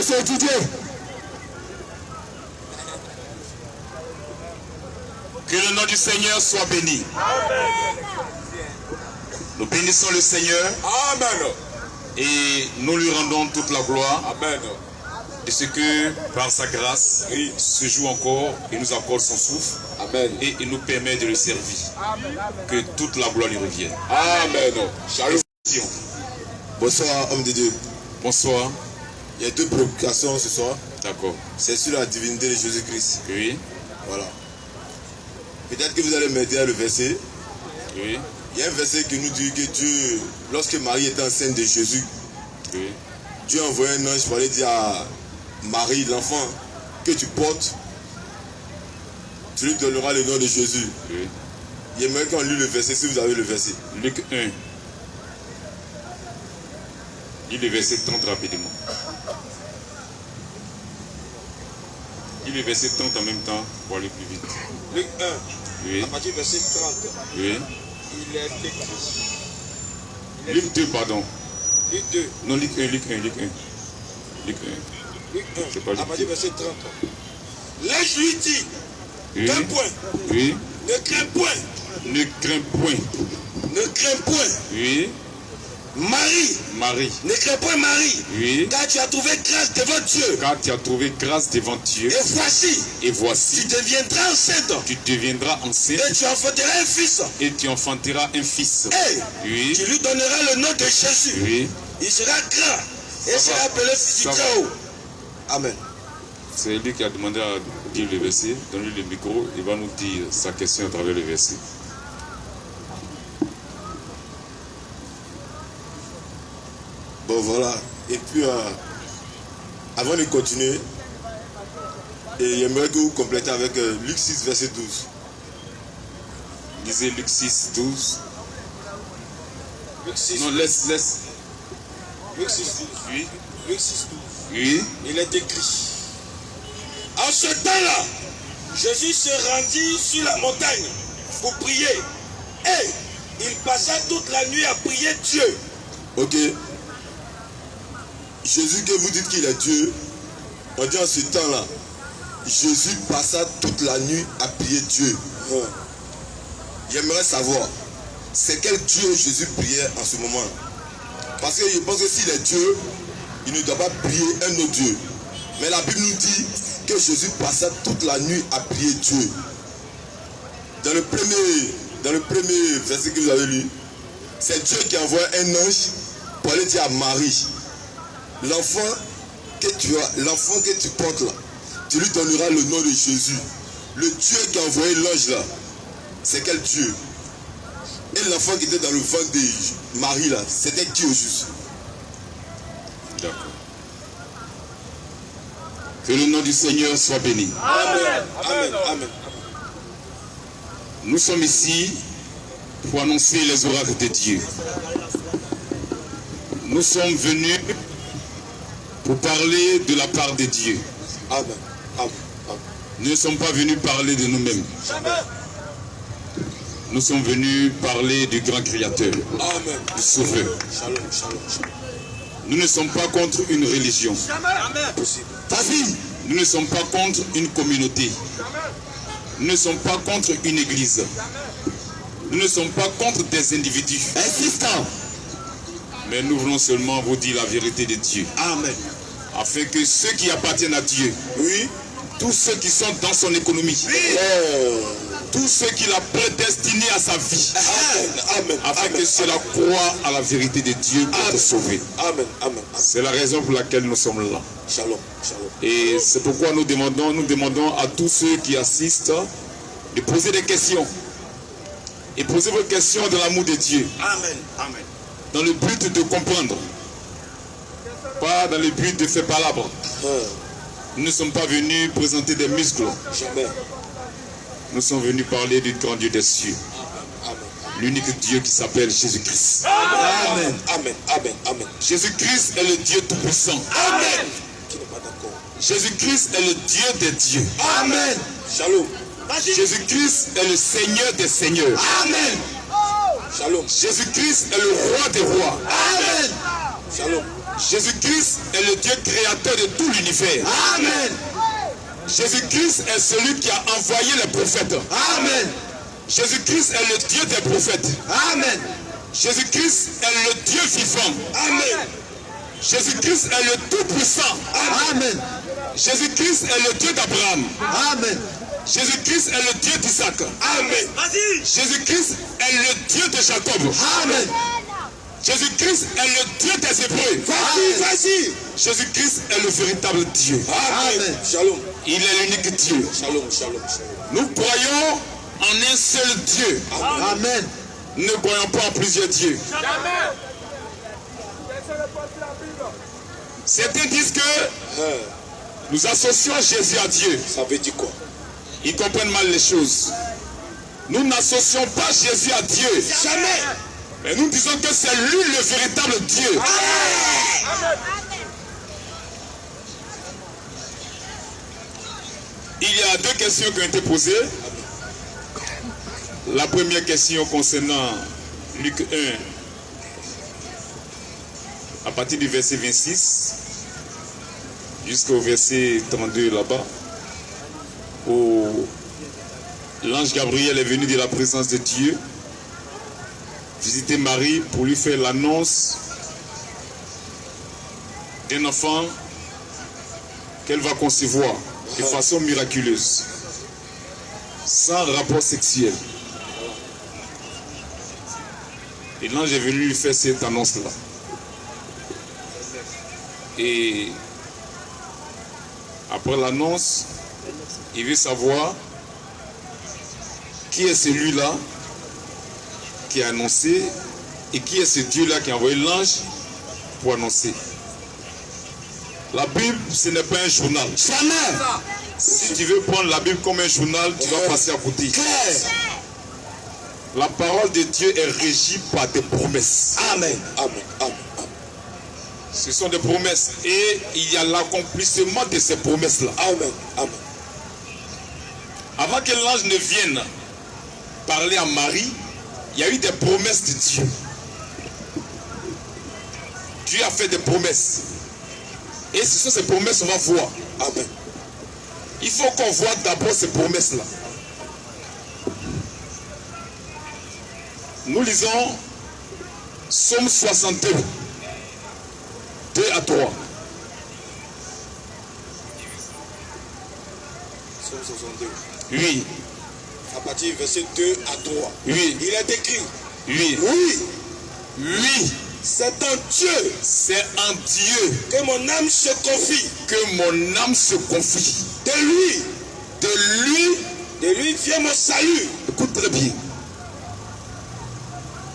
c'est Didier. Que le nom du Seigneur soit béni. Amen. Nous bénissons le Seigneur. Amen. Et nous lui rendons toute la gloire. Amen. De ce que, par sa grâce, Oui. ce jour encore, il nous accorde son souffle. Amen. Et il nous permet de le servir. Que toute la gloire lui revienne. Amen. Shalom. Bonsoir, homme de Dieu. Bonsoir. Il y a deux préoccupations ce soir. D'accord. C'est sur la divinité de Jésus-Christ. Oui. Voilà. Peut-être que vous allez m'aider à le verser. Oui. Il y a un verset qui nous dit que Dieu, lorsque Marie était enceinte de Jésus, Oui. Dieu a envoyé un ange pour aller dire à Marie, l'enfant que tu portes, tu lui donneras le nom de Jésus. Oui. J'aimerais qu'on lit le verset si vous avez le verset. Luc 1. Lis le verset 30 rapidement. Lis le verset 30 en même temps pour aller plus vite. Luc 1, Oui. à partir du verset 30, Oui. il est écrit. Luc 2, pardon. Luc 2, Non, Luc 1, Luc 1, Luc 1. Luc 1. Luc C'est 1, pas à Luc partir du 2. verset 30. L'ange lui dit, Oui. d'un point, Oui. ne crains point, Ne crains point. ne crains point. Oui. Marie, Marie. ne crains point Marie, Oui. car tu as trouvé grâce devant Dieu. Car tu as trouvé grâce devant Dieu. Et voici, Et voici, tu deviendras enceinte tu deviendras enceinte et tu enfanteras un fils. et tu enfanteras un fils. Et Oui. tu lui donneras le nom de Jésus. Oui. Il sera grand et Ça sera va. appelé fils du Ça va. Très-Haut. Amen. C'est lui qui a demandé à dire le verset. Donne-lui le micro. Il va nous dire sa question à travers le verset. Bon, voilà. Et puis, avant de continuer, j'aimerais que vous complétez avec Luc 6, verset 12. Lisez Luc 6, 12. Luc 6, Non, laisse. Luc 6, 12. Oui. Luc 6, 12. Oui. Il est écrit. En ce temps-là, Jésus se rendit sur la montagne pour prier. Et il passa toute la nuit à prier Dieu. Ok. Jésus, que vous dites qu'il est Dieu, on dit en ce temps-là, Jésus passa toute la nuit à prier Dieu. J'aimerais savoir, c'est quel Dieu Jésus priait en ce moment? Parce que je pense que s'il est Dieu, il ne doit pas prier un autre Dieu. Mais la Bible nous dit que Jésus passa toute la nuit à prier Dieu. Dans le premier verset que vous avez lu, c'est Dieu qui envoie un ange pour aller dire à Marie, l'enfant que tu portes là, tu lui donneras le nom de Jésus. Le Dieu qui a envoyé l'ange là, c'est quel Dieu? Et l'enfant qui était dans le ventre de Marie là, c'était qui au juste? D'accord. Que le nom du Seigneur soit béni. Amen. Amen. Amen. Nous sommes ici pour annoncer les oracles de Dieu. Nous sommes venus pour parler de la part de Dieu. Amen. Amen. Nous ne sommes pas venus parler de nous-mêmes. Nous sommes venus parler du grand Créateur, Amen. du Sauveur. Shalom, shalom, shalom. Nous ne sommes pas contre une religion. Amen. Possible. Nous ne sommes pas contre une communauté. Nous ne sommes pas contre une église. Nous ne sommes pas contre des individus. Insistant. Mais nous voulons seulement vous dire la vérité de Dieu. Amen. Afin que ceux qui appartiennent à Dieu, Oui. tous ceux qui sont dans son économie, tous ceux qu'il a prédestinés à sa vie, Amen. afin que cela croient à la vérité de Dieu pour te sauver. Amen. Amen. C'est la raison pour laquelle nous sommes là. Shalom, shalom. Et c'est pourquoi nous demandons à tous ceux qui assistent de poser des questions. Et posez vos questions dans l'amour de Dieu, Amen. Amen. dans le but de comprendre, pas dans le but de faire palabre. Nous ne sommes pas venus présenter des muscles. Jamais. Nous sommes venus parler du grand Dieu des cieux, Amen. l'unique Dieu qui s'appelle Jésus-Christ. Amen. Amen. Amen. Amen. Jésus-Christ est le Dieu tout-puissant. Amen. Qui n'est pas d'accord. Jésus-Christ est le Dieu des dieux. Amen. Shalom. Jésus-Christ est le Seigneur des seigneurs. Amen. Shalom. Jésus-Christ est le roi des rois. Amen. Shalom. Jésus-Christ est le Dieu créateur de tout l'univers. Amen. Jésus-Christ est celui qui a envoyé les prophètes. Amen. Jésus-Christ est le Dieu des prophètes. Amen. Jésus-Christ est le Dieu vivant. Amen. Jésus-Christ est le Tout-Puissant. Amen. Jésus-Christ est le Dieu d'Abraham. Amen. Jésus-Christ est le Dieu d'Isaac. Amen. Jésus-Christ est le Dieu de Jacob. Amen. Jésus-Christ est le Dieu des Hébreux. Vas-y. Jésus-Christ est le véritable Dieu. Amen. Shalom. Il est l'unique Dieu. Shalom, shalom, shalom. Nous croyons en un seul Dieu. Amen. Nous ne croyons pas en plusieurs dieux. Certains disent que nous associons Jésus à Dieu. Ça veut dire quoi? Ils comprennent mal les choses. Nous n'associons pas Jésus à Dieu. Jamais. Mais nous disons que c'est lui le véritable Dieu. Amen. Il y a deux questions qui ont été posées. La première question concernant Luc 1, à partir du verset 26 jusqu'au verset 32 là-bas, où l'ange Gabriel est venu de la présence de Dieu visiter Marie pour lui faire l'annonce d'un enfant qu'elle va concevoir de façon miraculeuse, sans rapport sexuel. Et l'ange est venu lui faire cette annonce-là. Et après l'annonce, il veut savoir qui est celui-là qui a annoncé et qui est ce Dieu-là qui a envoyé l'ange pour annoncer. La Bible, ce n'est pas un journal. Jamais. Si tu veux prendre la Bible comme un journal, tu vas passer à côté. Claire. La parole de Dieu est régie par des promesses. Amen. Amen. Amen. Ce sont des promesses. Et il y a l'accomplissement de ces promesses-là. Amen. Amen. Avant que l'ange ne vienne parler à Marie, il y a eu des promesses de Dieu. Dieu a fait des promesses. Et ce sont ces promesses qu'on va voir. Amen. Il faut qu'on voit d'abord ces promesses-là. Nous lisons Psaume 62, 2 à 3. Psaume 62. Oui, À partir du verset 2 à 3. oui, Il est écrit. oui, Oui, oui. c'est en Dieu C'est en Dieu que mon âme se confie. que mon âme se confie. De lui De lui, vient mon salut. écoute très bien.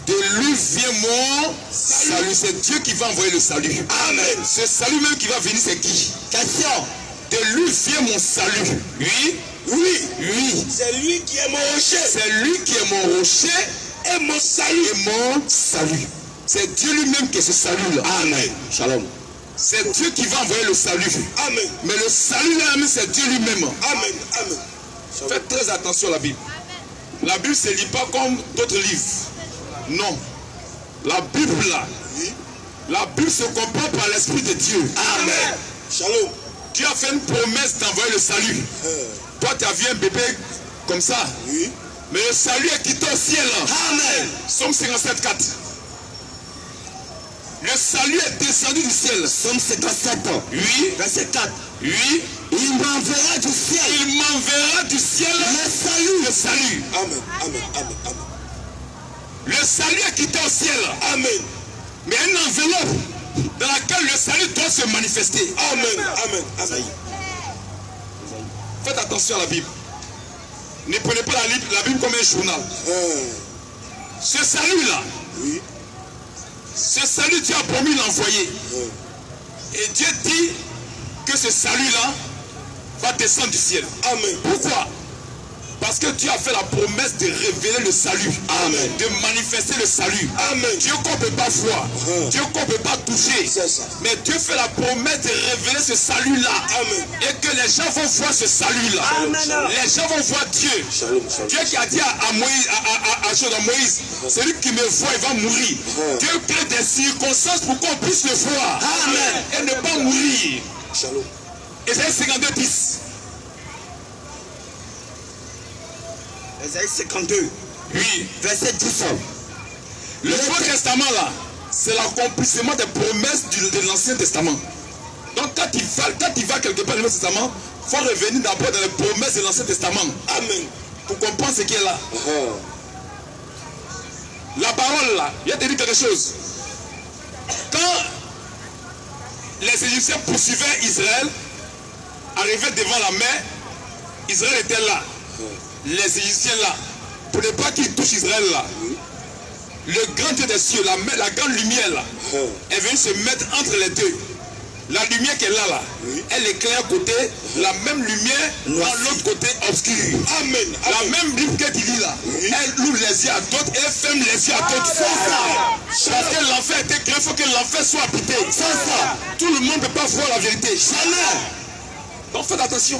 De lui vient mon salut. C'est Dieu qui va envoyer le salut. Amen. Ce salut même qui va venir, c'est qui? Question. De lui vient mon salut. Oui, Oui, oui. c'est lui qui est mon rocher C'est lui qui est mon rocher et mon salut. et mon salut. C'est Dieu lui-même qui est ce salut-là. Amen. Shalom. C'est Dieu qui va envoyer le salut. Amen. Mais le salut là, c'est Dieu lui-même. Amen. Amen. Faites très attention à la Bible. La Bible ne se lit pas comme d'autres livres. Non. La Bible là, la Bible se comprend par l'Esprit de Dieu. Amen. Shalom. Dieu a fait une promesse d'envoyer le salut. Toi, tu as vu un bébé comme ça. Oui. Mais le salut est quitté au ciel. Amen. Psaume 57, 4. Le salut est descendu du ciel. Psaume 57. Oui. Verset 4. Oui. Il m'enverra du ciel Il m'enverra du ciel le salut. le salut. Amen. Amen. Amen. Amen. Le salut est quitté au ciel. Amen. Mais une enveloppe dans laquelle le salut doit se manifester. Amen. Amen. Amen. Faites attention à la Bible. Ne prenez pas la Bible comme un journal. Ce salut-là, Oui. ce salut, Dieu a promis l'envoyer. Et Dieu dit que ce salut-là va descendre du ciel. Amen. Pourquoi? Parce que Dieu a fait la promesse de révéler le salut. Amen. De manifester le salut. Amen. Dieu qu'on ne peut pas voir. Dieu qu'on ne peut pas toucher. C'est ça. Mais Dieu fait la promesse de révéler ce salut-là. Amen. Et que les gens vont voir ce salut-là. Les gens vont voir Dieu. Shalom, shalom. Dieu qui a dit à Moïse, à Moïse, celui qui me voit, il va mourir. Dieu crée des circonstances pour qu'on puisse le voir. Amen. Et ne pas mourir. Shalom. Ésaïe 52, 10. Ésaïe 52, Oui. verset 10. Le Nouveau Testament là, c'est l'accomplissement des promesses de l'Ancien Testament. Donc quand il va quelque part dans le Nouveau Testament, il faut revenir d'abord dans les promesses de l'Ancien Testament. Amen. Pour comprendre ce qui est là. La parole là, il y a te dire quelque chose. Quand les Égyptiens poursuivaient Israël, arrivaient devant la mer, Israël était là. Les Égyptiens là, pour ne pas qu'ils touchent Israël là, le grand Dieu des cieux, la grande lumière là, est venue se mettre entre les deux. La lumière qui est là, elle éclaire un côté, la même lumière dans l'autre côté obscur. Amen. La même Bible que tu lis là, elle ouvre les yeux à d'autres et elle ferme les yeux à d'autres. C'est ça. Parce que l'enfer a été créé, il faut que l'enfer soit habité. C'est ça. Tout le monde ne peut pas voir la vérité. Jamais. Donc faites attention.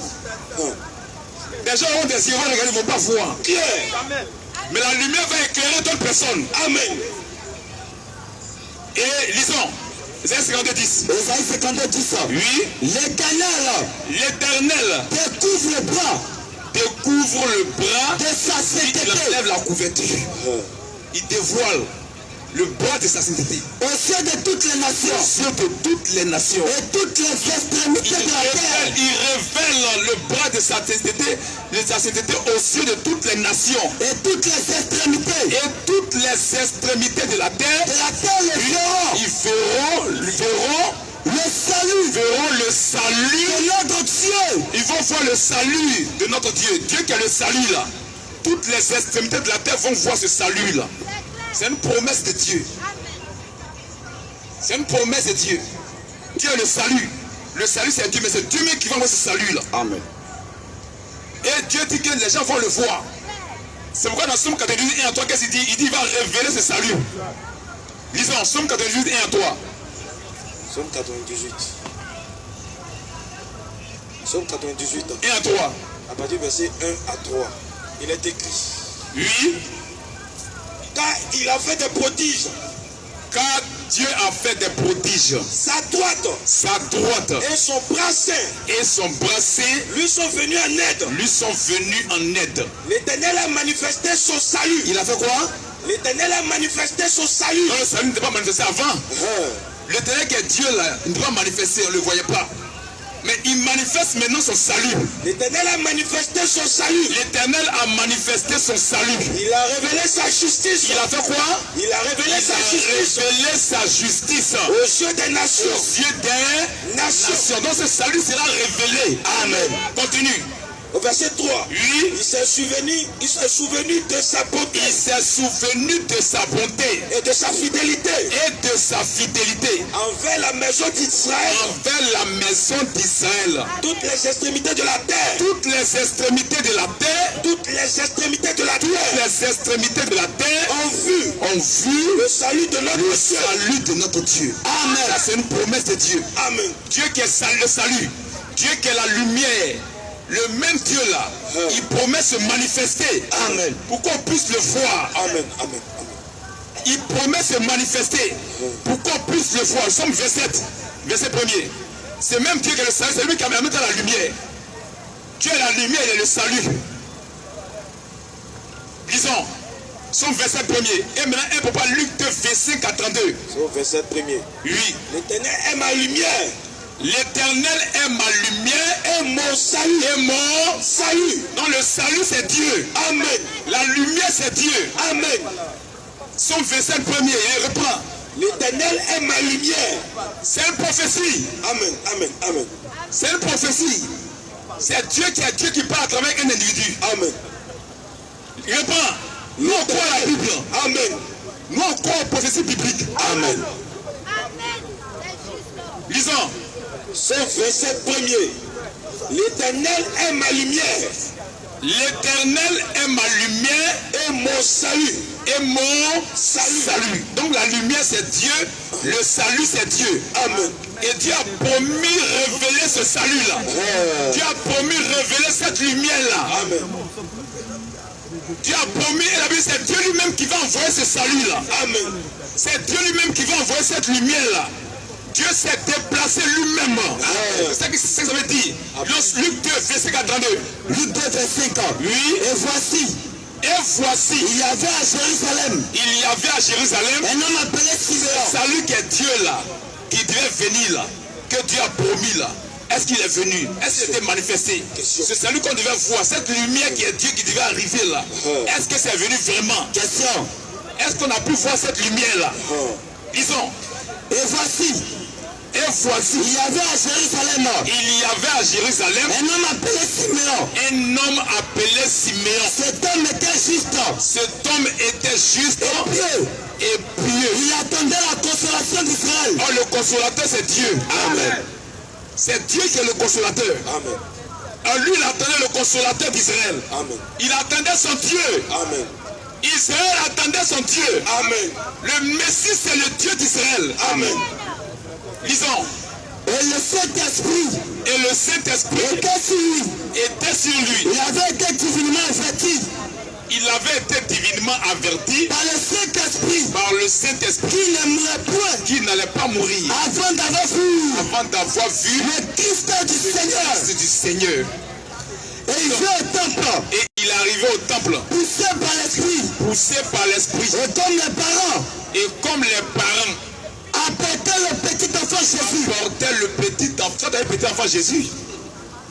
Les gens ont des yeux, ils vont regarder, ils ne vont pas voir. Mais la lumière va éclairer d'autres personnes. Amen. Et lisons. Ésaïe 52, 10. Ésaïe 52, 10. Oui. L'Éternel découvre le bras de sa sainteté. Il enlève la couverture. Il dévoile le bras de sa sainteté. Aux cieux de toutes les nations. Aux cieux de toutes les nations. Et toutes les extrémités de la terre. Il révèle le bras de sa sainteté aux cieux de toutes les nations. Et toutes les extrémités. Et toutes les extrémités de la terre. Ils verront le salut de notre Dieu. Ils vont voir le salut de notre Dieu. Dieu qui a le salut là. Toutes les extrémités de la terre vont voir ce salut là. C'est une promesse de Dieu. C'est une promesse de Dieu. Dieu a le salut. Le salut c'est Dieu, mais c'est Dieu même qui va voir ce salut là. Amen. Et Dieu dit que les gens vont le voir. C'est pourquoi dans Somme 98, 1 à 3, qu'est-ce qu'il dit? Il dit qu'il va révéler ce salut. Lisons Somme 98, 1 à 3. Somme 98. Somme 98. 1 à 3. À partir du verset 1 à 3. Il est écrit. Oui. Car il a fait des prodiges. Car Dieu a fait des prodiges. Sa droite Et son bras saint lui sont venus en aide. L'Éternel a manifesté son salut. Il a fait quoi? L'Éternel a manifesté son salut. Non, le salut n'était pas manifesté avant. L'Éternel qui est Dieu là, il ne peut pas manifester, on ne le voyait pas. Mais il manifeste maintenant son salut. L'Éternel a manifesté son salut. L'Éternel a manifesté son salut. Il a révélé sa justice. Il a fait quoi? Il a révélé sa justice aux yeux des nations. Aux yeux des nations. Donc ce salut sera révélé. Amen. Continue. Au verset 3, oui. Il s'est souvenu de sa bonté. Il s'est souvenu de sa bonté. Et de sa fidélité. Envers la maison d'Israël. Toutes les extrémités de la terre. Toutes les extrémités de la terre. Ont vu le salut de notre Dieu. Amen. Ça c'est une promesse de Dieu. Amen. Dieu qui est le salut. Dieu qui est la lumière. Le même Dieu là, il promet se manifester. Amen. Pour qu'on puisse le voir. Amen. Il promet se manifester. Pour qu'on puisse le voir. Somme 27, verset 1er. C'est même Dieu qui est le salut, c'est lui qui a mis dans la lumière. Dieu est la lumière, il est le salut. Lisons. Somme 27 1er. Et maintenant, un papa, Luc 2, verset 42. Somme 27 1er. Oui. L'Éternel est ma lumière. L'Éternel est ma lumière et mon salut. Non, le salut c'est Dieu. Amen. La lumière c'est Dieu. Amen. Somme 27 1er, il reprend. L'Éternel est ma lumière. C'est une prophétie. Amen. C'est une prophétie. C'est Dieu qui parle à travers un individu. Amen. Il reprend. Nous on croit à la Bible. Amen. Nous on croit aux prophéties bibliques. Amen. Lisons. C'est verset 1er. L'Éternel est ma lumière L'Éternel est ma lumière et mon salut. et mon salut. Donc la lumière c'est Dieu, le salut c'est Dieu. Amen. Et Dieu a promis révéler ce salut-là. Dieu a promis révéler cette lumière-là. Amen. Dieu a promis, et la Bible c'est Dieu lui-même qui va envoyer ce salut-là. Amen. C'est Dieu lui-même qui va envoyer cette lumière-là. Dieu s'est déplacé lui-même. C'est ce que ça veut dire. Luc 2, verset 42. Luc 2, verset 5. Oui. Et voici, Il il y avait à Jérusalem à Jérusalem un homme appelé Siméon. salut qui est Dieu là, qui devait venir là, que Dieu a promis là. Est-ce qu'il est venu? Est-ce qu'il était manifesté? Ce salut qu'on devait voir, cette lumière qui est Dieu qui devait arriver là, est-ce que c'est venu vraiment? Question. Est-ce qu'on a pu voir cette lumière là? Disons. Et voici, Et voici, il y avait à Jérusalem il y avait à Jérusalem un homme appelé Siméon. un homme appelé Siméon. Cet homme était juste Cet homme était juste et pieux. et pieux. Il attendait la consolation d'Israël. Oh, le consolateur c'est Dieu. Amen. C'est Dieu qui est le consolateur. Amen. Alors lui il attendait le consolateur d'Israël. Amen. Il attendait son Dieu. Amen. Israël attendait son Dieu. Amen. Le Messie c'est le Dieu d'Israël. Amen. Lisons. Et le Saint-Esprit Et le Saint-Esprit était sur lui. était sur lui. Il avait été divinement averti Il avait été divinement averti par le Saint-Esprit par le Saint-Esprit qu'il ne mourrait point qu'il n'allait pas mourir avant d'avoir vu avant d'avoir vu le Christ du Seigneur. le du Seigneur. Et il vint au temple, Et il est arrivé au temple, poussé par l'Esprit. poussé par l'Esprit. Et comme les parents Et comme les parents apportaient le petit enfant Jésus, portaient le petit enfant Jésus,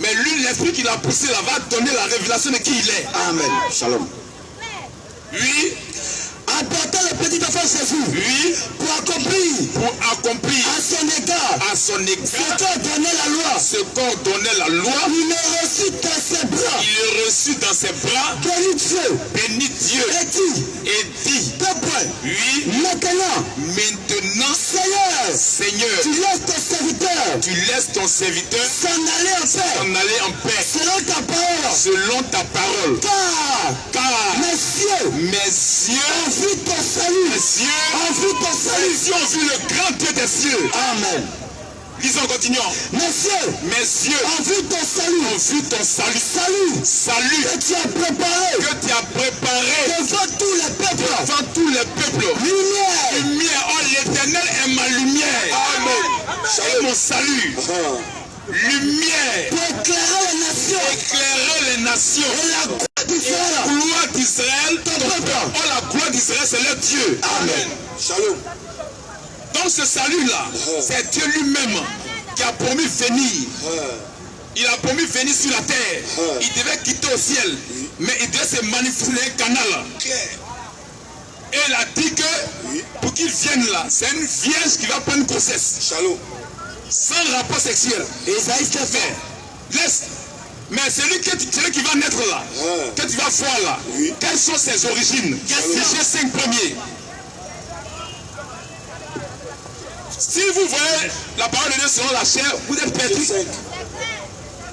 mais lui, l'Esprit qui l'a poussé là, va donner la révélation de qui il est. Amen. Shalom. Oui, Apportait le petit enfant Jésus oui, pour accomplir pour accomplir à son égard à son ce égard qu'ordonnait la loi. ce qu'ordonnait la loi. Il est reçu dans ses bras, Il est reçu dans ses bras, béni Dieu, bénit Dieu et dit, et dit, deux points. oui, Maintenant, maintenant, Seigneur, Seigneur, tu laisses ton serviteur tu laisses ton serviteur s'en aller en paix, s'en aller en paix selon ta parole. selon ta parole. Car Mes yeux ont vu ton salut. mes yeux, Ont vu ton salut. mes yeux ont vu le grand Dieu des cieux. Amen. Lisons, continuons. Mes yeux Mes yeux ont vu ton salut. ont vu ton salut. Salut Salut que tu as préparé que tu as préparé devant tous les peuples. devant tous les peuples. Lumière Lumière, oh l'Éternel est ma lumière. Amen. C'est mon salut. Lumière, pour éclairer les nations éclairer les nations. et la gloire d'Israël. Gloire d'Israël, Ton peuple. oh la gloire d'Israël, c'est leur Dieu. Amen. Shalom. Donc ce salut-là, c'est Dieu lui-même qui a promis venir. Il a promis venir sur la terre. Il devait quitter au ciel, mais il devait se manifester dans un canal. Et il a dit que pour qu'il vienne là, c'est une vierge qui va prendre grossesse, Shalom. sans rapport sexuel. Isaïe te fait. Laisse. Mais celui qui va naître là, que tu vas voir là, quelles sont ses origines? Michée 5 premiers. Si vous voyez la parole de Dieu selon la chair, vous êtes perdu.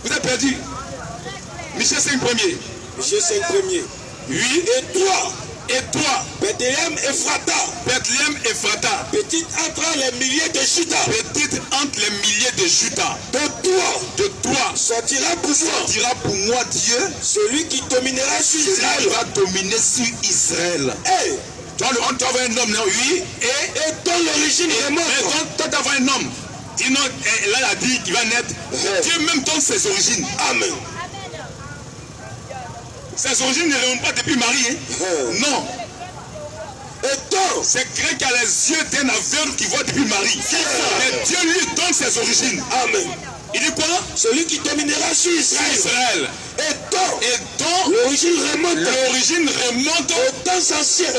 Vous êtes perdu. Michée 5 premiers. Michée 5 premiers. Oui. Et toi, Bethléem Ephrata, Bethléem Ephrata, petite entre les milliers de Juda, petite entre les milliers de Juda, de toi sortira pour moi Dieu, celui qui dominera sur celui qui Israël. va dominer sur Israël. Hey, Tu vas avoir un homme, non? Oui. et dont l'origine remonte. Mais toi, tu vas un homme. Dis non, là, il a dit qu'il va naître. Dieu même donne ses origines. Amen. Ses origines ne remontent pas depuis Marie. Hein? Non. Et dont C'est quelqu'un qui a les yeux d'un aveugle qui voit depuis Marie. Mais Dieu lui donne ses origines. Amen. Il dit quoi? Celui qui dominera sur Israël. Israël. Et dont L'origine remonte aux temps anciens.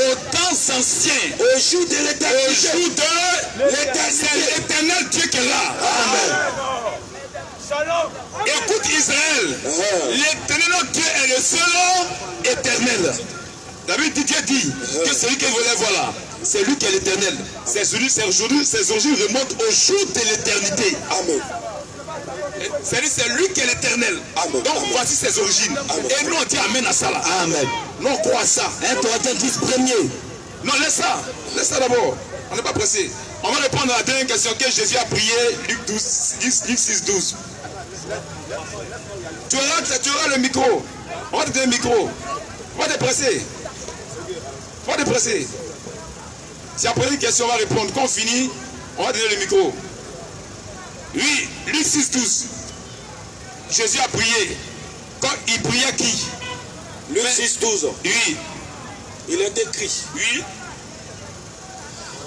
Au jour de l'éternité. Au jour de l'éternité. C'est l'éternel Dieu qui est là. Amen. Écoute Israël. L'éternel notre Dieu est le seul éternel. La Bible dit, Dieu dit que celui que vous voulez voir là, c'est lui qui est l'éternel. Ses origines remontent au jour de l'éternité. Amen. C'est lui qui est l'éternel. Donc voici ses origines. Amen. Et nous on dit Amen à ça là. Amen. Nous on croit à ça. 1 Corinthiens 10, premier. Non, laisse ça. Laisse ça d'abord. On n'est pas pressé. On va répondre à la dernière question que Jésus a prié, Luc 6, 12. Tu auras le micro. On va te donner le micro. On va te presser. On va te presser. Si après une question, on va répondre. Quand on finit, on va te donner le micro. Oui, Luc 6, 12. Jésus a prié. Quand il priait qui? Luc 6, 12. Oui. Il est écrit. Oui.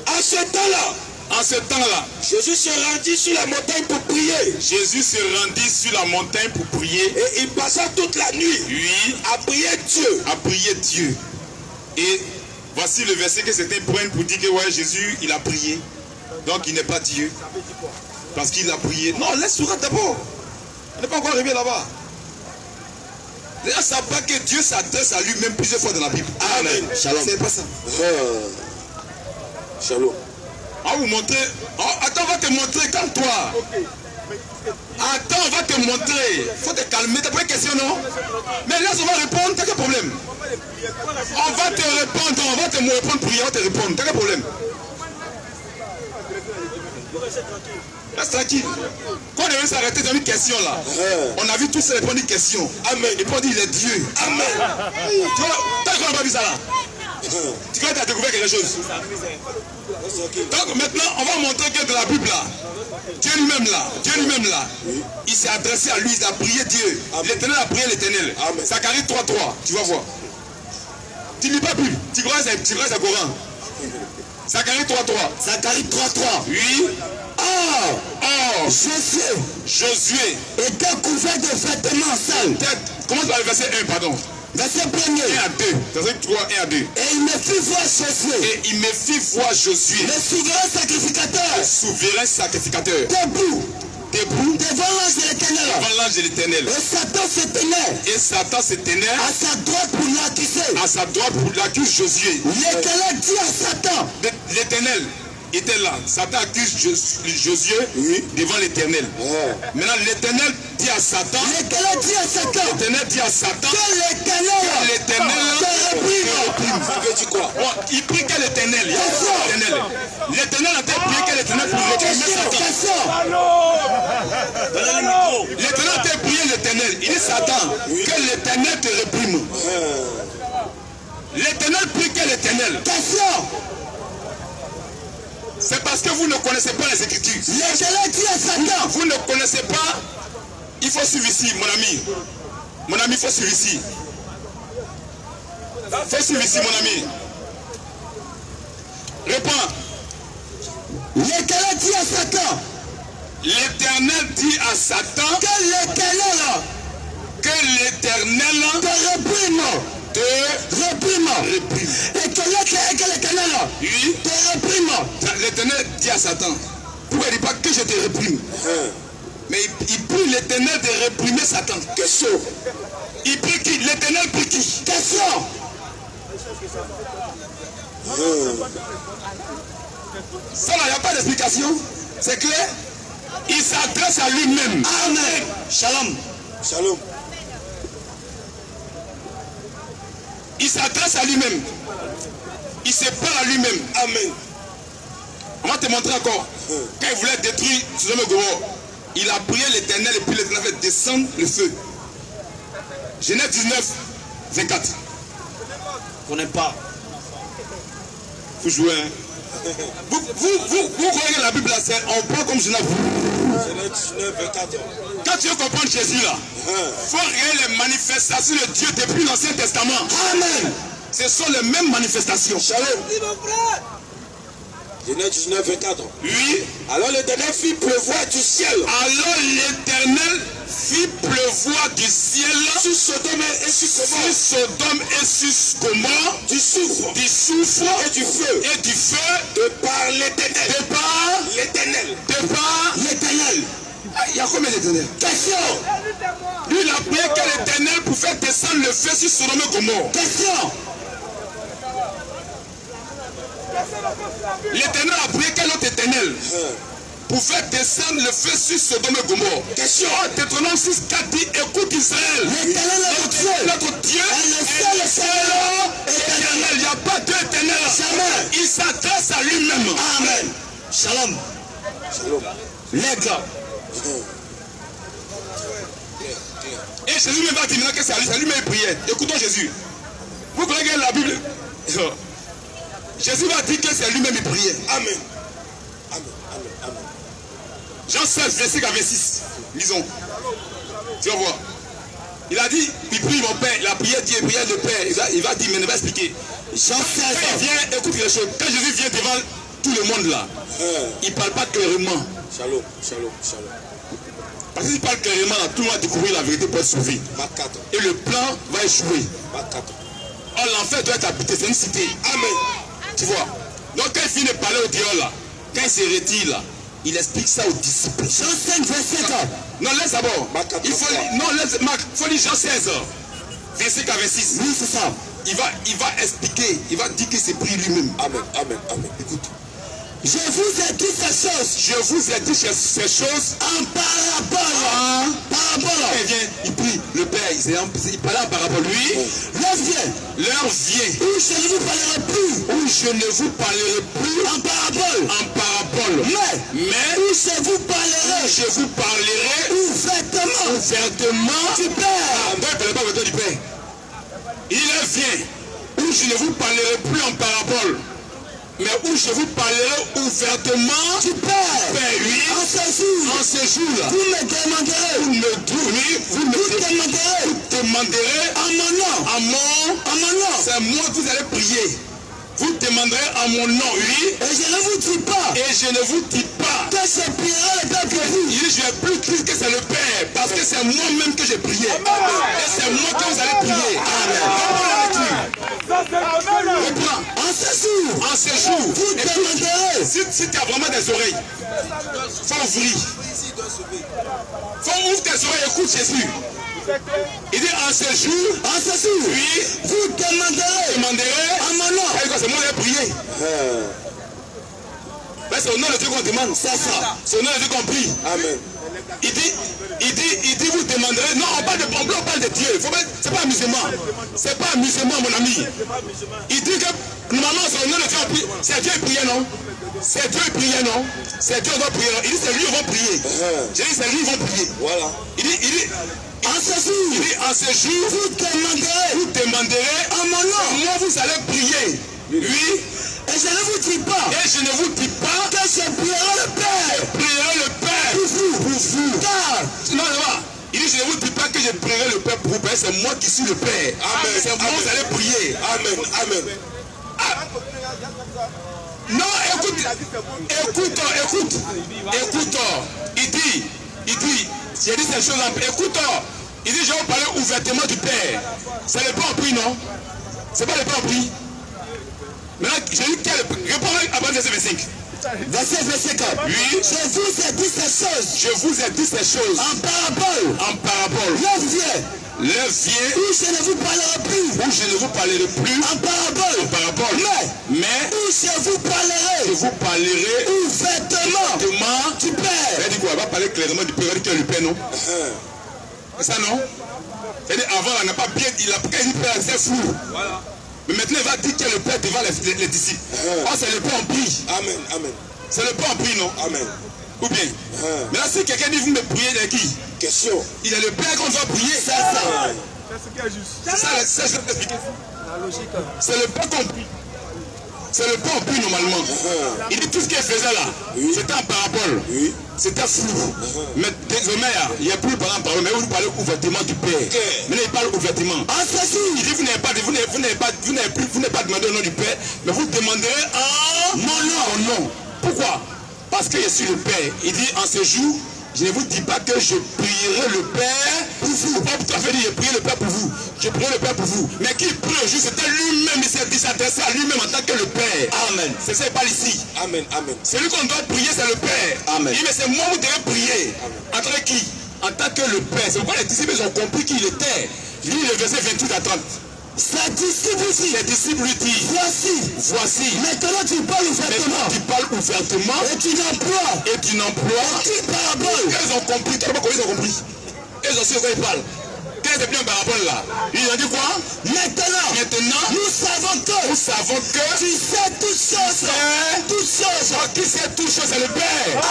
En ce temps-là, En ce temps-là, Jésus se rendit sur la montagne pour prier. Jésus se rendit sur la montagne pour prier. Et il passa toute la nuit Oui. à prier Dieu. À prier Dieu. Et voici le verset que c'était prendre pour dire que ouais, Jésus, il a prié. Donc il n'est pas Dieu. Parce qu'il a prié. Non, laisse Sourate d'abord. On n'est pas encore arrivé là-bas. Les gens ne savent pas que Dieu s'adresse à lui-même plusieurs fois dans la Bible. Amen. Shalom. C'est pas ça. Shalom. On va vous montrer. Oh, attends, on va te montrer comme toi. Attends, on va te montrer. Faut te calmer. T'as pas une question, non? Mais là, on va répondre. T'as quel problème? On va te répondre. On va te répondre prière. On va te répondre. T'as quel problème? Reste tranquille. Quand on devait s'arrêter dans une question là, on a vu tous répondre une question. Amen. Et puis on dit il est Dieu. Amen. Tu vois, t'as qu'on n'a pas vu ça là? Tu crois que tu as découvert quelque chose? Donc maintenant, on va montrer que dans la Bible là, Dieu lui-même là, il s'est adressé à lui, il a prié Dieu. L'éternel a prié l'éternel. Zacharie 3.3, tu vas voir. Tu ne lis pas plus, tu crois que c'est Coran. Zacharie 3.3. Zacharie 3.3. Oui. Or, Josué était couvert de vêtements sales. Commence par le verset 1, pardon. Verset 1er. 1 à 2. Verset 3, 1 à 2. Et il me fit voir Josué. Et il me fit voir Josué, Le souverain sacrificateur. souverain sacrificateur, Debout. debout Devant l'ange de l'éternel. devant l'ange de l'éternel. Et Satan se tenait Et Satan se tenait à sa droite pour l'accuser. à sa droite pour l'accuser Josué. L'éternel dit à Satan. L'éternel était là. Satan accuse Josué devant l'éternel. Maintenant, l'éternel dit à Satan. L'éternel dit à Satan. L'éternel dit à Satan. Que l'éternel te réprime. Ça veut dire quoi? Bon, il prie que l'éternel. L'éternel a prié que l'éternel pour réprimer Satan. Question. L'éternel a prié l'éternel. Il dit Satan, que l'éternel te réprime. L'éternel prie que l'éternel. Question. C'est parce que vous ne connaissez pas les Écritures. L'éternel dit à Satan. Vous ne connaissez pas. Il faut suivre ici, mon ami. Mon ami, il faut suivre ici. Il faut suivre ici, mon ami. Réponds. L'éternel dit à Satan. L'éternel dit à Satan Que l'éternel te réprime. Et que l'éternel Oui. te réprime. L'éternel dit à Satan. Pourquoi il ne dit pas que je te réprime? Mais il prie l'éternel de réprimer Satan. Question. Il prie qui? L'éternel prie qui? Question. Ça là, il n'y a pas d'explication. C'est clair? Il s'adresse à lui-même. Amen. Shalom. Shalom. Il s'adresse à lui-même. Il se parle à lui-même. Amen. On va te montrer encore. Quand il voulait détruire Sodome et Gomorrhe, il a prié l'éternel et puis l'éternel fait descendre le feu. Genèse 19, 24. On n'est pas. Faut jouer, hein. Vous croyez que la Bible là, c'est on prend comme Genèse. Genèse 19, 24. Quand tu veux comprendre Jésus là, faut regarder les manifestations de Dieu depuis l'Ancien Testament. Amen. Ce sont les mêmes manifestations. Shalom. Genèse 19, 24. Oui. Alors l'éternel fit pleuvoir du ciel. Alors l'éternel fit pleuvoir du ciel Sur Sodome et sur Gomorrhe. sur Sodome et sur Gomorrhe, Du soufre. du soufre Et du feu. et du feu, De par l'éternel. de par L'éternel. il y a combien d'éternels? Question. Lui il a prié que l'éternel pour faire descendre le feu sur Sodome et Gomorrhe. Question. L'éternel a prié quel autre éternel? pour faire descendre le feu sur Sodome et Gomorrhe. Question. Deutéronome 6, 4 dit, écoute Israël. L'éternel est Notre Dieu est le seul éternel. Il n'y a pas deux éternels. Jamais. Il s'adresse à lui-même. Amen. Shalom. Shalom. Les gars. Et Jésus même va dire maintenant que c'est lui-même prière. Écoutons Jésus. Vous connaissez la Bible. Jésus va dire que c'est lui-même qui priait. Amen. Amen. Amen. Amen. Jean 16, verset 26. Lisons. Tu vas voir. Il a dit, il prie mon Père. La prière dit, prière de Père. Il va dire, mais il va expliquer. Jean 16. Quand il vient, écoute les choses. Quand Jésus vient devant tout le monde là, il ne parle pas clairement. Shalom. Shalom. Shalom. Parce qu'il parle clairement, tout le monde va découvrir la vérité pour être sauvé. Marc 4. Et le plan va échouer. Marc 4. Or, l'enfer doit être habité, c'est une cité. Amen. Tu vois. Donc, quand il finit de parler au dehors là, quand il se retire là, il explique ça aux disciples. Jean 5, verset 4. Non, laisse d'abord. Il faut, non, laisse, Marc, il faut lire Jean 16, verset 46. Oui, c'est ça. Il va expliquer, il va dire que c'est pris lui-même. Amen. Amen. Amen. Écoute. Je vous ai dit ces choses. Je vous ai dit ces choses En parabole. en Parabole. Il vient, il prie, le Père, il parlait en parabole. Lui, L'heure vient l'heure vient où je ne vous parlerai plus où je ne vous parlerai plus en parabole. en parabole. Mais Mais où je vous parlerai je vous parlerai ouvertement ouvertement du Père. ne parlez pas ouvertement du Père. Il vient où je ne vous parlerai plus en parabole, mais où je vous parlerai ouvertement Du Père. oui, En ce jour, en ce jour-là. vous me demanderez. Vous me demanderez En mon nom. à mon nom. c'est moi que vous allez prier. Vous demanderez à mon nom, oui. Et je ne vous dis pas Et je ne vous dis pas que je prierai le Père pour vous. il dit, je vais plus dire que c'est le Père, parce que c'est moi-même que j'ai prié. Et c'est moi que vous allez prier. Amen. Reprends. En ce jour, En ce jour, vous demanderez. si tu as vraiment des oreilles, faut ouvrir. Faut ouvrir tes oreilles, écoute Jésus. Il dit en ce jour, oui, Vous demanderez à mon nom. c'est moi qui ai prié. Mais c'est au nom de Dieu qu'on demande. C'est ça. C'est au nom de Dieu qu'on prie. Amen. Il dit, vous demanderez. Non, on parle de Dieu. C'est pas amusement. C'est pas amusement, mon ami. Il dit que normalement, c'est au nom de Dieu qu'on prie. C'est Dieu qui priait, non? C'est Dieu qui priait, non? C'est Dieu qui doit prier, non? Il dit, c'est lui qui va prier. J'ai dit, c'est lui qui va prier. Voilà. Il dit, En ce jour, en ce jour, vous demanderez à mon nom. Moi, vous allez prier. Oui. et je ne vous dis pas Et je ne vous dis pas que je prierai le Père prierai le Père pour vous. Car Non, il dit, je ne vous dis pas que je prierai le Père pour vous, c'est moi qui suis le Père. Amen. C'est moi que vous allez prier. Amen. Amen. Non, écoute. Il dit, j'ai dit ces choses, écoute, il dit, je vais vous parler ouvertement du Père. C'est le Père en prix, non? C'est pas le Père en prix. Maintenant, j'ai dit, réponds à verset 25. verset 4. Oui. Je vous ai dit ces choses Je vous ai dit ces choses en parabole. en parabole. L'heure vient L'heure vient où je ne vous parlerai plus où je ne vous parlerai plus en parabole. en parabole. Mais Où je vous je parlerai vous parlerai ouvertement ouvertement du Père. Elle dit quoi? Elle va parler clairement du Père. Elle dit qu'il y a le Père, non? C'est ça, non? C'est-à-dire, avant, elle n'a pas bien dit, quand il dit Père, c'est flou. Voilà. Mais maintenant, elle va dire qu'il y a le Père devant les disciples. Ah, c'est le Père en prix. Amen. Amen. C'est le Père en prix, non? Amen. Ou bien? Mais là, si quelqu'un dit, vous me priez, il est qui? Question. Il est le Père qu'on doit prier. C'est ça. C'est ça, je vais t'expliquer. C'est le Père qu'on prie. C'est le Père en prie normalement. Il dit tout ce qu'il faisait là, c'était en parabole. Oui. C'était flou. Mais désormais, il n'y a plus par parole, mais vous parlez ouvertement du Père. Maintenant, il parle ouvertement. Il dit, vous n'avez pas demandé au nom du Père, mais vous demanderez en mon nom. Pourquoi? Parce que je suis le Père. Il dit, en ce jour, je ne vous dis pas que je prierai le Père pour vous. Pas tout à fait dit, je prierai le Père pour vous. Je prierai le Père pour vous. Mais qui prie au jour, c'était lui-même. Il s'adressait à lui-même en tant que le Père. Amen. C'est ça, il parle ici. Amen. Amen. Celui qu'on doit prier, c'est le Père. Amen. Il dit, mais c'est moi, vous devez prier. En tant que qui? En tant que le Père. C'est pourquoi les disciples ont compris qui il était. Lis le verset 28 à 30. Ses disciples lui disent, voici. Maintenant tu parles ouvertement. Et tu n'emploies aucune parabole. Ils ont compris. Ils ont compris. Ils ont su de quoi ils parlent. Quelle est bien parabole là? Ils ont dit quoi? Maintenant, nous savons que tu sais toutes choses. Qui sait toutes choses, c'est le Père.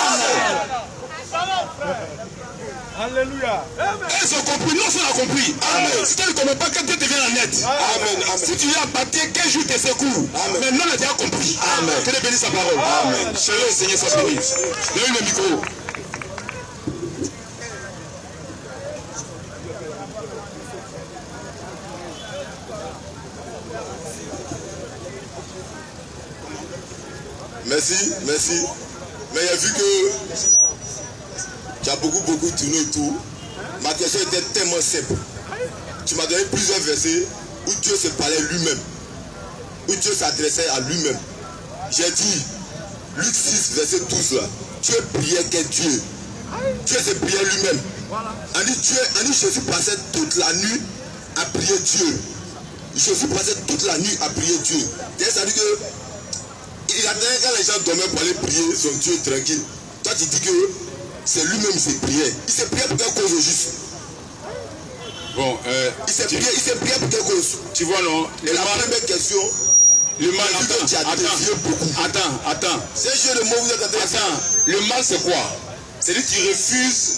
Alléluia. Ils ont compris, nous on a compris. Amen. Si tu ne comprends pas que Dieu te vient en aide. Amen. Si tu viens à bâtir, quel jour tes secours. Mais nous on a déjà compris. Amen. Que Dieu bénisse sa parole. Amen. Chérie le Seigneur soit béni. Donne le micro. Merci. Mais il a vu que tu as beaucoup tourné autour. Ma question était tellement simple. Tu m'as donné plusieurs versets où Dieu se parlait lui-même. Où Dieu s'adressait à lui-même. J'ai dit, Luc 6, verset 12 là. Dieu priait qu'est Dieu. Dieu se priait lui-même. On dit Jésus passait toute la nuit à prier Dieu. Jésus passait toute la nuit à prier Dieu. Ça veut dire que il attendait quand les gens dormaient pour aller prier son Dieu tranquille. Toi tu dis que c'est lui-même qui se priait. Il se priait pour quelle cause au juste? Bon, il se priait pour quelle cause? Tu vois non? Et la première question, le mal, attends. C'est un jeu de mots, vous êtes attendez. Attends, le mal c'est quoi? C'est-à-dire que tu refuses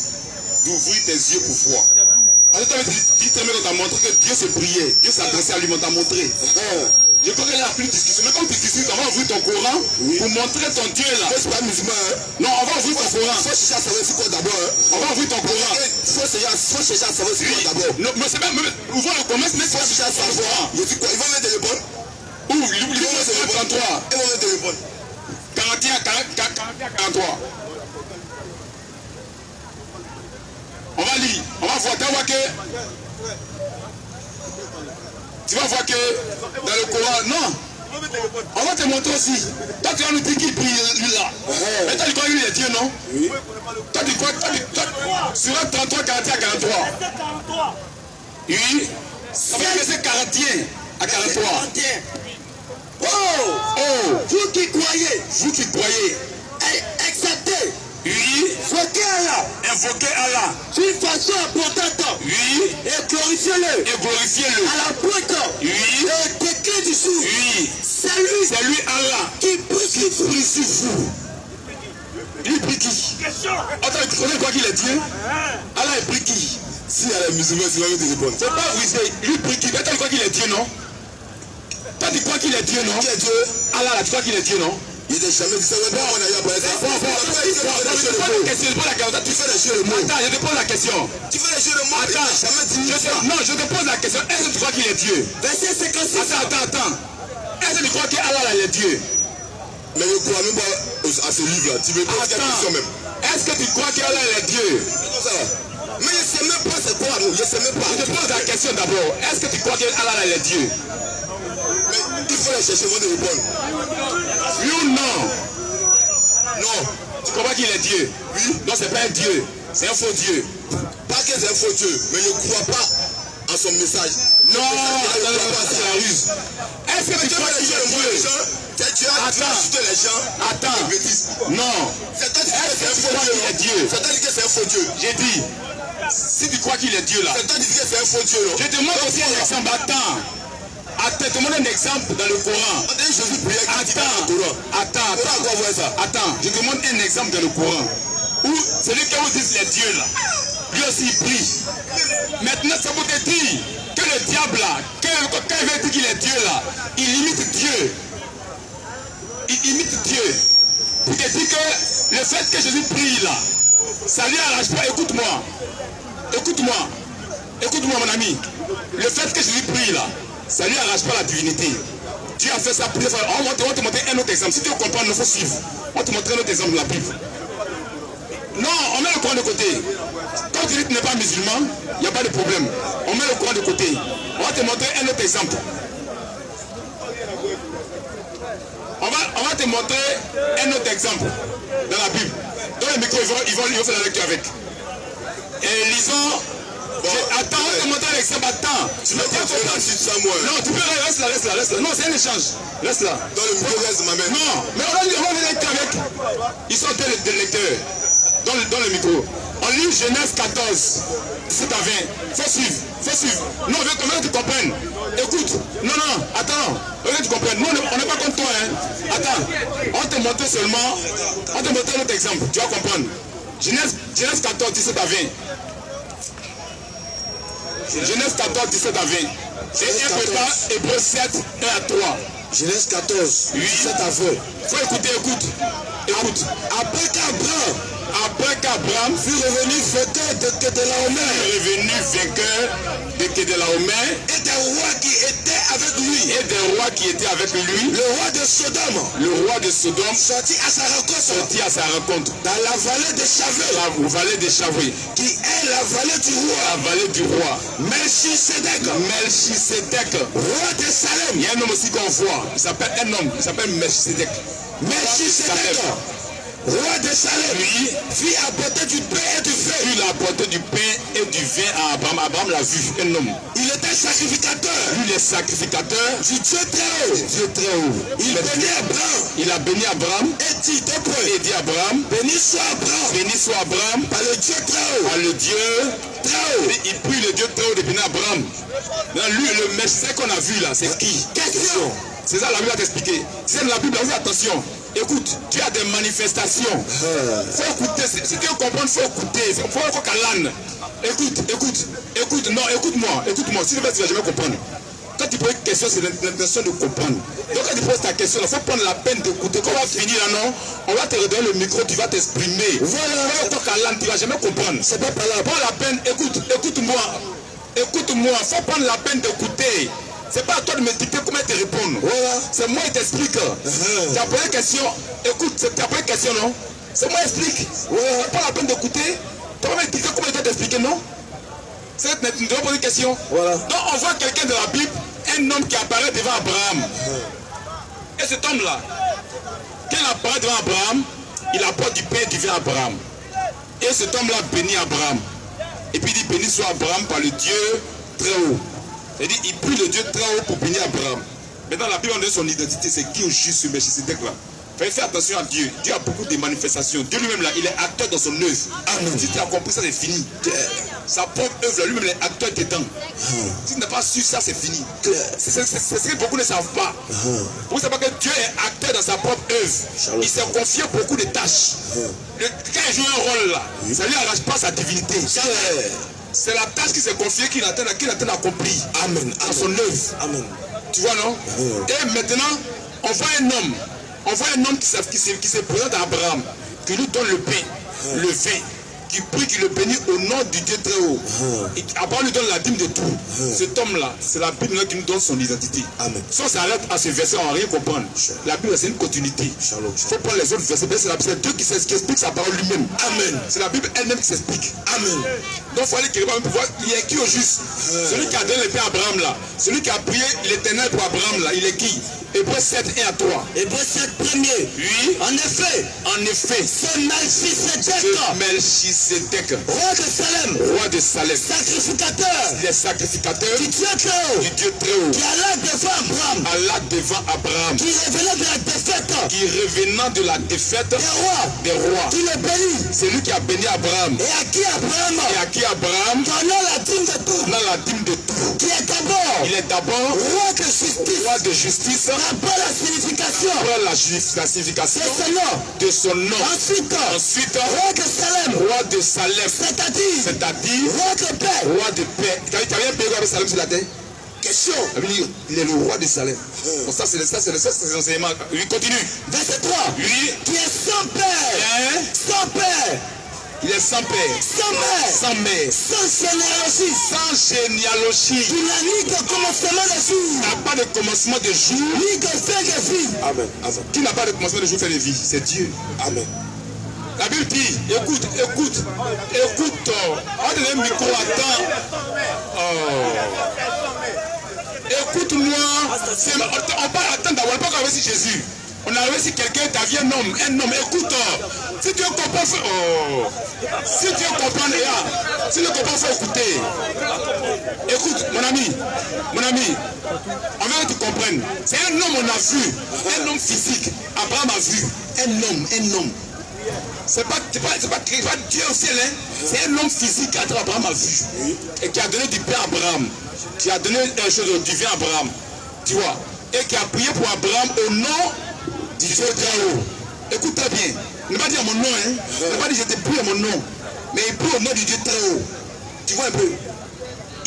d'ouvrir tes yeux pour voir. Alors tu t'as montré que Dieu se priait, Dieu s'adressait à lui, on t'a montré. Je crois qu'il y a plus de discussion. Mais comme tu discutes, on va ouvrir ton Coran pour montrer ton Dieu là. Moi, je suis pas musulman. Non, on va ouvrir ton Coran. Il faut chercher à savoir c'est quoi d'abord. On va ouvrir ton Coran. Il faut chercher à savoir c'est quoi d'abord. Non, mais c'est même. Ouvrons le commerce, mais il faut chercher à savoir. Je dis quoi? Ils vont mettre le bon. Où? Ils vont mettre le 33. Ils vont mettre le bon. 41, 43. On va lire. On va voir. Tu vas voir que dans le Coran, non, on va te montrer aussi. Toi tu vas nous dire qu'il prie lui là. Mais toi tu crois qu'il est Dieu, non? Oui. Toi tu crois sur 33, 41, 43. Oui. Ça veut dire que c'est 41 à 43. Oh, vous qui croyez, acceptez. Oui. Invoquez Allah. D'une façon importante. Oui. Et glorifiez-le. À la pointe. Oui. Le décret du jour. Oui. C'est lui Allah qui prie sur vous. Il prie qui? Attends, tu connais quoi qu'il est Dieu? Allah est prie qui? Si elle est musulmane, c'est la même de répondre. C'est pas oui, c'est lui prie qui? Mais toi tu crois qu'il est Dieu, non? Toi tu crois qu'il est Dieu, non? Qui est Dieu? Allah là, tu crois qu'il est Dieu, non? Il était jamais dit ça. Tu fais les jeux de mots. Attends, je te pose la question. Tu fais les jeux de mots. Attends, jamais dit ça. Non, je te pose la question. Est-ce que tu crois qu'il est Dieu? Verset 56. Attends. Est-ce que tu crois qu'Allah là, il est Dieu? Mais je ne crois même pas à ce livre-là. Tu me poses cette question même. Est-ce que tu crois qu'Allah est Dieu? Mais je ne sais même pas c'est quoi. Je ne sais même pas. Je te pose la question d'abord. Est-ce que tu crois qu'Allah est Dieu? Mais il faut les chercher avant de répondre. Oui ou non? Non. Tu crois qu'il est Dieu? Oui. Non, c'est pas un Dieu. C'est un faux Dieu. Pas que c'est un faux Dieu, mais je ne crois pas à son message. Non, c'est la ruse. Est-ce que tu crois qu'il est Dieu? Tu as insulté les gens. Attends. Non. C'est toi qui dis que c'est un faux Dieu. C'est toi qui dis que c'est un faux Dieu. J'ai dit, si tu crois qu'il est Dieu là. C'est toi qui dis que c'est un faux Dieu. Je te montre aussi un exemple. Attends, te montre un exemple dans le Coran. Attends, je te montre un exemple dans le Coran. Où celui qui vous dit les dieux là, lui aussi il prie. Maintenant, ça vous dit que le diable là, quand il veut dire qu'il est Dieu là, il imite Dieu. Il imite Dieu. Pour te dire que le fait que Jésus prie là, ça lui arrache pas. Écoute-moi mon ami. Le fait que Jésus prie là, ça lui arrache pas la divinité. Dieu a fait ça plusieurs fois. On va te montrer un autre exemple. Si tu veux comprendre, il faut suivre. On va te montrer un autre exemple de la Bible. Non, on met le Coran de côté. Quand tu dis que tu n'es pas musulman, il n'y a pas de problème. On met le Coran de côté. On va te montrer un autre exemple. On va te montrer un autre exemple dans la Bible. Dans le micro, ils vont faire la lecture avec. Et lisons Attends, on te montre l'exemple. Attends. Tu me comprends la suite sans moi. Non, tu peux reste là. Non, c'est un échange. Reste là. Dans le micro, reste ma mère. Non, mais on va venir avec. Ils sont deux lecteurs. Dans le micro. On lit Genèse 14, 17 à 20. Faut suivre. Non, on veut que tu comprennes. Écoute. Non, attends. On veut que tu comprennes. Nous, on n'est pas contre toi. Hein. Attends. On te montre seulement. On te montre un autre exemple. Tu vas comprendre. Genèse 14, 17 à 20. Genèse 14, 17 à 20. Et un peu pas Hébreux 7, 1 à 3. Genèse 14, 17 à 20. Faut écoute. Après qu'Abraham fut revenu vainqueur de Kedelaomer. de Kedelaomer. Et des rois qui étaient avec lui. Le roi de Sodome. Sortit à sa rencontre. Dans la vallée de Chavri. Qui est la vallée du roi. Melchisedec. Roi de Salem. Il y a un homme aussi qu'on voit. Il s'appelle Melchisedec. Roi de Salem, fit apporter du pain et du vin. Il a apporté du pain et du vin à Abraham. Abraham l'a vu, un homme. Il était sacrificateur. Lui, il est sacrificateur du Dieu très haut. Il a béni Abraham. Et dit Abraham, béni soit Abraham. Par le Dieu très haut. Il prie le Dieu très haut de bénir Abraham. Maintenant, lui, le Messie qu'on a vu là, c'est qui? Question. C'est ça la Bible va t'expliquer. C'est la Bible, attention. Écoute, tu as des manifestations. Faut écouter. Si tu veux comprendre, faut écouter. Faut encore qu'à l'âne. Écoute. Non, écoute-moi. Si tu vas jamais comprendre. Quand tu poses une question, c'est l'intention de comprendre. Donc quand tu poses ta question, il faut prendre la peine d'écouter. Quand on va finir là, non, on va te redonner le micro, tu vas t'exprimer. Voilà. Faut encore qu'à l'âne, tu vas jamais comprendre. C'est pas par là. Prends la peine, écoute-moi. Faut prendre la peine d'écouter. C'est pas à toi de me dicter comment te répondre. Voilà. C'est moi qui t'explique. Tu as posé une question. Écoute, tu as posé une question, non? C'est moi qui explique. Voilà. Pas la peine d'écouter. Tu vas me dicter comment je dois t'expliquer, non? Tu dois poser une question. Voilà. Donc on voit quelqu'un de la Bible, un homme qui apparaît devant Abraham. Et cet homme-là, quand il apparaît devant Abraham, il apporte du pain et du vin à Abraham. Et cet homme-là bénit Abraham. Et puis il dit béni soit Abraham par le Dieu très haut. C'est-à-dire, il prie le Dieu très haut pour bénir Abraham. Maintenant, la Bible, on donne son identité, c'est qui au juste ce Melchisedec-là. Fais attention à Dieu. Dieu a beaucoup de manifestations. Dieu lui-même, là, il est acteur dans son œuvre. Amen. Si tu as compris ça, c'est fini. Sa propre œuvre, lui-même, il est acteur dedans. Si tu n'as pas su ça, c'est fini. C'est ce que beaucoup ne savent pas. Vous savez que Dieu est acteur dans sa propre œuvre. Il s'est confié beaucoup de tâches. Quand il joue un rôle, là, ça ne lui arrache pas sa divinité. C'est la tâche qui s'est confiée qu'il a accomplie. Amen. À son œuvre. Amen. Tu vois, non? Et maintenant, on voit un homme qui se présente à Abraham, qui lui donne le pain, le vin, qui prie, qui le bénit au nom du Dieu très haut. Et Abraham lui donne la dîme de tout. Cet homme-là, c'est la Bible qui nous donne son identité. Amen. Si on s'arrête à ce verset, on ne va rien comprendre. La Bible, c'est une continuité. Il faut prendre les autres versets. C'est Dieu qui explique sa parole lui-même. Amen. C'est la Bible elle-même qui s'explique. Amen. Donc il faut aller quelque part pour voir il est qui au juste. Celui qui a donné le pain à Abraham là, celui qui a prié l'éternel pour Abraham là, il est qui? Hébreux 7, 1 à 3. Hébreux 7, premier. Oui. En effet, c'est Melchisedec. Roi de Salem. Sacrificateur. Les sacrificateurs du Dieu très haut. Qui alla devant Abraham. Qui revenant de la défaite. Des rois. Qui le bénit. C'est lui qui a béni Abraham. Et à qui Abraham. Donnant la dîme de tout. Qui est d'abord. Il est d'abord roi de justice. Après la signification. La signification de son nom. Ensuite, roi de Salem. C'est-à-dire roi de paix. Tu as bien payé roi de Salem sur la terre? Question. Il est le roi de Salem. Bon, ça, c'est l'enseignement. Oui, continue. Verset 3. Oui. Qui est sans père. Sans père. Il est sans père. Sans mère. Sans généalogie. Il n'a ni de commencement de jour. Il n'a pas de commencement de jour. Ni de fin de vie. Amen. Qui n'a pas de commencement de jour, fin de vie? C'est Dieu. Amen. La Bible dit, écoute. On va donner un micro, attends. Écoute-moi. On parle, attends d'abord, on parle avec Jésus. On a réussi quelqu'un, t'as vu un homme, écoute, si tu comprends, si tu comprends, si tu comprends, faut écouter. Écoute, mon ami, on veut que tu comprennes. C'est un homme, on a vu, un homme physique. Abraham a vu, un homme. C'est pas Dieu au ciel, hein? C'est un homme physique qu'Abraham a vu. Et qui a donné du pain à Abraham. Qui a donné une chose du vin à Abraham. Tu vois? Et qui a prié pour Abraham au nom du Dieu très haut. Écoute très bien. Ne pas dire mon nom, hein? Ne pas dire je te prie à mon nom. Mais il prie au nom du Dieu très haut. Tu vois un peu?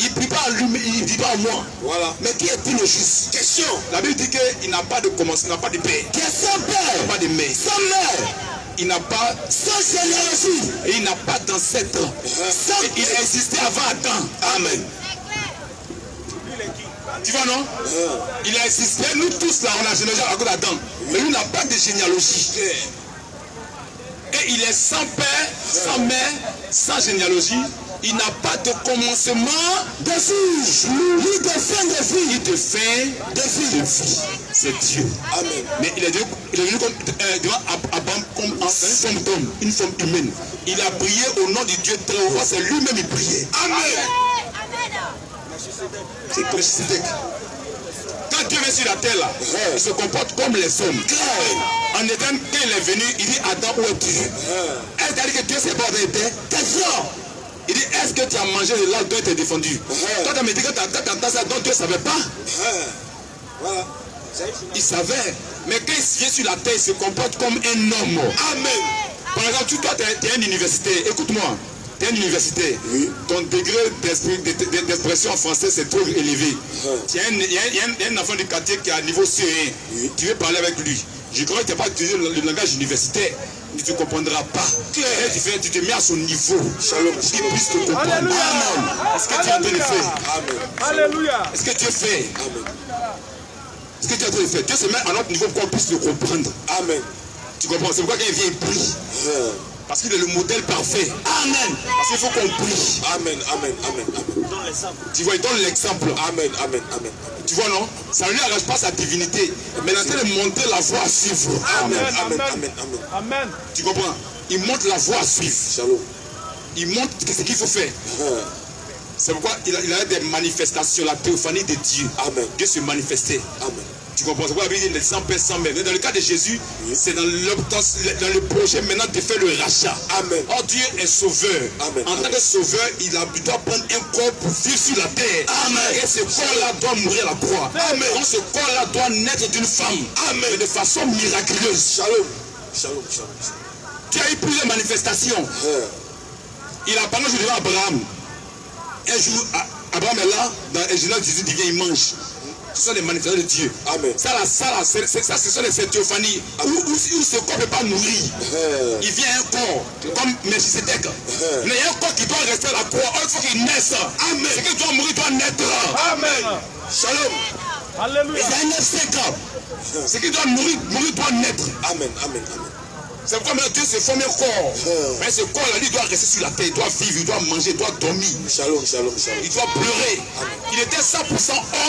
Il ne prie pas à lui, il ne prie pas à moi. Voilà. Mais qui est-il le juste? Question. La Bible dit qu'il n'a pas de commencement, il n'a pas de père. Qui est sans père? Il n'a pas de mère. Sans mère. Il n'a pas sans généalogie. Et il n'a pas d'ancêtre. Il a existé avant Adam. Amen. Tu vois, non? Il a existé. Nous tous là, on a généalogie à cause d'Adam. Mais lui n'a pas de généalogie. Et il est sans père, sans mère, sans généalogie. Il n'a pas de commencement de vie, ni de fin de vie, ni de fin de vie. C'est Dieu. Amen. Mais il est venu devant Abraham comme une forme humaine. Il a prié au nom du Dieu très haut. C'est lui-même qui priait. Amen. C'est comme Melchisédek. Quand Dieu vient sur la terre là, il se comporte comme les hommes. En Éden, quand il est venu, il dit Adam, où es-tu? Est-ce qu'il dit que Dieu s'est pas avec terre? Il dit, est-ce que tu as mangé de là dont tu es défendu? Toi, tu as dit que tu as entendu ça dont Dieu ne savait pas. Voilà. Il savait. Mais quand il vient sur la terre, il se comporte comme un homme. Amen. Par exemple, toi, tu es un universitaire. Écoute-moi. Tu es un universitaire. Oui. Ton degré d'expression en français, c'est trop élevé. Il y a un enfant du quartier qui est à niveau C1. Oui. Tu veux parler avec lui. Je crois que tu n'as pas utilisé le langage universitaire. Tu ne comprendras pas. Tu te mets à son niveau. Shalom. Qui puisse te comprendre. Alléluia. Amen. Est-ce que tu as entendu le faire? Amen. Alléluia. Est-ce que Dieu fait? Amen. Est-ce que tu as entendu le faire? Dieu se met à notre niveau pour qu'on puisse le comprendre. Amen. Tu comprends? C'est pourquoi quand il vient, il prie. Parce qu'il est le modèle parfait. Amen. Parce qu'il faut qu'on prie. Amen. Amen. Amen. Tu vois, il donne l'exemple. Amen. Amen. Amen. Tu vois, non? Ça ne lui arrache pas sa divinité. Mais il est en train de montrer la voie à suivre. Amen. Amen. Amen. Amen. Amen. Tu comprends? Il montre la voie à suivre. Shalom. Il montre ce qu'il faut faire. C'est pourquoi il a des manifestations, la théophanie de Dieu. Amen. Dieu se manifestait. Amen. Tu comprends? C'est pourquoi la Bible dit sans père, sans mère. Dans le cas de Jésus, c'est dans le projet maintenant de faire le rachat. Amen. Or Dieu est sauveur. Amen. En tant que sauveur, il doit prendre un corps pour vivre sur la terre. Amen. Et ce corps-là doit mourir à la croix. Amen. Donc ce corps-là doit naître d'une femme. Amen. Mais de façon miraculeuse. Shalom. Shalom. Shalom. Tu as eu plusieurs manifestations. Il a parlé devant Abraham. Un jour, Abraham est là, dans Genèse 18, il vient, il mange. Ce sont les manifestations de Dieu. Amen. Ça, ce sont les théophanies où ce corps ne peut pas nourrir. Il vient un corps, comme Melchisédek. Mais il y a un corps qui doit rester à la croix. Il faut qu'il naisse. Amen. Ce qui doit mourir doit naître. Amen. Shalom. Alléluia. Il y a un 9-5 ans. Ce qui doit mourir doit naître. Amen. Amen. Amen. C'est pourquoi Dieu se forme un corps. Mais ce corps-là, lui, doit rester sur la terre. Il doit vivre, il doit manger, il doit dormir. Shalom, shalom, shalom. Il doit pleurer. Amen. Il était 100%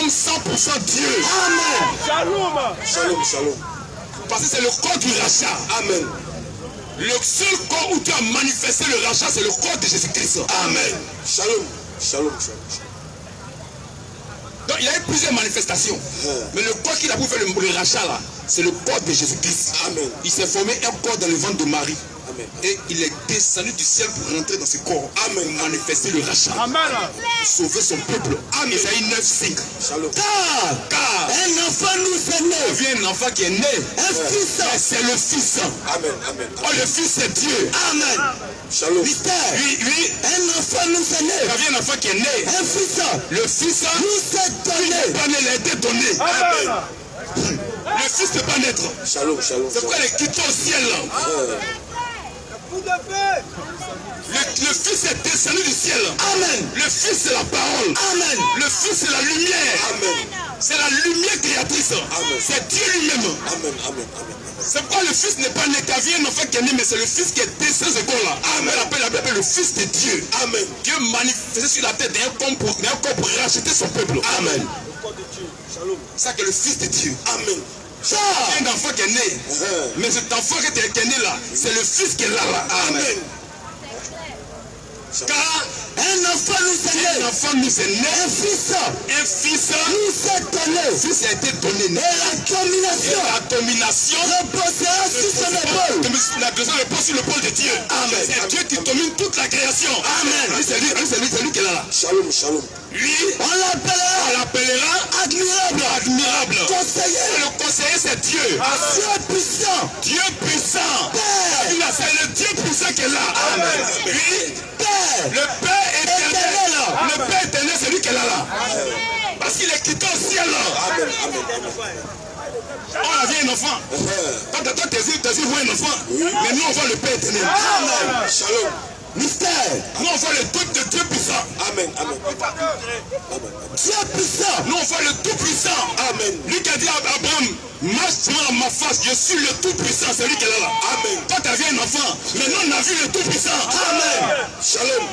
homme, 100% Dieu. Amen. Shalom. Shalom, shalom. Parce que c'est le corps du rachat. Amen. Le seul corps où tu as manifesté le rachat, c'est le corps de Jésus-Christ. Amen. Shalom. Shalom, shalom. Donc il y a eu plusieurs manifestations. Mais le corps qu'il a pour faire le rachat là, c'est le corps de Jésus-Christ. Amen. Il s'est formé un corps dans le ventre de Marie. Amen. Et il est descendu du ciel pour rentrer dans ce corps. Amen. Manifester le rachat. Amen. Sauver son peuple. Amen. Isaïe 9:5. Shalom. Car un enfant nous est né. Il y a un enfant qui est né. Un fils. C'est le fils. Amen. Amen. Oh, le fils c'est Dieu. Amen. Shalom. Mystère. Oui. Un enfant nous est né. Il y a un enfant qui est né. Un fils. Le fils nous est donné. Il a été donné. Amen. Le fils ne peut pas naître. Shalom, shalom. C'est pourquoi il est quitté au ciel. Le fils est descendu du ciel. Amen. Le fils c'est la parole. Amen. Le fils c'est la lumière. Amen. C'est la lumière créatrice. Amen. C'est Dieu lui-même. Amen. Amen. Amen. C'est pourquoi le fils n'est pas né. T'as vu un enfant qui est né, mais c'est le fils qui est descendu ce corps-là. Amen. On l'appelle le fils de Dieu. Amen. Dieu manifesté sur la terre d'un corps pour racheter son peuple. Amen. C'est ça que le fils de Dieu. Amen. un enfant qui est né. Mais cet enfant qui est né là, c'est le fils qui est là. Amen. Car un enfant nous est né. Un enfant nous est né. Un fils nous est donné. Fils a été donné. Et la domination reposera sur son épaule. La domination repose sur l'épaule de Dieu. Amen. C'est Dieu qui domine toute la création. Amen. C'est lui qui est là. Shalom, shalom. Lui, on l'appellera admirable. Conseiller. Le conseiller, c'est Dieu. Dieu puissant. Père. C'est le Dieu puissant qui est là. Amen. Lui, Père. Le Père éternel. Le Père éternel, c'est lui qui est là. Parce qu'il est quitté au ciel. Amen. On a vu un enfant. Quand tes yeux voient un enfant, mais nous on voit le Père éternel. Amen. Shalom. Mystère. Nous on voit le tout de Dieu puissant. Amen. Dieu puissant. Nous on voit le tout puissant. Amen. Lui qui a dit à Abraham, marche devant ma face, je suis le tout puissant. C'est lui qui est là. Amen. Quand tu as vu un enfant, maintenant on a vu le tout puissant. Amen. Shalom.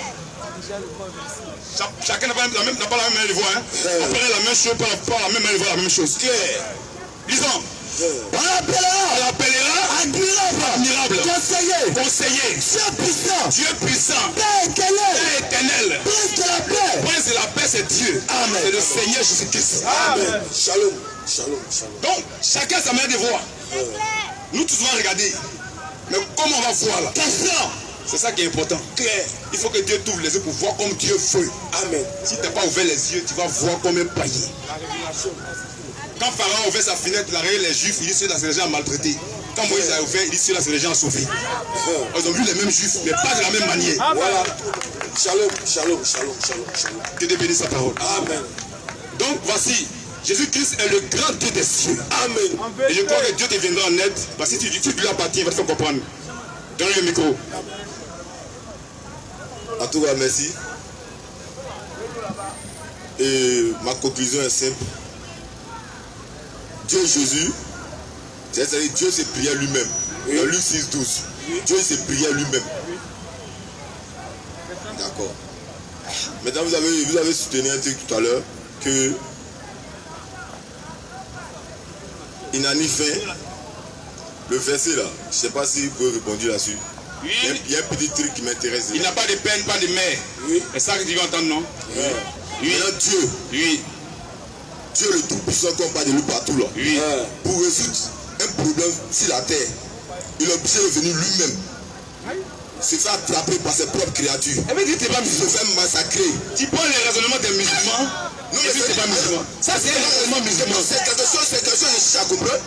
Chacun n'a pas la même voix. On parle la même chose, pas la même voix, la même chose. Claire. Lisons. On l'appellera admirable. Conseiller. Dieu puissant. Père éternel. Prince de la paix, c'est Dieu. Amen. C'est le Seigneur Jésus-Christ. Amen. Shalom. Donc, chacun sa manière de voir. Nous tous allons regarder. Mais comment on va voir là? C'est ça qui est important. Claire. Il faut que Dieu t'ouvre les yeux pour voir comme Dieu veut. Amen. Si tu n'as pas ouvert les yeux, tu vas voir comme un païen. Quand Pharaon a ouvert sa fenêtre, il a regardé les Juifs, il dit ceux-là c'est les gens maltraités. Quand Moïse a ouvert, il dit ceux-là c'est les gens sauvés. Ils ont vu les mêmes Juifs, mais pas de la même manière. Voilà. Shalom. Que Dieu bénisse sa parole. Amen. Donc voici, Jésus-Christ est le grand Dieu des cieux. Amen. Et je crois que Dieu te viendra en aide, parce que si tu lui as parti, il va te faire comprendre. Donne le micro. En tout cas, merci. Et ma conclusion est simple. Dieu Jésus, c'est-à-dire Dieu s'est prié à lui-même. Dans Luc 6:12. Dieu s'est prié à lui-même. D'accord. Maintenant, vous avez soutenu un truc tout à l'heure que il n'a ni faim. Le verset là, je ne sais pas si vous pouvez répondre là-dessus. Oui. Il y a un petit truc qui m'intéresse. Il n'a pas de peine, pas de mer. Oui. C'est ça que tu vas entendre, non? Oui. Maintenant, Dieu, Dieu le Tout-Puissant, qu'on parle de lui partout là. Oui. Pour résoudre un problème sur la terre, il est obligé de venir lui-même. Se fait attraper par ses propres créatures. Eh bien, tu n'es pas musulman. Se fait massacrer. Tu prends les raisonnements des musulmans. Non, et puis tu n'es pas musulman. Ça, c'est un raisonnement musulman. C'est quelque chose que je cherche à comprendre.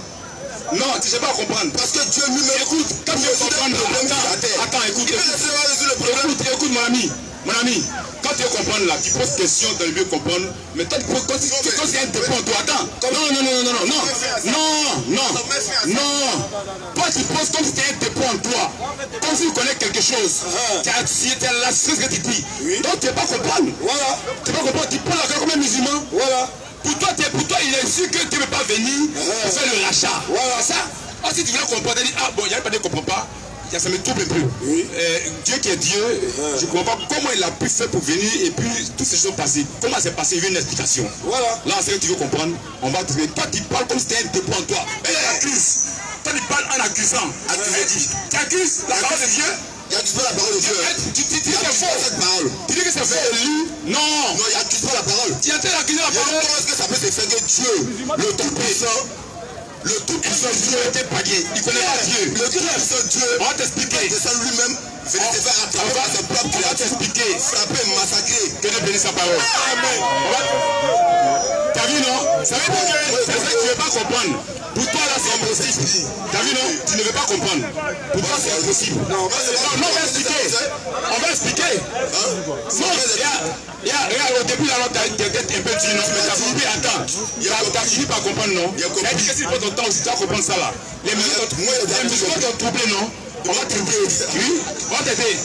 Non, tu ne sais pas comprendre. Parce que Dieu lui-même, Écoute, quand tu veux comprendre, écoute, mon ami, quand tu veux comprendre là, tu poses question dans le mieux comprendre, mais toi tu poses quand il y a un dépôt en toi, attends, non, toi tu poses comme si tu as un dépôt en toi, comme si tu connais quelque chose, tu as la chose que tu dis, donc tu ne peux pas comprendre, tu ne peux pas comprendre, tu parles encore comme un musulman, pour toi il est sûr que tu ne peux pas venir pour faire le rachat, c'est ça. Si tu veux comprendre, tu dis, ah bon, il n'y a pas de comprends pas. Ça me trouble un peu. Dieu qui est Dieu, je ne comprends pas comment il a pu faire pour venir et puis toutes ces choses sont passées. Comment c'est passé? Il y a une explication. Là, c'est que tu veux comprendre. On va te dire, toi tu parles comme si c'était un dépôt en toi. Mais tu accuses. Toi tu parles en accusant. Tu accuses la parole de Dieu. Il n'y a pas la parole de Dieu. Tu dis que c'est faux. Cette parole. Tu dis que c'est faux. Non, il n'y a pas la parole. Tu es en train d'accuser la parole. Comment est-ce que ça peut se faire que Dieu, le Tout-Puissant, Dieu était pagué. Il connaît pas Dieu. Le Tout-Puissant Dieu, on va t'expliquer. C'est ça lui-même. Venez te faire attraper par ses propres créatures. On va t'expliquer. Frapper, massacrer. Que Dieu bénisse sa parole. Amen. T'as vu, non? Ça veut dire que tu ne veux pas comprendre. Pour toi, là, c'est impossible. T'as vu, non? Tu ne veux pas comprendre. Pour toi, c'est impossible. Non, on va expliquer. On va expliquer. Non, regarde, au début, là, t'as été un peu dit, non? Mais t'as compris, attends. T'as fini par comprendre, non? Ça veut dire que si tu prends ton temps aussi, tu vas comprendre ça, là. Les musulmans t'ont troublé, non? On va t'aider. Oui, on va t'aider.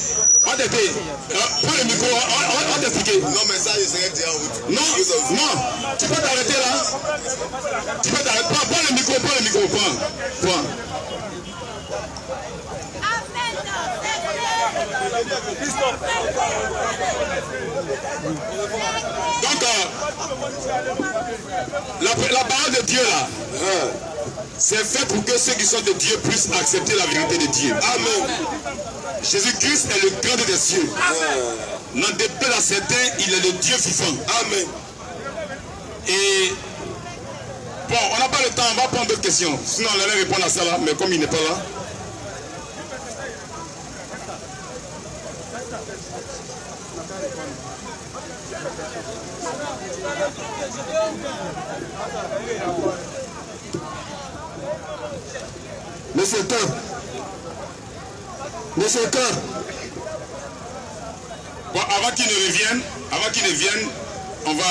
Prends le micro, on va t'expliquer. Non, mais ça, je serais déjà en route. Non, tu peux t'arrêter là. Tu peux t'arrêter. Prends le micro, prends. Donc, la parole de Dieu là, C'est fait pour que ceux qui sont de Dieu puissent accepter la vérité de Dieu. Amen. Jésus-Christ est le grand des cieux. N'en déplaise à certains, il est le Dieu vivant. Amen. Et bon, on n'a pas le temps, on va prendre d'autres questions. Sinon, on allait répondre à ça là, mais comme il n'est pas là. Monsieur Cor. Monsieur Cor. Bon, avant qu'il ne vienne, on va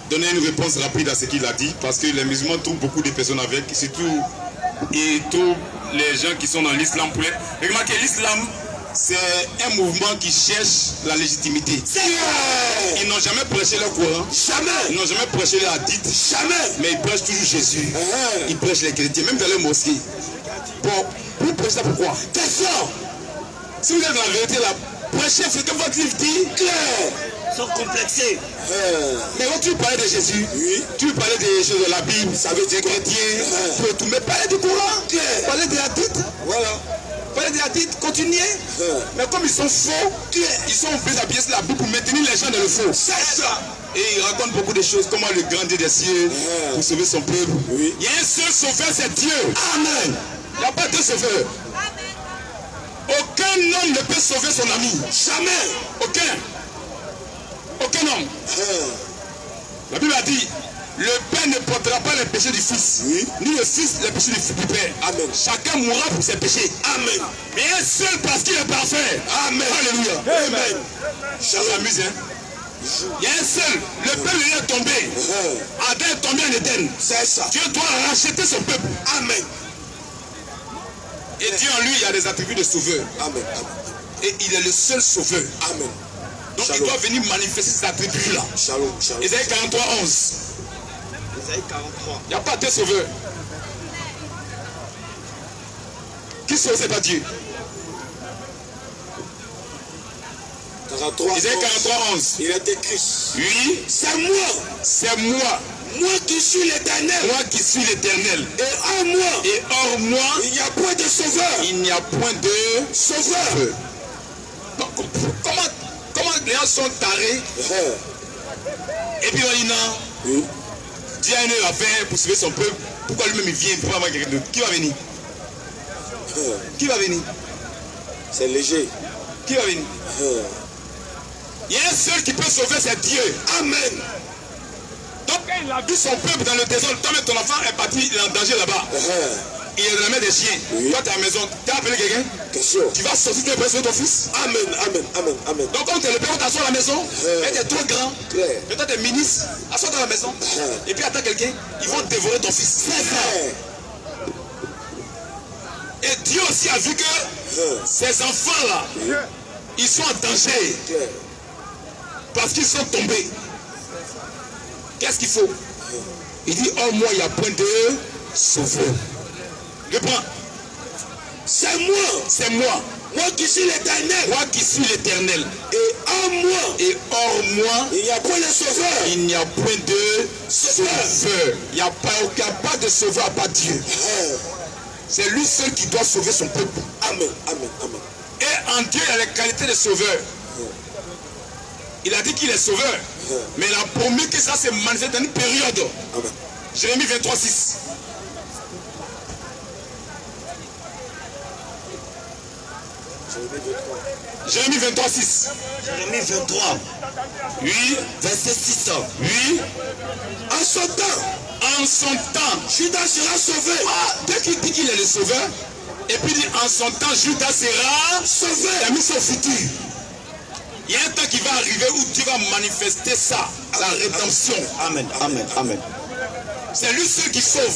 donner une réponse rapide à ce qu'il a dit, parce que les musulmans trouvent beaucoup de personnes avec, surtout ils trouvent les gens qui sont dans l'islam. Remarquez, l'islam, c'est un mouvement qui cherche la légitimité. Ils n'ont jamais prêché leur Coran. Jamais. Ils n'ont jamais prêché les hadiths. Jamais. Mais ils prêchent toujours Jésus. Ils prêchent les chrétiens, même dans les mosquées. Bon, vous prêchez ça pourquoi? Question. Si vous êtes dans la vérité là, prêchez ce que votre livre dit. Claire. Sont complexés. Mais quand tu parlais de Jésus, Oui. tu parlais des choses de la Bible, Ça veut dire des chrétiens, tout, mais parlez du Coran, Claire. parlez des hadiths, Voilà. parlez des hadiths, continuez. Mais comme ils sont faux, ils sont obligés d'appuyer sur la Bible pour maintenir les gens dans le faux. C'est ça. Et ils racontent beaucoup de choses, comment le grand Dieu des cieux pour sauver son peuple. Oui. Il y a un seul sauveur, c'est Dieu. Amen. Il n'y a pas deux sauveurs. Aucun homme ne peut sauver son ami. Jamais. Aucun homme. La Bible a dit, le Père ne portera pas les péchés du Fils, Oui. ni le Fils les péchés du Père. Amen. Chacun mourra pour ses péchés. Amen. Mais un seul parce qu'il est parfait. Amen. Alléluia. Amen. Ça s'amuse, hein. Il y a un seul. Le peuple est tombé. Adam est tombé en Éden. C'est ça. Dieu doit racheter son peuple. Amen. Et Dieu en lui, il y a des attributs de sauveur. Amen. Et il est le seul sauveur. Amen. Donc Shalom. il doit venir manifester ces attributs-là. Shalom. Shalom. Ésaïe 43, 11. Ésaïe 43. Il n'y a pas deux sauveurs. Qui sauve, c'est pas Dieu. 43. Ésaïe 43, 11. Il est écrit. Oui, C'est moi. c'est moi. Moi qui suis l'Éternel. Moi qui suis l'Éternel. Et en moi. Et hors moi, Il n'y a point de sauveur. il n'y a point de Sauveur. Donc, comment les gens sont tarés et puis on dit non, Oui. Dieu a une affaire pour sauver son peuple. Pourquoi lui-même il vient pour avoir quelqu'un d'autre? Qui va venir? Qui va venir? C'est léger. Qui va venir? Il y a un seul qui peut sauver, c'est Dieu. Amen. Donc quand il a vu son peuple dans le désert, toi même ton enfant est parti, il est en danger là-bas. Il est dans la main des chiens. Oui. Toi, tu es à la maison, tu as appelé quelqu'un, Question. tu vas sortir de pression ton fils. Amen. Amen. Amen. Amen. Donc quand tu es le père, on t'assoit à la maison, et tu es trop grand, Claire. et toi tu es ministre, assois dans la maison, et puis attends quelqu'un, ils vont dévorer ton fils. C'est ça. Et Dieu aussi a vu que ces enfants-là, ils sont en danger Claire. parce qu'ils sont tombés. Qu'est-ce qu'il faut? Il dit, oh moi, il n'y a point de sauveur. Reprends. C'est moi. C'est moi. Moi qui suis l'Éternel. Moi qui suis l'Éternel. Et en moi. Et hors moi, Il n'y a point de sauveur. il n'y a point de sauveur. Il n'y a pas de sauveur à part Dieu. C'est lui seul qui doit sauver son peuple. Amen. Amen. Amen. Et en Dieu, il y a les qualités de sauveur. Il a dit qu'il est sauveur. Mais il a promis que ça se manifeste dans une période. Amen. Jérémie 23, 6. Jérémie 23, 6. Jérémie 23, Oui, verset 6. oui. En son temps, En son temps, Judas sera sauvé. dès qu'il dit qu'il est le sauveur, et puis il dit en son temps, Judas sera Sauvé. il a mis son futur. Il y a un temps qui va arriver où Dieu va manifester ça, la rédemption. Amen. Amen. Amen. C'est lui seul qui sauve.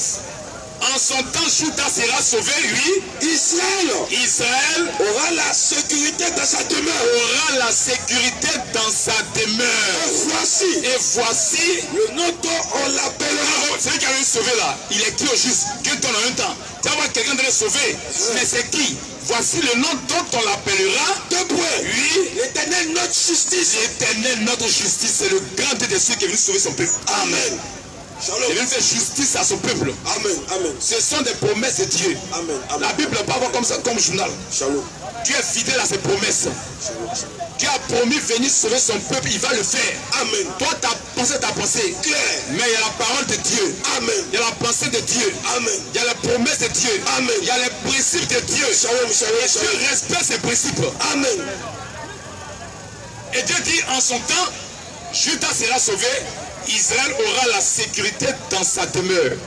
En son temps, Judas sera sauvé, oui. Israël Aura la sécurité dans sa demeure. aura la sécurité dans sa demeure. Et voici Et voici, le nom dont on l'appellera. celui qui a été sauvé là, il est qui au juste? Dieu donne en un temps. Tu vas voir quelqu'un de le sauver. Mais c'est qui? Voici le nom dont on l'appellera. Deux points. Oui, L'Éternel, notre justice. l'Éternel, notre justice, c'est le grand Dieu des cieux qui est venu sauver son peuple. Amen. Shalom. Il est venu faire justice à son peuple. Amen. Amen. Ce sont des promesses de Dieu. Amen. Amen. La Bible ne parle pas comme ça, comme journal. Shalom. Dieu est fidèle à ses promesses. Shalom. Dieu a promis venir sauver son peuple, il va le faire. Amen. Toi, ta pensée. Claire. Mais il y a la parole de Dieu. Amen. Il y a la pensée de Dieu. Amen. Il y a les promesses de Dieu. Amen. Il y a les principes de Dieu. Shalom. Shalom. Et Dieu respecte ses principes. Amen. Et Dieu dit en son temps, Judas sera sauvé, Israël aura la sécurité dans sa demeure.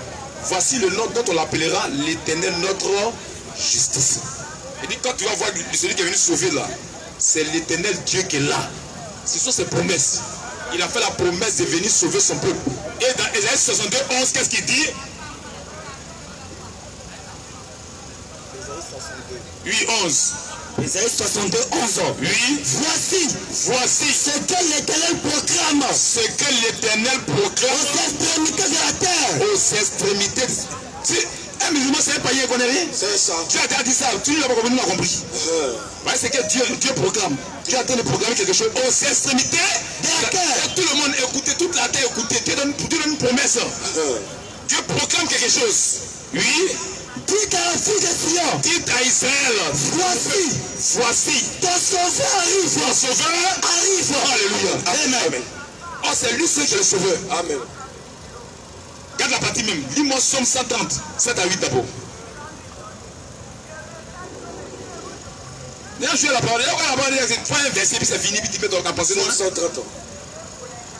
Voici le nom dont on l'appellera l'Éternel, notre justice. Il dit, quand tu vas voir celui qui est venu sauver là, c'est l'Éternel Dieu qui est là. Ce sont ses promesses. Il a fait la promesse de venir sauver son peuple. Et dans Ésaïe 62, 11, qu'est-ce qu'il dit? Oui, 11. Ésaïe 62, 11. Oui. Voici ce que l'Éternel proclame ce que l'Éternel proclame aux extrémités de la terre. aux extrémités. Un musulman, c'est un païen, qu'on connaît rien. C'est ça. Tu as déjà dit ça, tu ne l'as pas compris. Ouais, c'est que Dieu proclame. Dieu est en train de proclamer quelque chose aux extrémités de la terre. Tout le monde écoutez, toute la terre écoutez. Dieu donne une promesse. Dieu proclame quelque chose. Oui. Dites à la fille de Sion. Dites à Israël. Voici. Ton sauveur arrive. Ton sauveur arrive. Alléluia. Amen. Oh, c'est lui seul qui est le sauveur. Amen. Regarde la partie même. Lis-moi Somme 130, 7 à 8 d'abord. D'ailleurs, je vais la parole. La parole, c'est prends un verset, puis c'est fini, puis tu peux t'en penser. 130 ans.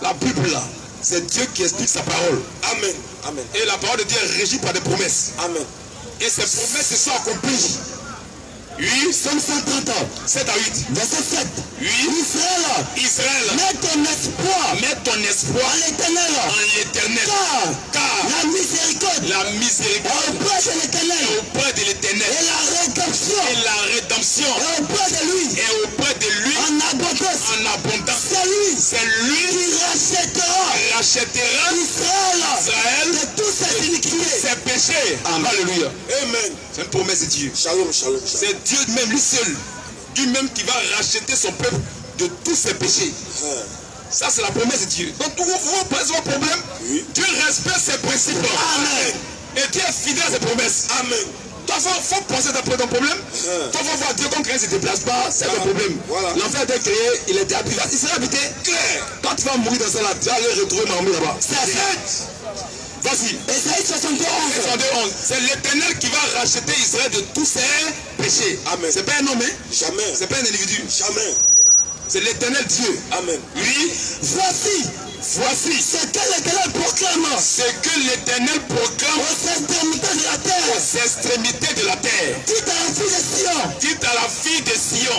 La Bible, là, c'est Dieu qui explique sa parole. Amen. Amen. Et la parole de Dieu est régie par des promesses. Amen. Et ces promesses se sont accomplies. Oui, Somme 130 ans. 7 à 8. Verset 7. Oui, Israël, mets ton espoir en l'Éternel. Car la miséricorde auprès de l'Éternel. Et la rédemption auprès de lui en abondance. C'est lui qui rachètera Israël de toutes ses iniquités. ses péchés. Alléluia. Amen. C'est une promesse de Dieu. Shalom. Shalom. C'est Dieu même, lui seul, lui-même qui va racheter son peuple de tous ses péchés. Ça, c'est la promesse de Dieu. Donc, vous posez vos problèmes, Dieu respecte ses principes. Amen. Et Dieu est fidèle à ses promesses. Amen. Toi, il faut penser d'après ton problème. Toi, il faut voir Dieu quand quelqu'un ne se déplace pas, c'est le problème. Voilà. L'enfer a été créé, il était habité. Il sera habité. Clair. Quand tu vas mourir dans ça là, tu vas aller retrouver Mahomet là-bas. Vas-y. Ésaïe 71. C'est l'Éternel qui va racheter Israël de tous ses péchés. Amen. C'est pas un homme, hein? Jamais. C'est pas un individu. Jamais. C'est l'Éternel Dieu. Amen. Oui. Voici ce que l'Éternel proclame aux extrémités de la terre. aux extrémités de la terre. Dites à la fille de Sion. Dites à la fille de Sion.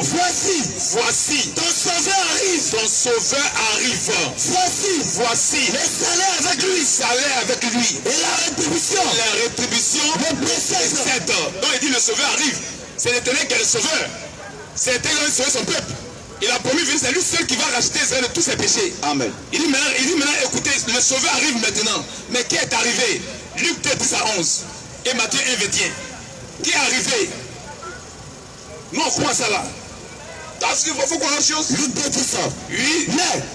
Voici. Ton sauveur arrive. Ton sauveur arrive. Voici. Le salaire avec lui. Et la rétribution. Le précède. Donc il dit le sauveur arrive. C'est l'Éternel qui est le sauveur. C'est l'Éternel qui va sauver son peuple. Il a promis, c'est lui seul qui va racheter Israël de tous ses péchés. Amen. Il dit maintenant, écoutez, le sauveur arrive maintenant. Mais qui est arrivé? Luc 2, 10 à 11. Et Matthieu 1, 21. Qui est arrivé? Nous on croit ça là. Parce qu'il faut qu'on ait une chose. Luc 2, 10. Oui.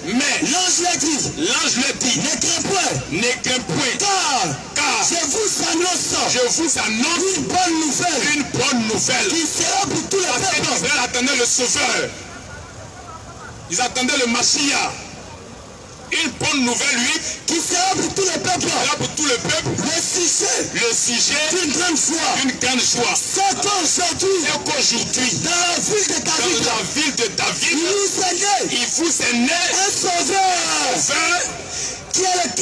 Mais l'ange lui dit. Ne crains point. Car je vous annonce une bonne nouvelle. Qui sera pour tous les peuples. Israël attendait le sauveur. Ils attendaient le Mashiach. Une bonne nouvelle, lui, qui sera pour tous les peuples. Le sujet d'une grande joie. C'est qu'aujourd'hui, dans la ville de David, il vous est né un sauveur qui est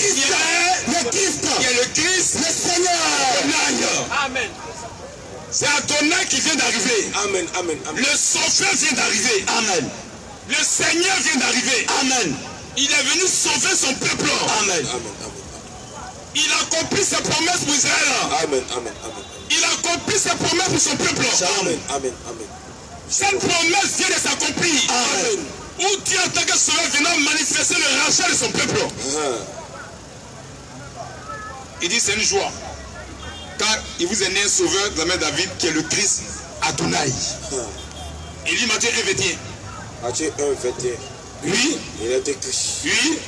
le Christ, le Seigneur. Amen. C'est Adonai qui vient d'arriver. Amen. Le sauveur vient d'arriver. Amen. Le Seigneur vient d'arriver. Amen. Il est venu sauver son peuple. Amen. Il accomplit ses promesses pour Israël. Amen. Il accomplit ses promesses pour son peuple. Amen. Cette promesse vient de s'accomplir. Amen. Où Dieu en tant que sauveur venant manifester le rachat de son peuple. Il dit c'est une joie. Quand il vous est né un sauveur de la main de David qui est le Christ Adonai. Il dit Matthieu 1, 21. Matthieu 1, 21. Oui. Il est écrit. Oui.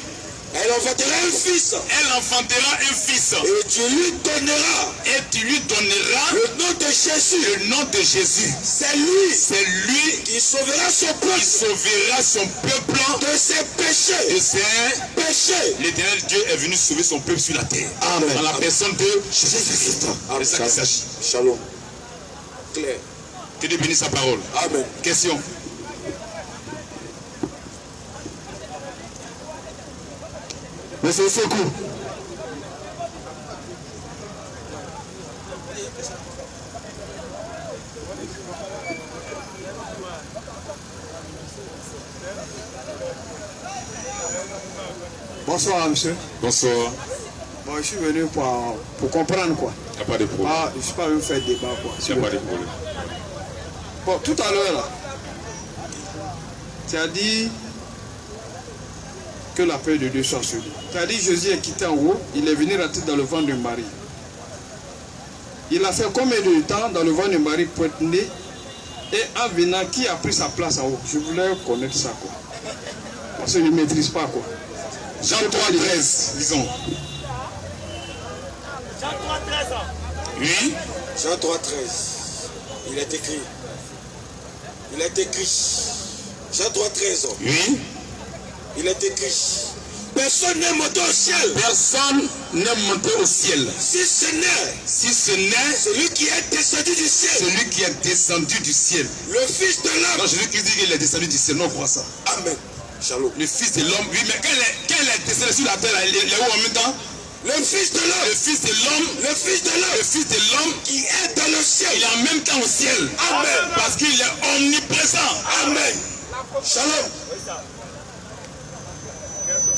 Elle enfantera un fils. Elle enfantera un fils. Et tu lui donneras. Et tu lui donneras le nom de Jésus. Le nom de Jésus. C'est lui. C'est lui qui sauvera son peuple. Qui sauvera son peuple de ses péchés. De ses péchés. L'Éternel Dieu est venu sauver son peuple sur la terre. Amen. Dans la personne de Jésus-Christ. C'est ça qu'il s'agit. Shalom. Claire. Que Dieu bénisse sa parole. Amen. Question. Monsieur Sekou. Bonsoir, monsieur. Bonsoir. Bon, je suis venu pour comprendre quoi. Il n'y a pas de problème. Je ne suis pas venu faire débat quoi. Il n'y a pas de problème. Bon, tout à l'heure là, tu as dit que la paix de Dieu soit sur lui. Tu as dit Jésus est quitté en haut, il est venu rentrer dans le ventre de Marie. Il a fait combien de temps dans le ventre de Marie pour être né? Et en venant, qui a pris sa place en haut? Je voulais connaître ça quoi. Parce que je ne maîtrise pas quoi. Jean 3, 13, disons. Jean 3, 13. Oui. Jean 3, 13. Il est écrit. Il est écrit. Jean 3, 13. Oui. Il est écrit. Personne n'est monté au ciel. Personne n'est monté au ciel. Si ce n'est celui qui est descendu du ciel. Celui qui est descendu du ciel. Le Fils de l'homme. Non, Jésus-Christ dit qu'il est descendu du ciel. Non, on croit ça. Amen. Shalom. Le Fils de l'homme. Oui, mais quand il est descendu sur la terre, il est où en même temps? Le Fils de l'homme. Le Fils de l'homme. Le Fils de l'homme. Le Fils de l'homme. Qui est dans le ciel. Il est en même temps au ciel. Amen. Parce qu'il est omniprésent. Amen. Shalom.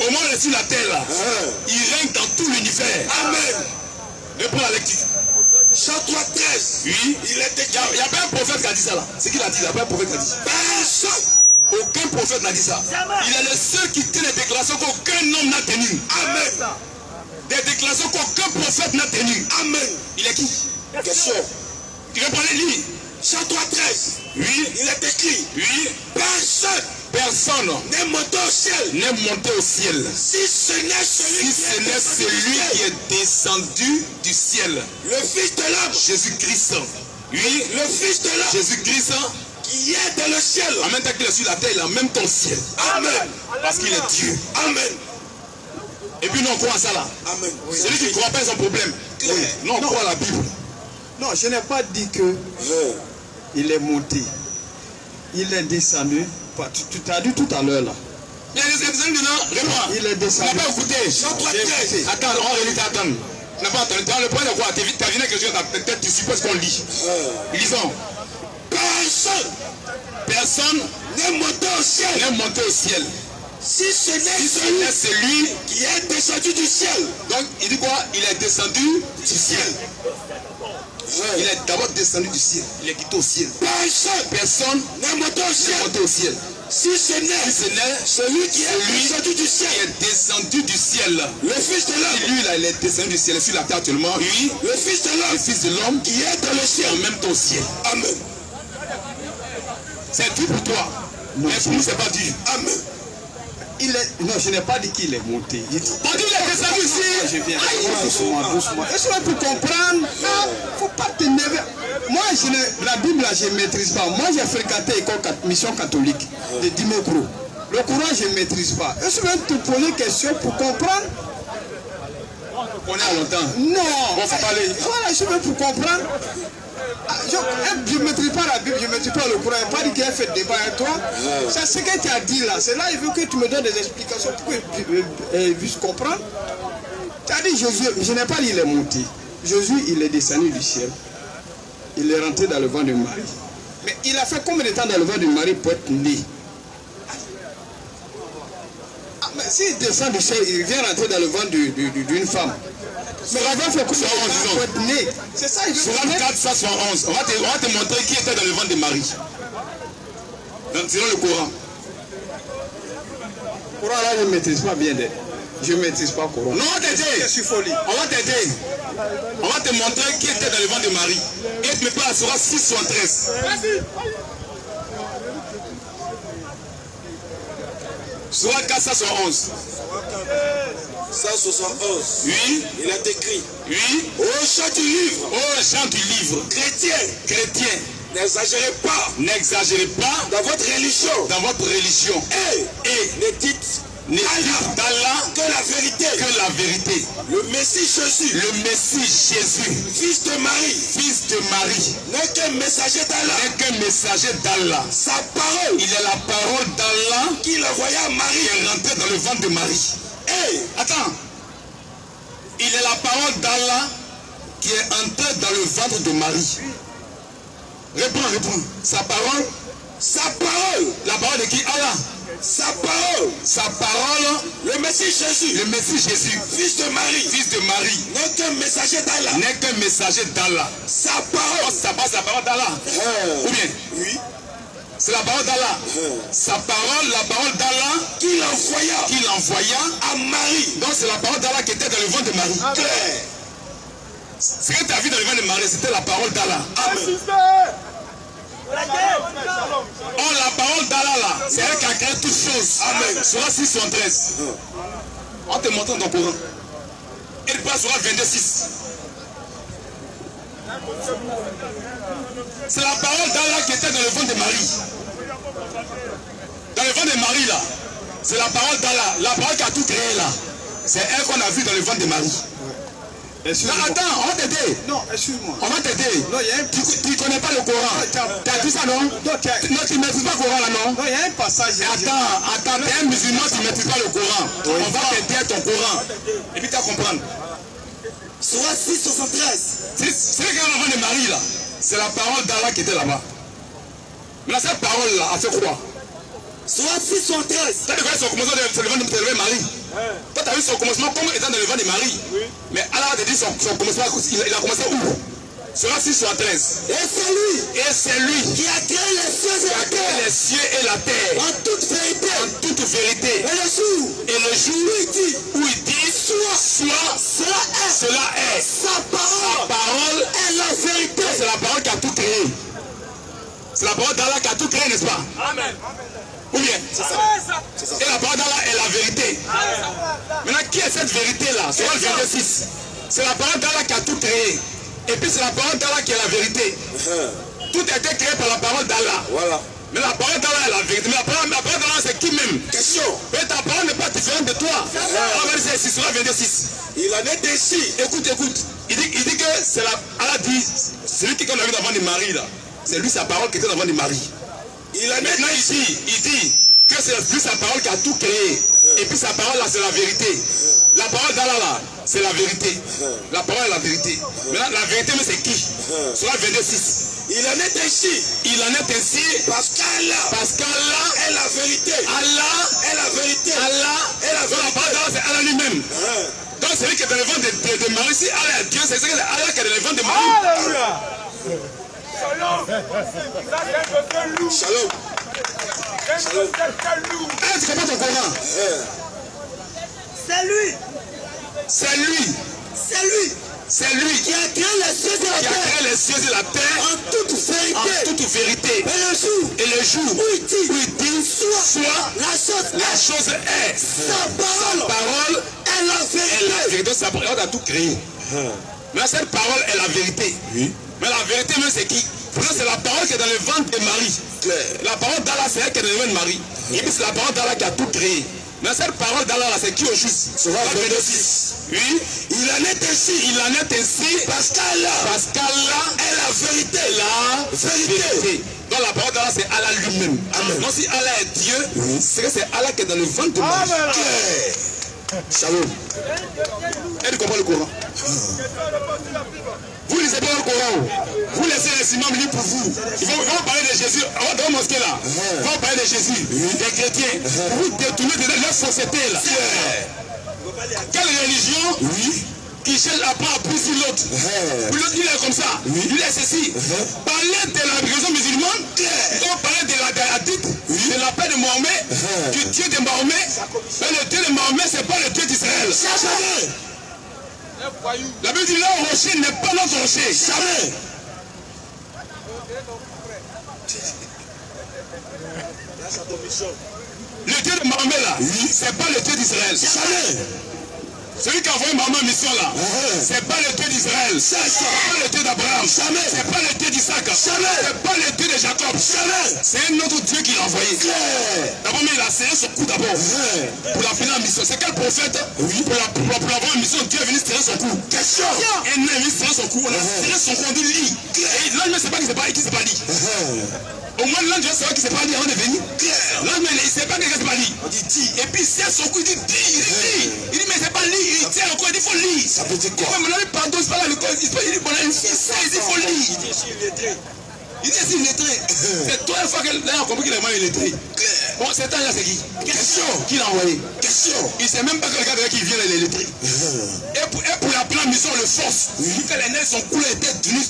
Au moment où il est sur la terre là, il règne dans tout l'univers. Amen. Reprends la lecture. Jean 3, 13. Oui. Il n'y a pas un prophète qui a dit ça là. C'est qui l'a dit? Il n'y a pas un prophète qui a dit ça. Personne. Aucun prophète n'a dit ça. Il est le seul qui tient des déclarations qu'aucun homme n'a tenues. Amen. Des déclarations qu'aucun prophète n'a tenues. Amen. Il est qui? Question. Tu reprends les lignes. Jean 3, 13. Oui. Il est écrit. Oui. Personne n'est monté au ciel. N'est monté au ciel. Si ce n'est celui qui est descendu du ciel. Le Fils de l'homme. Jésus-Christ. Oui. Le Fils de l'homme. Jésus-Christ. Qui est dans le ciel. En même temps qu'il est sur la terre, il est en même temps au ciel. Amen. Parce qu'il est Dieu. Amen. Et puis nous on croit à ça là. Amen. Celui qui ne croit pas à son problème. Oui. Non, on croit à la Bible. Non, je n'ai pas dit que il est monté. Il est descendu. Tu t'as dit tout à l'heure là. Il est descendu. Tu n'as pas écouté. Attends, on relit, attends. Tu n'as pas entendu. Le point de quoi? Tu as vu quelque chose dans ta tête, tu supposes qu'on lit. Lisons. Personne n'est monté au ciel. N'est monté au ciel. Si ce n'est celui qui est descendu du ciel. Donc il dit quoi? Il est descendu du ciel. Il est d'abord descendu du ciel. Il est quitté au ciel. Personne n'est monté au ciel. Si ce n'est celui qui est descendu du ciel. Qui est descendu du ciel. Le Fils de l'homme. Lui là, il est descendu du ciel. Sur la terre actuellement. Oui. Le Fils de l'homme. Le Fils de l'homme. Qui est dans le ciel. En même temps au ciel. Amen. C'est tout pour toi. Mais pour nous, c'est pas Dieu. Amen. Non, je n'ai pas dit qu'il est monté. Il est descendu ici. Je viens. Doucement. Est-ce que tu comprends? Il ne faut pas t'énerver. Moi, la Bible, je ne maîtrise pas. Moi, j'ai fréquenté l'école mission catholique de Dimokro. Le courant, je ne maîtrise pas. Est-ce que je vais te poser une question pour comprendre? On est à longtemps. Non. On faut parler. Voilà, je veux pour comprendre. Je ne maîtrise pas la Bible, je ne maîtrise pas le Coran. Je n'ai pas dit qu'il a fait débat avec toi. C'est ce que tu as dit là. C'est là il veut que tu me donnes des explications pour que je puisse comprendre. Tu as dit Jésus, je n'ai pas dit il est monté. Jésus, il est descendu du ciel. Il est rentré dans le ventre de Marie. Mais il a fait combien de temps dans le ventre de Marie pour être né? Mais s'il descend du ciel, il vient rentrer dans le ventre d'une femme. Mais la femme fait combien de temps pour être né? C'est ça, il veut Sur 4, 111. On va te montrer qui était dans le ventre de Marie. Selon le Coran. Le Coran là, je ne maîtrise pas bien. Je ne maîtrise pas le Coran. Non, on va t'aider. On va t'aider. On va te montrer qui était dans le ventre de Marie. Et tu me parles sur 6, 73. Soit 411. 171. Oui. Il est écrit. Oui. Au chant du livre. Au chant du livre. Chrétien. N'exagérez pas. N'exagérez pas dans votre religion. Dans votre religion. Et ne dites d'Allah que la vérité. Que la vérité. Le Messie Jésus. Le Messie Jésus. Fils de Marie. Fils de Marie. N'est qu'un messager d'Allah. N'est qu'un messager d'Allah. Sa parole. Il est la parole d'Allah. Qu'il envoya à Marie. Qui est rentré dans le ventre de Marie. Hey. Attends. Il est la parole d'Allah qui est entré dans le ventre de Marie. Réponds. Sa parole. Sa parole. La parole de qui? Allah. Sa parole. Sa parole. Le Messie Jésus. Le Messie Jésus. Fils de Marie. Fils de Marie. N'est qu'un messager d'Allah. N'est qu'un messager d'Allah. Sa parole. C'est la parole d'Allah. Ou bien? Oui. C'est la parole d'Allah. Sa parole, la parole d'Allah. Qu'il envoya à Marie. Donc c'est la parole d'Allah qui était dans le ventre de Marie. Claire. Ce que tu as vu dans le ventre de Marie, c'était la parole d'Allah. Amen. Oh, la parole d'Allah là, c'est elle qui a créé toutes choses. Amen. Surah 6, 73. On te montre dans ton Coran. Il passe Surah 22, 6. C'est la parole d'Allah qui était dans le ventre de Marie. Dans le ventre de Marie là, c'est la parole d'Allah. La parole qui a tout créé là. C'est elle qu'on a vue dans le ventre de Marie. Non, attends, on va t'aider. Non, excuse-moi. On va t'aider. Non, il y a un... Tu ne connais pas le Coran. Tu as dit ça, non? Non, tu ne maîtrises pas le Coran là, non? Non, il y a un passage. Attends, tu es un musulman, tu ne maîtrises pas le Coran. On va t'aider à ton Coran. Et puis tu vas comprendre. Surah 6, 73. C'est ce qu'il y a dans le ventre de Marie là. C'est la parole d'Allah qui était là-bas. Maintenant, cette parole là, a fait quoi? Surah 6, 73. Tu as vu son commencement dans le ventre de Marie? Toi, tu as vu son commencement comme étant dans le ventre de Marie. Oui. Mais Allah a dit son commencement, il a commencé où? Surah 6, 73. Et c'est lui qui a créé les cieux et la terre. En toute vérité. Et le jour où il dit cela est. Sa parole est la vérité. C'est la parole qui a tout créé. C'est la parole d'Allah qui a tout créé, n'est-ce pas? Amen. Ou bien? C'est ça. Et la parole d'Allah est la vérité. Maintenant, qui est cette vérité-là? Surah 26. C'est la parole d'Allah qui a tout créé. Et puis c'est la parole d'Allah qui est la vérité. Tout a été créé par la parole d'Allah. Voilà. Mais la parole d'Allah est la vérité. Mais la parole d'Allah c'est qui même? Question. Mais ta parole n'est pas différente de toi. On va dire c'est Surah 26. Il en est ainsi. Écoute. Il dit que c'est la... Allah dit, celui qui qu'on a vu devant de Marie là, c'est lui sa parole qui était devant de Marie. Maintenant il dit que c'est lui sa parole qui a tout créé. Et puis sa parole là c'est la vérité. La parole d'Allah là, c'est la vérité. La parole est la vérité. Maintenant la vérité mais c'est qui? Surah 26. Il en est ainsi. Parce qu'Allah est la vérité. Allah est la vérité. La parole d'Allah c'est Allah lui-même. Donc celui qui est dans le ventre de Marie, si Allah est Dieu, c'est Allah qui est dans le ventre de Marie. Shalom. Tu comprends ton Coran? C'est lui qui a créé les cieux et la terre. En toute vérité. Et le jour où il dit soit la chose est. Sa parole est la vérité. Donc sa parole a tout créé. Mais cette parole est la vérité. Oui. Mais la vérité même c'est qui? C'est la parole qui est dans le ventre de Marie. La parole d'Allah c'est elle qui est dans le ventre de Marie. Et puis c'est la parole d'Allah qui a tout créé. Mais cette parole d'Allah c'est qui au juste? Surah 26. Oui. Il en est ainsi. Parce qu'Allah est la vérité. Donc la parole d'Allah c'est Allah lui-même. Donc si Allah est Dieu, c'est que c'est Allah qui est dans le ventre de Marie. Shalom. Elle comprend le Coran. Vous lisez bien le Coran. Vous laissez les imams lire pour vous. Ils vont parler de Jésus. Dans la mosquée là. Ils vont parler de Jésus. Des chrétiens. Vous détournez de leur société là. Quelle religion qui cherche à prendre à plus l'autre. L'autre il est comme ça. Il est ceci. Parler de la religion musulmane. Donc parler de la hadith. De la paix de Mahomet. Du Dieu de Mahomet. Mais le Dieu de Mahomet c'est pas le Dieu d'Israël. La Bible dit leur rocher n'est pas notre rocher. Jamais. Le Dieu de Mahomet là, c'est pas le Dieu d'Israël. Jamais. Celui qui a envoyé Mahomet en mission là, c'est pas le Dieu d'Israël. C'est pas le Dieu d'Abraham. Jamais. C'est pas le Dieu d'Isaac. Jamais. C'est pas le Dieu de Jacob. Jamais. C'est un autre Dieu qui l'a envoyé. D'abord, mais il a serré son cou d'abord. Pour la finir en mission. C'est quel prophète? Pour avoir une mission, Dieu est venu serrer son cou. Question. Et il est venu serrer son cou. On a serré son cou, on dit lit. Et là, il ne sait pas qui s'est pas dit. Au moins, l'ange va savoir qu'il ne s'est pas dit avant de venir. L'ange, il ne sait pas qu'il ne s'est pas dit. On dit dit. Et puis, il serre son cou, il dit dit. Il dit, mais c'est pas lit. Il tient encore, il dit, il faut lire. Ça veut dire quoi? Maintenant, pardon, c'est pas là l'école. Il dit, bon, il dit, il faut lire. Il dit, si, il est lettré. Il dit, si, il est lettré. C'est toi, une fois qu'il a compris qu'il est mal lettré. Bon, cet ange-là, c'est qui? Question. Qui l'a envoyé? Question. Il ne sait même pas que le gars qui vient, il est lettré. Et pour la pleine mission, le force. Que les nez, son cou était dur.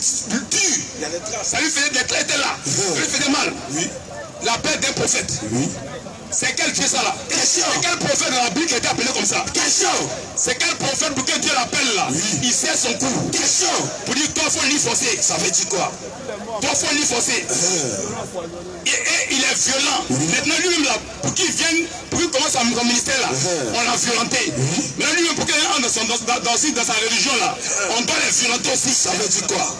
Ça lui faisait des traits, était là. Ça lui faisait mal. L'appel d'un prophète. C'est quel Dieu ça là? Question. C'est quel prophète dans la Bible qui a été appelé comme ça? Question. C'est quel prophète pour que Dieu l'appelle là? Il serre son cou. Question. Pour dire toi faut l'y forcer. Ça veut dire quoi? Toi faut l'y forcer. Et il est violent. Maintenant lui-même là, pour qu'il vienne, pour qu'il commence son ministère là, on l'a violenté. Maintenant lui-même pour qu'il entre dans sa religion là, on doit les violenter aussi. Ça veut dire quoi?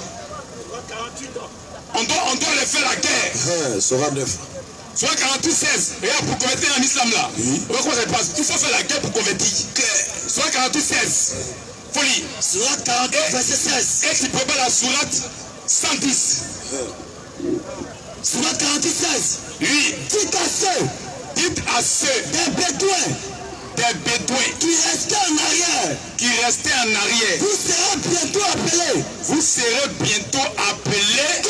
On doit les faire la guerre. Sera 9. Soit 48-16, regarde pour convertir en islam là. Comment ça se passe? Il faut faire la guerre pour convertir. Soit 48-16. Folie. Soit 48 verset 16. Et tu prépares la sourate 110. Soit 48-16. Oui. Dites à ceux des Bédouins qui restaient en arrière. Vous serez bientôt appelés.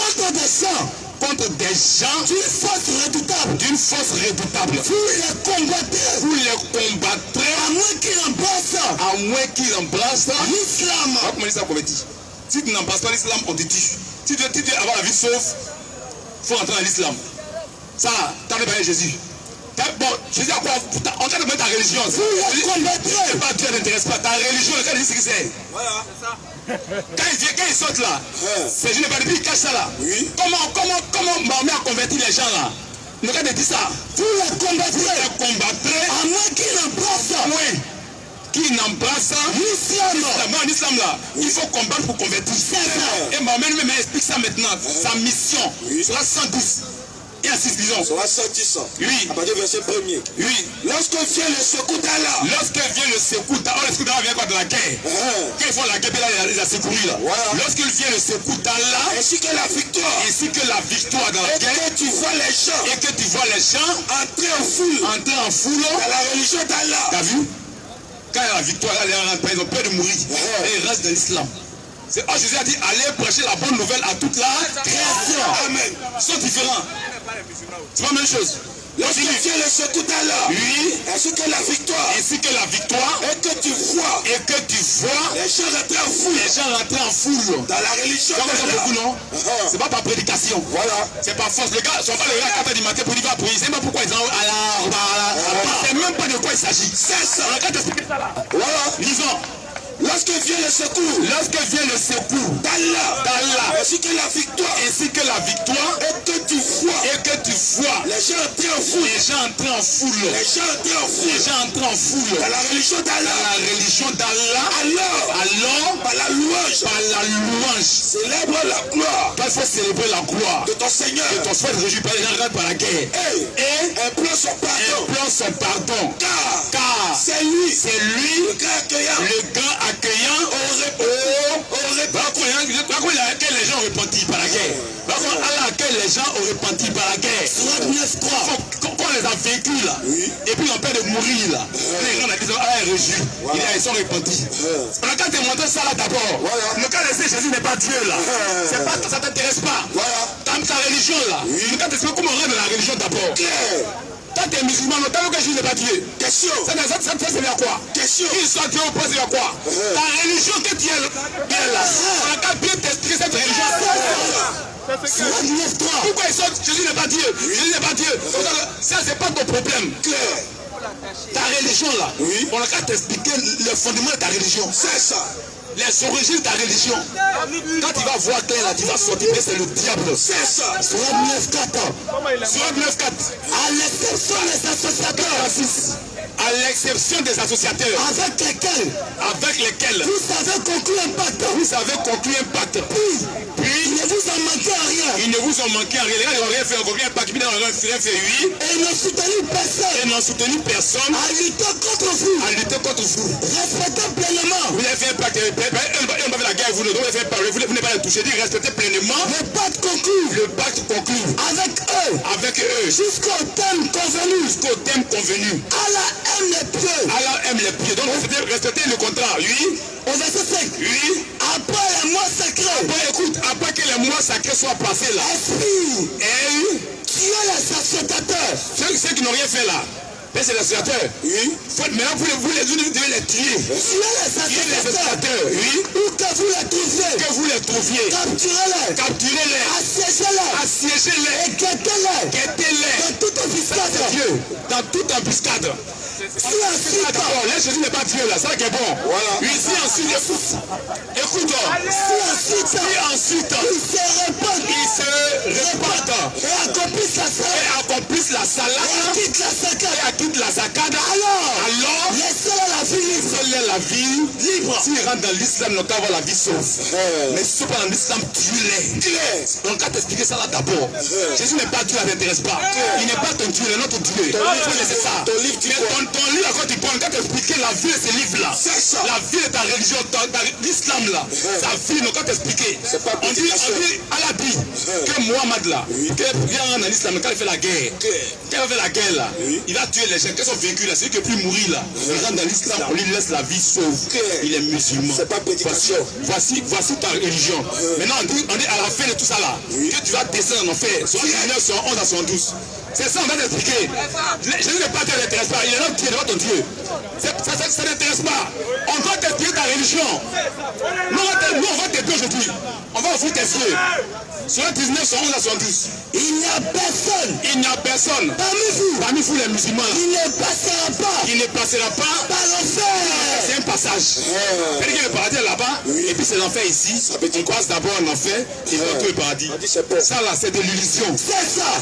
Contre des gens d'une force redoutable. Vous les combattrez. À moins qu'ils embrassent l'islam. Comment ça convertit? Si tu n'embrasses pas l'islam, on te tue. Si tu veux avoir la vie sauve, il faut rentrer dans l'islam. Ça, t'as pas Jésus. Bon, Jésus a quoi? En train de mettre ta religion. Vous les combattrez. Pas Dieu n'intéresse pas. Ta religion, le cas de ce que c'est. Voilà, c'est ça. Quand il saute là, c'est je n'ai pas dit, il cache ça là. Oui. Comment Mahomet a converti les gens là? Le gars de dit ça. Vous les combattrez. À moins qu'ils n'embrassent. Qui n'embrasse l'islam là. Il faut combattre pour convertir. Et Mahomet lui-même explique ça maintenant. Sa mission sera 110. Et à 6 disons. Sera 110 ans. Oui. À partir du verset 1er. Oui. Lorsque vient le secours d'Allah. Le secours d'Allah vient quoi de la guerre. Quand ils font la guerre, il a secouru là. Voilà. Lorsqu'il vient le secours d'Allah. Ainsi que la victoire. Dans la guerre. Et que tu vois les gens. Entrer en foule. Dans la religion d'Allah. T'as vu? Quand il y a la victoire, ils ont peur de mourir. Et ils restent dans l'islam. C'est Jésus a dit allez prêcher la bonne nouvelle à toute la création. Amen. Ils sont différents. C'est pas la même chose. Lorsque vient le secours d'Allah. Oui. Ainsi que la victoire. Et que tu vois. Les gens rentrent en foule. Dans la religion d'Allah. Beaucoup, non? C'est pas par prédication. Voilà. C'est par force. Les gars ne sont pas les gars à 4h du matin pour dire va prier. C'est même pas pourquoi ils ont c'est même pas de quoi il s'agit. C'est ça. On a qu'à t'expliquer ça là. Voilà. Lisons. Lorsque vient le secours d'Allah, ainsi que la victoire, et que tu vois, les gens entrés en foule, dans la religion d'Allah, alors par la louange, célèbre la gloire, il faut célébrer la gloire de ton Seigneur, de ton frère, réjouis pas les gens rentrent par la guerre, et implore son pardon, car c'est lui, le grand accueillant que les gens ont repenti par la guerre. Par contre, Allah accueille les gens ont repenti par la guerre. Quand on les a vécus là, et puis on peur de mourir là, les gens disent Allah est réjoui, ils sont repentis. Alors quand tu es montré ça là d'abord, le cas de Jésus n'est pas Dieu là, ça ne t'intéresse pas. Ta religion là, quand tu expliques comment on rentre dans la religion d'abord. Quand tu es musulman, t'as vu que Jésus n'est pas Dieu. Question. Ça c'est à quoi? Question. Qu'il soit Dieu ou pas, c'est à quoi? Ta religion que tu es là. On a qu'à bien t'expliquer cette religion. Pourquoi ils sont Jésus n'est pas Dieu? Jésus n'est pas Dieu. Ça, c'est pas ton problème. Ta religion là, on a qu'à t'expliquer le fondement de ta religion. C'est ça. Les origines de ta religion. Quand tu vas voir clair là, tu vas sortir, c'est le diable. C'est ça. Surat 9.4. À l'exception des associateurs. 6. À l'exception des associateurs. Avec lesquels vous avez conclu un pacte. Puis il ne vous en manquait à rien. Ils ne vous ont manqué à rien. Les gars, ils n'ont rien fait. Ils n'ont rien pacte. Ils n'ont rien fait. Oui. Et n'ont soutenu personne. À lutter contre vous. Respectez pleinement. Vous avez fait un pacte. On va faire la guerre. Vous n'avez pas les toucher. Respectez pleinement. Le pacte conclu. Avec eux. Jusqu'au thème convenu. Allah aime les pieux. Donc respectez le contrat. Oui. Au verset 5. Oui. Après les mois sacrés. Après que les mois sacrés soient passés là. Esprit. Tuez les associateurs. Ceux qui n'ont rien fait là. Mais c'est l'associateur. Oui. Maintenant vous devez les tuer. Tuez les associateurs. Oui. Où que vous les trouviez. Capturez-les. Assiégez-les. Et guettez-les. Dans toute embuscade. Là, Jésus n'est pas Dieu là, c'est ça qui est bon. Voilà. Oui, si ensuite, écoute, si ensuite, ils se répandent et accomplissent la salade et acquittent la zakat. Alors laissez-les la vie libre. S'ils rentrent dans l'islam, ils n'ont qu'à avoir la vie sauve. Mais si ils sont pas dans l'islam, tue-les. Donc, quand t'expliquer ça là d'abord, Jésus n'est pas Dieu, ça ne t'intéresse pas. Il n'est pas ton Dieu, il est notre Dieu. Il faut laisser ça. Ton livre, quand tu parles, quand tu expliques la vie de ce livre-là, la vie de ta religion, l'islam là, sa vie, donc quand tu expliques, on dit, Allah dit que Mohamed là, qu'il vient en islam, quand il fait la guerre, là, il va tuer les gens qui sont vaincus là, celui qui ne peut plus mourir là, il rentre dans l'islam, on lui laisse la vie sauve, il est musulman. C'est pas prédication. Voici ta religion. Maintenant on dit à la fin de tout ça là, que tu vas descendre en enfer, soit 19, 111 à 112. C'est ça, on va t'expliquer. Jésus n'est pas Dieu, il n'intéresse pas. Il est notre Dieu, il n'est pas ton Dieu. Ça n'intéresse pas. On doit t'expliquer ta religion. Nous, on va t'aider aujourd'hui. On va ouvrir tes yeux. Sur 19, 111 à 112. Il n'y a personne. Parmi vous les musulmans. Qui ne passera pas par l'enfer. C'est un passage. C'est-à-dire que le paradis est là-bas. Et puis c'est l'enfer ici. On passe d'abord en enfer et on retrouve le paradis. Ça là, c'est de l'illusion. C'est ça.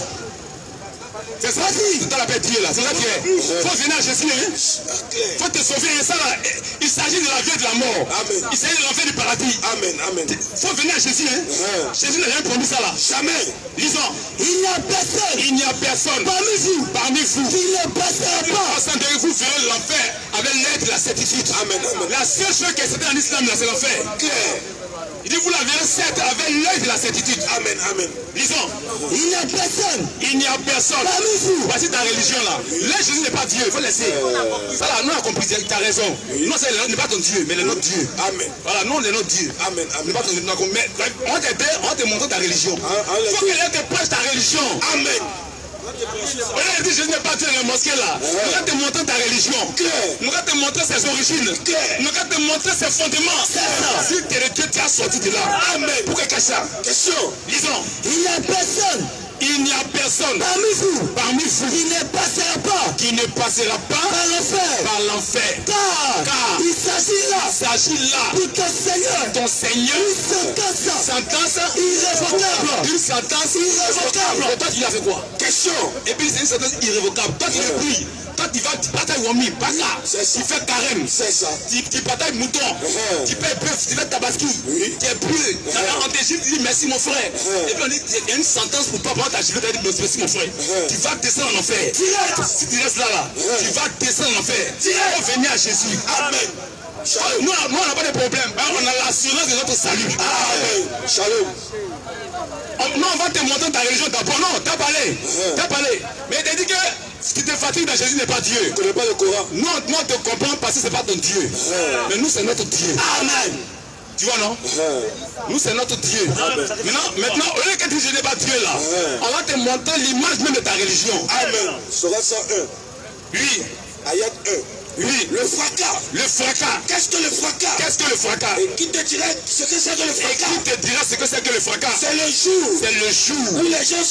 C'est ça, dans la paix de Dieu là, c'est ça qui est. Il faut venir à Jésus, il faut te sauver. Et ça là, il s'agit de la vie et de la mort. Amen. Il s'agit de l'enfer du paradis. Amen. Il faut venir à Jésus, Jésus n'a rien promis ça là. Jamais. Lisons. Il n'y a personne. Parmi vous. Qui ne passera pas. Ensemble de vous ferez l'enfer avec l'aide de la certitude. Amen. La seule chose qui est certaine en islam là, c'est l'enfer. Il dit vous la verrez certes avec l'œil de la certitude. Amen. Lisons. Il n'y a personne. Parmi vous. Voici ta religion là. Là Jésus n'est pas Dieu, il faut laisser. Ça là, nous on a compris, tu as raison. Non, c'est n'est pas ton Dieu, mais le notre Dieu. Amen. Voilà, nous on est notre Dieu. Amen. Mais on te montre ta religion. Il faut que l'un te prêche ta religion. Amen. On a dit Jésus n'est pas Dieu dans la mosquée là. Nous allons te montrer ta religion. Nous allons te montrer ses origines. Nous allons te montrer ses fondements. Si tu es de Dieu, tu as sorti de là. Amen. Pourquoi cacher ça? Question. Lisons. Il n'y a personne. Parmi vous. Qui ne passera pas. Par l'enfer. Car il s'agit là. Pour ton Seigneur. Une sentence irrévocable. Et toi tu as fait quoi? Question. Et puis c'est une sentence irrévocable. Toi tu le pries. Toi tu vas, tu batailles Wami, pas là. Tu fais carême. C'est ça. Tu batailles mouton. Tu payes bœuf, tu fais tabaski. Tu es bleu. On t'égypte, tu dis merci mon frère. Et puis on dit, il y a une sentence pour toi, pendant ta gifle, tu dis merci mon frère. Tu vas descendre en enfer. Si tu restes là, tu vas descendre en enfer. Tu vas venir à Jésus. Amen. Nous on n'a pas de problème. On a l'assurance de notre salut. Amen. Shalom. Non, on va te montrer ta religion d'abord. Non, t'as parlé. Mais il t'a dit que ce qui te fatigue dans Jésus n'est pas Dieu. Tu ne connais pas le Coran. Nous, on te comprend parce que ce n'est pas ton Dieu. Mais nous, c'est notre Dieu. Amen. Tu vois, non? Nous, c'est notre Dieu. Maintenant, au lieu que tu ne n'es pas Dieu là, on va te montrer l'image même de ta religion. Amen. Sourate 101. Oui. Ayat 1. Oui. Le fracas. Qu'est-ce que le fracas? Et qui te dira ce que c'est que le fracas? C'est le jour. Où les gens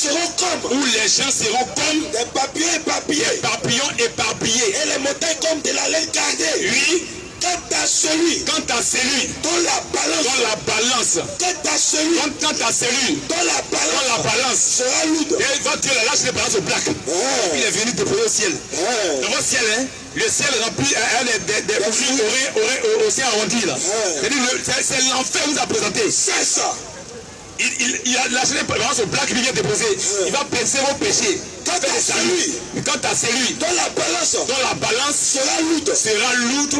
seront comme. Des papillons éparpillés. Et les montagnes comme de la laine cardée. Oui. Quand ta à celui Quant à celui dont la balance quant à celui dont la balance sera lourde. Et il va Dieu là, lâche les balances au black. Il est venu déposer au ciel. Dans votre ciel, hein, le ciel rempli des fruits au ciel arrondi là. C'est l'enfer qui nous a présenté. C'est ça. Il a lâché les balances au black qui vient déposer. Il va penser vos péchés. Quant à celui dont la balance sera lourde,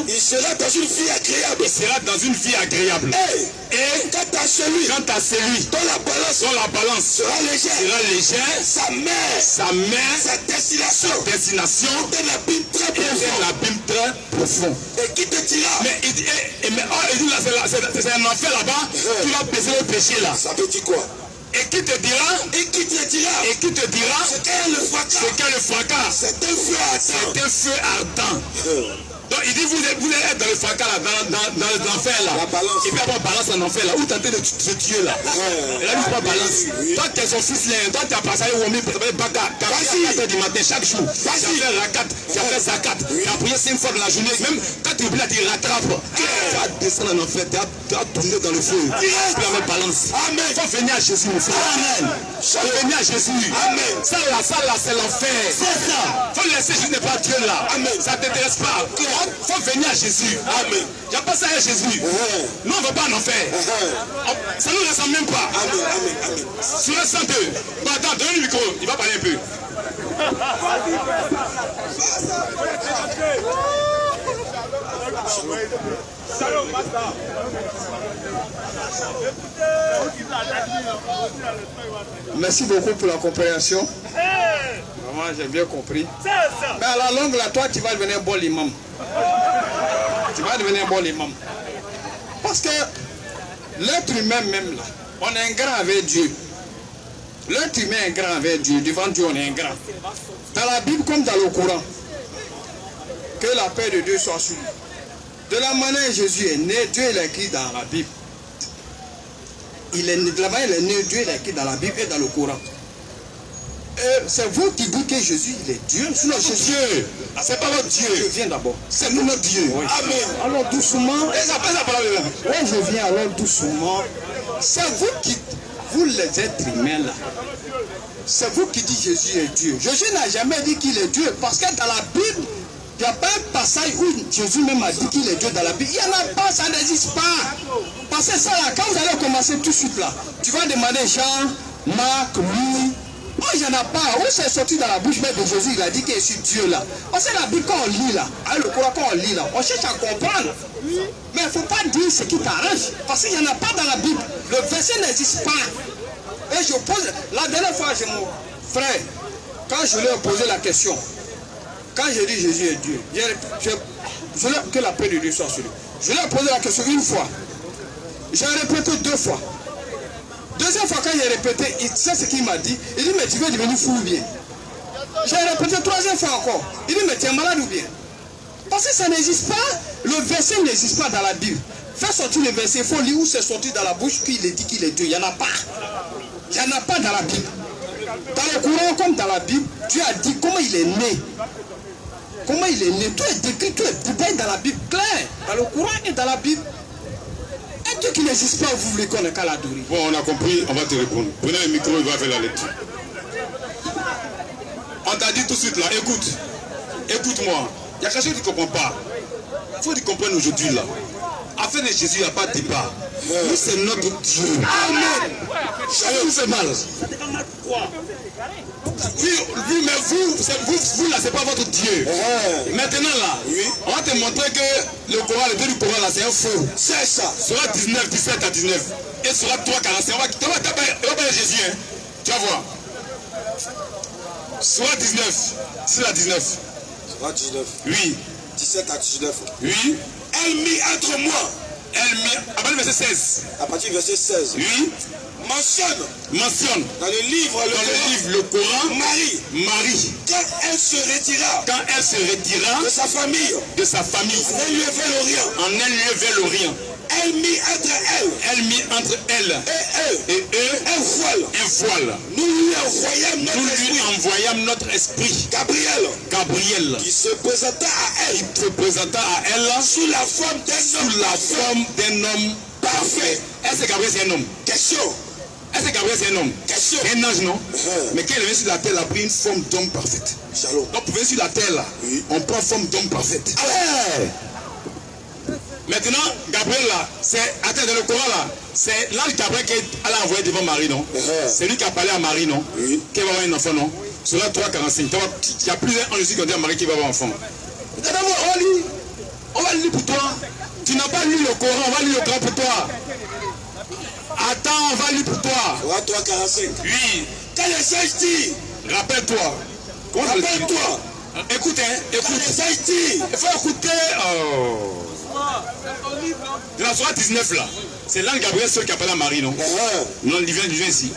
il sera dans une vie agréable. Et quant à celui dont la balance sera légère, sa destination est un abîme très profond. Et qui te dira? Mais il dit là, c'est un enfer là-bas, tu vas peser le péché là. Ça veut dire quoi? Et qui te dira? Ce qu'est le fracas. C'est un feu ardent. Donc il dit vous allez être dans le fracas là, dans l'enfer là. La balance. Et puis avoir balance en enfer là, où tenter de se tuer là. Et là il pas balance. Toi tu es son fils là, toi tu as passé au Wombi pour te battre à 4h du matin chaque jour. Tu as fait rakat, tu as fait zakat, tu as prié 5 fois dans la journée. Même quand tu oublies là, tu rattrapes. Tu vas descendre en enfer, tu vas tourner dans le feu. Tu peux avoir balance. Amen. Il faut venir à Jésus mon frère. Amen. Faut venir à Jésus. Amen. Ça là c'est l'enfer. C'est ça. Faut laisser Jésus n'est pas Dieu là. Amen. Ça t'intéresse pas. Faut venir à Jésus. Amen. Il n'y a pas ça à Jésus. Nous on ne va pas en enfer. Ça ne nous ressemble même pas. Amen. Sur le 102. Bon, attends, donne le micro. Il va parler un peu. Merci beaucoup pour la compréhension. Vraiment, j'ai bien compris. Mais à la longue, là, toi, tu vas devenir un bon imam. Tu vas devenir un bon imam. Parce que l'être humain même, là, on est ingrat avec Dieu. L'être humain est ingrat avec Dieu. Devant Dieu, on est ingrat. Dans la Bible comme dans le Coran, que la paix de Dieu soit sur lui. De la manière dont Jésus est né, Dieu l'a écrit dans la Bible. De la manière dont il est né, Dieu l'a écrit dans la Bible et dans le Coran. C'est vous qui dites que Jésus il est Dieu. Sinon, Dieu. C'est pas votre Dieu. Je viens d'abord. C'est nous notre Dieu. Oui. Amen. Alors doucement. Et ça passe la parole là. Oui, je viens alors doucement. C'est vous qui, vous les êtres humains là. C'est vous qui dites Jésus est Dieu. Jésus n'a jamais dit qu'il est Dieu parce que dans la Bible, il n'y a pas un passage où Jésus même a dit qu'il est Dieu dans la Bible. Il n'y en a pas, ça n'existe pas. Parce que ça là, quand vous allez commencer tout de suite là, tu vas demander Jean, Marc, Louis. Oh, il n'y en a pas. Où c'est sorti dans la bouche même de Jésus, il a dit qu'il est sur Dieu là. Parce que la Bible, quand on lit là, avec le Coran, quand on lit là, on cherche à comprendre. Mais il ne faut pas dire ce qui t'arrange. Parce qu'il n'y en a pas dans la Bible. Le verset n'existe pas. Et je pose, la dernière fois, j'ai mon frère, quand je lui ai posé la question, quand j'ai dit Jésus est Dieu, je voulais que la paix de Dieu soit sur lui. Je lui ai posé la question une fois. J'ai répété 2 fois. Deuxième fois, quand j'ai répété, il sait ce qu'il m'a dit. Il dit, mais tu veux devenir fou ou bien? J'ai répété 3e fois encore. Il dit, mais tu es malade ou bien? Parce que ça n'existe pas. Le verset n'existe pas dans la Bible. Fais sortir le verset, il faut lire où c'est sorti dans la bouche qu'il est dit qu'il est Dieu. Il n'y en a pas. Il n'y en a pas dans la Bible. Dans le Coran comme dans la Bible, Dieu a dit comment il est né. Comment il est né. Tout est décrit, tout est détaillé dans la Bible. Clair. Dans le Coran et dans la Bible. Un Dieu qui n'existe pas, vous voulez qu'on ait qu'à l'adorer. Bon, on a compris, on va te répondre. Prenez le micro, il va faire la lecture. On t'a dit tout de suite là, écoute-moi. Il y a quelque chose que tu ne comprends pas. Il faut que tu comprennes aujourd'hui là. Afin de Jésus, il n'y a pas de débat. Nous, c'est notre Dieu. Amen. Ça vous fait mal. Oui, mais vous là, c'est pas votre Dieu. Maintenant là, on va te montrer que le Coran, le Dieu du Coran là, c'est un faux. C'est ça. Sera 19, 17 à 19. Et sera 3, 45. On va parler Jésus, hein. Tu vas voir. Sera 19, 17 à 19. Sera 19. Oui. 17 à 19. Oui. Elle mit entre moi. À partir du verset 16. À partir du verset 16. Oui. Mentionne dans le livre le Coran Marie quand elle se retira de sa famille en un lieu vers l'Orient elle mit entre elle et eux un voile nous lui envoyâmes envoyâmes notre esprit, Gabriel, qui se présenta à elle, qui se présenta à elle sous la forme d'un homme parfait. Est-ce que Gabriel c'est un homme? Question. Est-ce que Gabriel c'est un homme? Question. Un ange, non? Mais quand il est venu sur la terre, il a pris une forme d'homme parfaite. Shalom. Donc pour venir sur la terre là, on prend forme d'homme parfaite. Maintenant, Gabriel là, c'est, attends, dans le Coran là, c'est l'ange Gabriel qui allait envoyer devant Marie, non? C'est lui qui a parlé à Marie, non? Qui va avoir un enfant, non? Sur la 3:45. Il y a plusieurs anges qui ont dit à Marie qui va avoir un enfant. D'abord, on va lire pour toi. Tu n'as pas lu le Coran, on va lire le Coran pour toi. Attends, on va lire pour toi. Sur la 3:45. Oui. Quand les sages disent, Rappelle-toi. rappelle-toi. Écoute, hein, Quand écoute. les sages disent, Il faut écouter. Dans la soirée 19 là, c'est l'ange Gabriel seul qui a parlé à Marie, non? Non, il vient ici.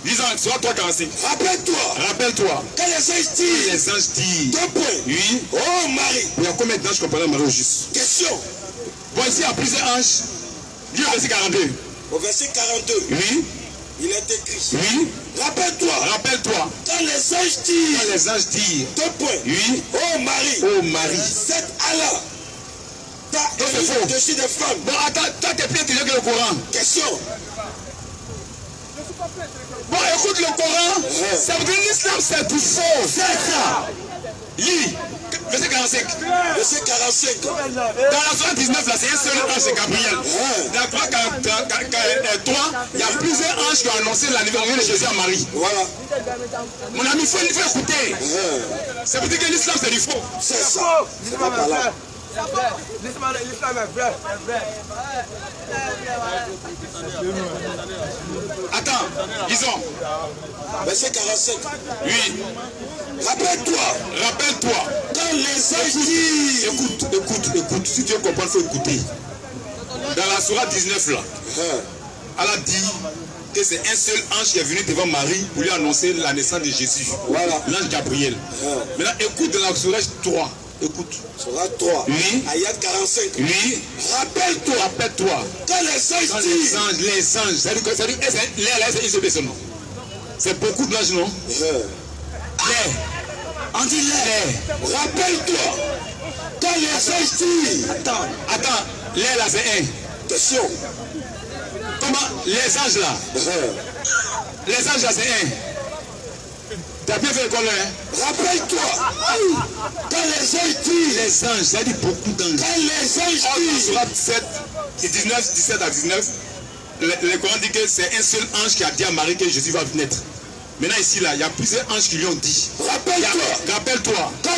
Lisons, soirée 3:45. Rappelle-toi. Quand les sages disent, Les anges disent. 2 points. Oui. Oh Marie. Il y a combien d'anges qui ont parlé à Marie au juste? Question. Bon, ici il y a plusieurs anges. Lis le verset 42. Au verset 42, Oui. il est écrit. Oui. Rappelle-toi. Quand les anges disent, Quand les anges disent. 2 points. Oui. Oh Marie. Oh Marie. C'est Allah. T'as c'est faux. élu au-dessus des femmes. Bon, attends, toi t'es plus intelligent que le Coran. Question. Bon, écoute le Coran. Ça veut dire l'islam c'est tout faux. C'est ça. Lis. Verset 45. Verset 45. Dans la soirée 19 là, c'est un seul ange, c'est Gabriel. Dans la 3, il y a plusieurs anges qui ont annoncé l'anniversaire de Jésus à Marie. Voilà. Mon ami, il faut écouter. Ça veut dire que l'islam c'est du faux. C'est ça. C'est pas par là. L'islam est vrai. Attends, disons. Verset 45. Oui. Rappelle-toi. Quand les anges disent, Écoute. Si tu veux comprendre, il faut écouter. Dans la sourate 19 là, elle a dit que c'est un seul ange qui est venu devant Marie pour lui annoncer la naissance de Jésus. Voilà. L'ange Gabriel. Maintenant, écoute dans la sourate 3. Écoute. Sur la 3. Oui. Ayat 45. Oui. Rappelle-toi. Quand les anges Quand disent, les anges, ça dit que c'est une seule personne, non? C'est beaucoup d'anges, non? Les. On dit les. rappelle-toi. Quand les anges disent, Attends. Les là, c'est un. question. Comment? Les anges là. Les anges là, c'est un. T'as bien fait l'école, hein? Rappelle-toi. Quand les anges disent, Les anges, ça dit beaucoup d'anges. quand les anges disent, Sur 7 et 19, 17 à 19, le Coran dit que c'est un seul ange qui a dit à Marie que Jésus va naître. Maintenant ici là, il y a plusieurs anges qui lui ont dit. Rappelle-toi. quand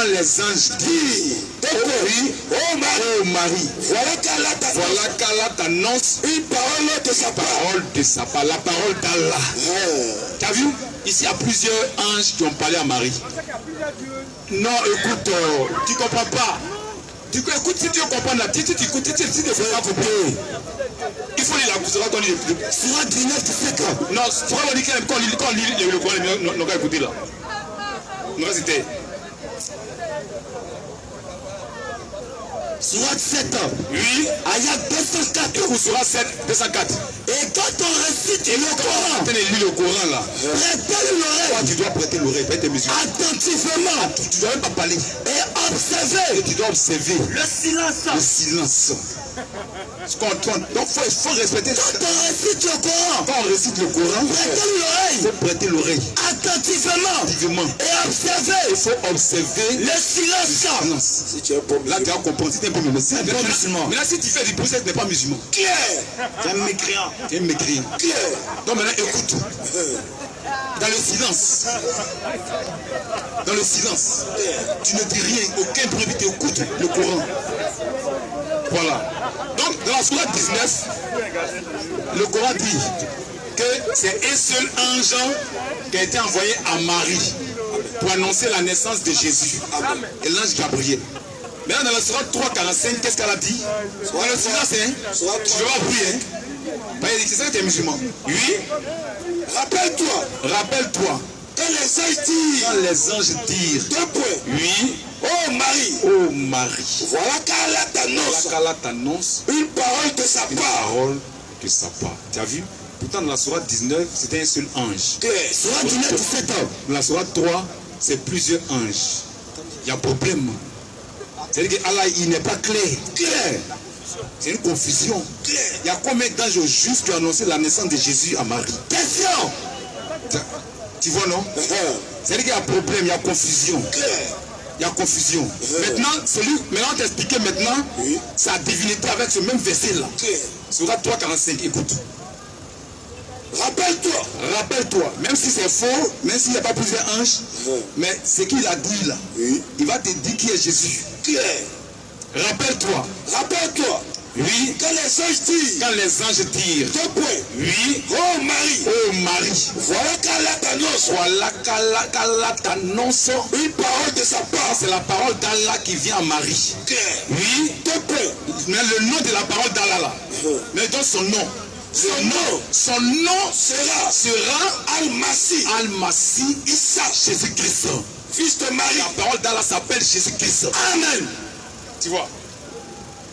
les anges Dis. Oui. Oh Marie. voilà qu'Allah t'annonce une parole de sa part. La parole d'Allah. Tu as vu? Ici il y a plusieurs anges qui ont parlé à Marie. Non, écoute, tu comprends pas. Écoute, si tu veux comprendre la petite, tu écoutes, si tu ne fais pas couper. Il faut lire la Sourate, on lit le Sourate 19, 17 ans. Non, Sourate, on dit quand on lit le Coran, on va écouter là. On va citer. Sourate 7 ans. Oui. Ayat 204. Écoute, Sourate 7, 204. Et quand on récite le Coran, Tu lis le Coran là. prêtez l'oreille Tu dois prêter l'oreille, prêter musulman. attentivement Tu dois même pas parler. et observez Tu dois observer le silence. le silence. Donc il faut respecter. Quand on récite le Coran, Quand on récite le Coran, prêtez il l'oreille faut prêter l'oreille. attentivement Activement. et observez Il faut observer le silence. silence. Si tu es bon Là, tu vas comprendre. Si tu es un peu musulman. Mais là, si tu fais du bruit, tu n'es pas musulman. clair, Tu es un mécréant. Tu es un mécréant. clair. Donc maintenant, écoute. Dans le silence. Dans le silence. Tu ne dis rien. Aucun bruit. Tu écoutes le Coran. Voilà. Donc, dans la sourate 19, le Coran dit que c'est un seul ange qui a été envoyé à Marie pour annoncer la naissance de Jésus. Et l'ange Gabriel. Maintenant, dans la sourate 3:45, qu'est-ce qu'elle a dit? Dans le silence, hein? Tu ne veux pas prier, hein? C'est ça que tu es musulman. Oui. Rappelle-toi. Quand les anges disent, Quand les anges disent, 2 points. oui, Oh Marie, oh Marie, voilà qu'Allah t'annonce qu'Allah t'annonce une parole de sa une part. parole de sa part. Tu as vu? Pourtant, dans la sourate 19, c'était un seul ange. Claire. Sourate 19, 17 ans. Dans la sourate 3, c'est plusieurs anges. Il y a problème. C'est-à-dire que Allah, il n'est pas clair. Claire. C'est une confusion. Claire. Il y a combien d'anges juste qui ont annoncé la naissance de Jésus à Marie? Question. Tu vois, non? C'est-à-dire qu'il y a problème, il y a confusion. Claire. Il y a confusion. Maintenant, maintenant t'expliquer maintenant sa divinité avec ce même verset-là. Claire. Sourate 3, 45, écoute. Rappelle-toi. Rappelle-toi, même si c'est faux, même s'il n'y a pas plusieurs anges, mais ce qu'il a dit là, il va te dire qui est Jésus. Claire. Rappelle-toi. Rappelle-toi. Oui. Quand les anges disent. Quand les anges tirent. Deux points. Oui. Oh Marie. Oh Marie. Voilà qu'Allah t'annonce. Voilà qu'Allah t'annonce Une parole de sa part. C'est la parole d'Allah qui vient à Marie. Claire. Oui. Deux points. Mais le nom de la parole d'Allah là. Mais donc son nom. Son nom sera Al-Masih. Al-Masih Issa, Jésus-Christ. Fils de Marie. La parole d'Allah s'appelle Jésus-Christ. Amen. Tu vois.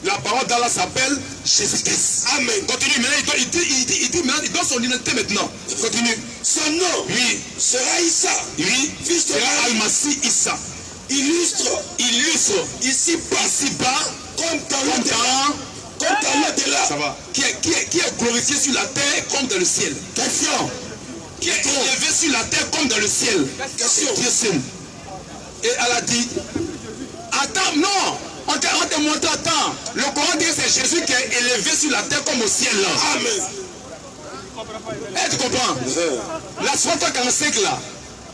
La parole d'Allah s'appelle Jésus-Christ. Amen. Continue maintenant, il dit maintenant, il donne son identité maintenant. Continue. Son nom. Oui. Sera Issa. Oui. Fils de sera Marie. Al-Masih Issa. Illustre. Ici-bas. Comme dans l'au-delà. Ça va. Qui est glorifié sur la terre comme dans le ciel. Question. Qui est élevé sur la terre comme dans le ciel. Question. Dieu seul. Et elle a dit, attends, non. On te montre, attends. Le Coran dit que c'est Jésus qui est élevé sur la terre comme au ciel là. Amen. Eh, tu comprends? La sourate 45 là,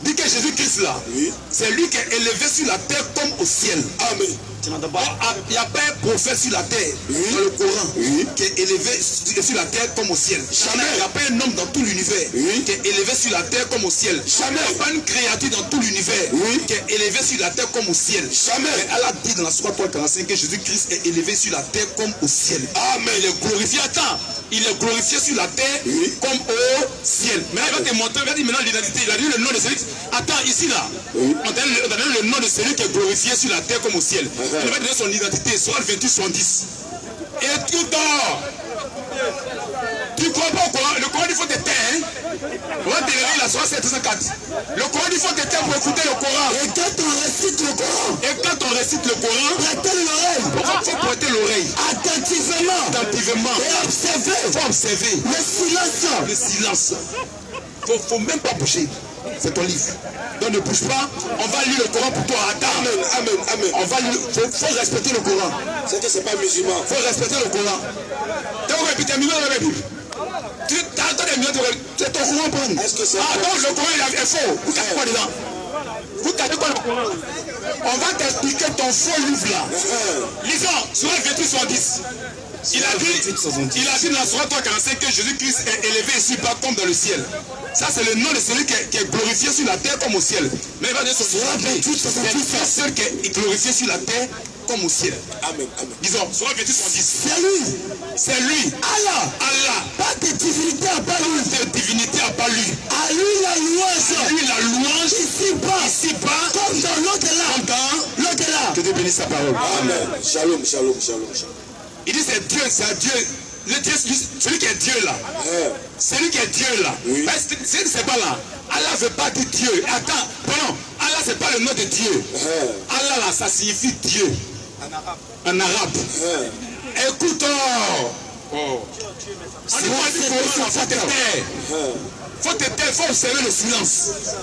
dit que Jésus-Christ là, c'est lui qui est élevé sur la terre comme au ciel. Amen. Il n'y a pas un prophète sur la terre, dans le Coran, qui est élevé sur la terre comme au ciel. Jamais. Il n'y a pas un homme dans tout l'univers qui est élevé sur la terre comme au ciel. Jamais. Il n'y a pas une créature dans tout l'univers qui est élevée sur la terre comme au ciel. Jamais. Mais elle a dit dans la sourate 3:45 que Jésus-Christ est élevé sur la terre comme au ciel. Amen. Il est glorifié. Attends. Il est glorifié sur la terre comme au ciel. Mais il va te montrer, il va dire maintenant l'identité. Il a dit le nom de celui. Attends, ici là, on donne le nom de celui qui est glorifié sur la terre comme au ciel. Il va donner son identité, soit 28, 70. Et tout dort. Tu crois pas au Coran? Le Coran, il faut te taire. Hein? On va te réveiller la soirée 704. Le Coran, il faut te taire pour écouter le Coran. Et quand on récite le Coran, le Coran, prêtez l'oreille. Il faut prêter l'oreille. Attentivement. Et observer. Il faut observer. Le silence. Faut même pas bouger. C'est ton livre. Donc ne bouge pas. On va lire le Coran pour toi. Attends. Amen. On va lire. Faut respecter le Coran. C'est que c'est pas musulman. Faut respecter le Coran. Donc répétez mieux dans la Bible. Tu t'entends des minutes. C'est ton Coran prendre. Est-ce que c'est donc le Coran il est faux. Vous cachez quoi dedans? Vous cachez quoi le Coran? On va t'expliquer ton faux livre là. Lisons. Sur 28 sur 10. Il a dit dans la sourate 3:45 que Jésus-Christ est élevé ici bas comme dans le ciel. Ça c'est le nom de celui qui est glorifié sur la terre comme au ciel. Mais il va dire son c'est seul qui est glorifié sur la terre comme au ciel. Amen. Disons, sourate 28 sur 10. C'est lui. Allah. Pas de divinité à part lui. À lui la louange. Ici bas. Comme dans l'au-delà. Que Dieu bénisse sa parole. Amen. Shalom. Il dit c'est Dieu. Celui qui est Dieu là. Celui qui est Dieu là. C'est pas là. Allah ne veut pas dire Dieu. Attends, pardon. Allah c'est pas le nom de Dieu. Allah là, ça signifie Dieu. En arabe. Écoute. Faut te taire, faut observer le silence.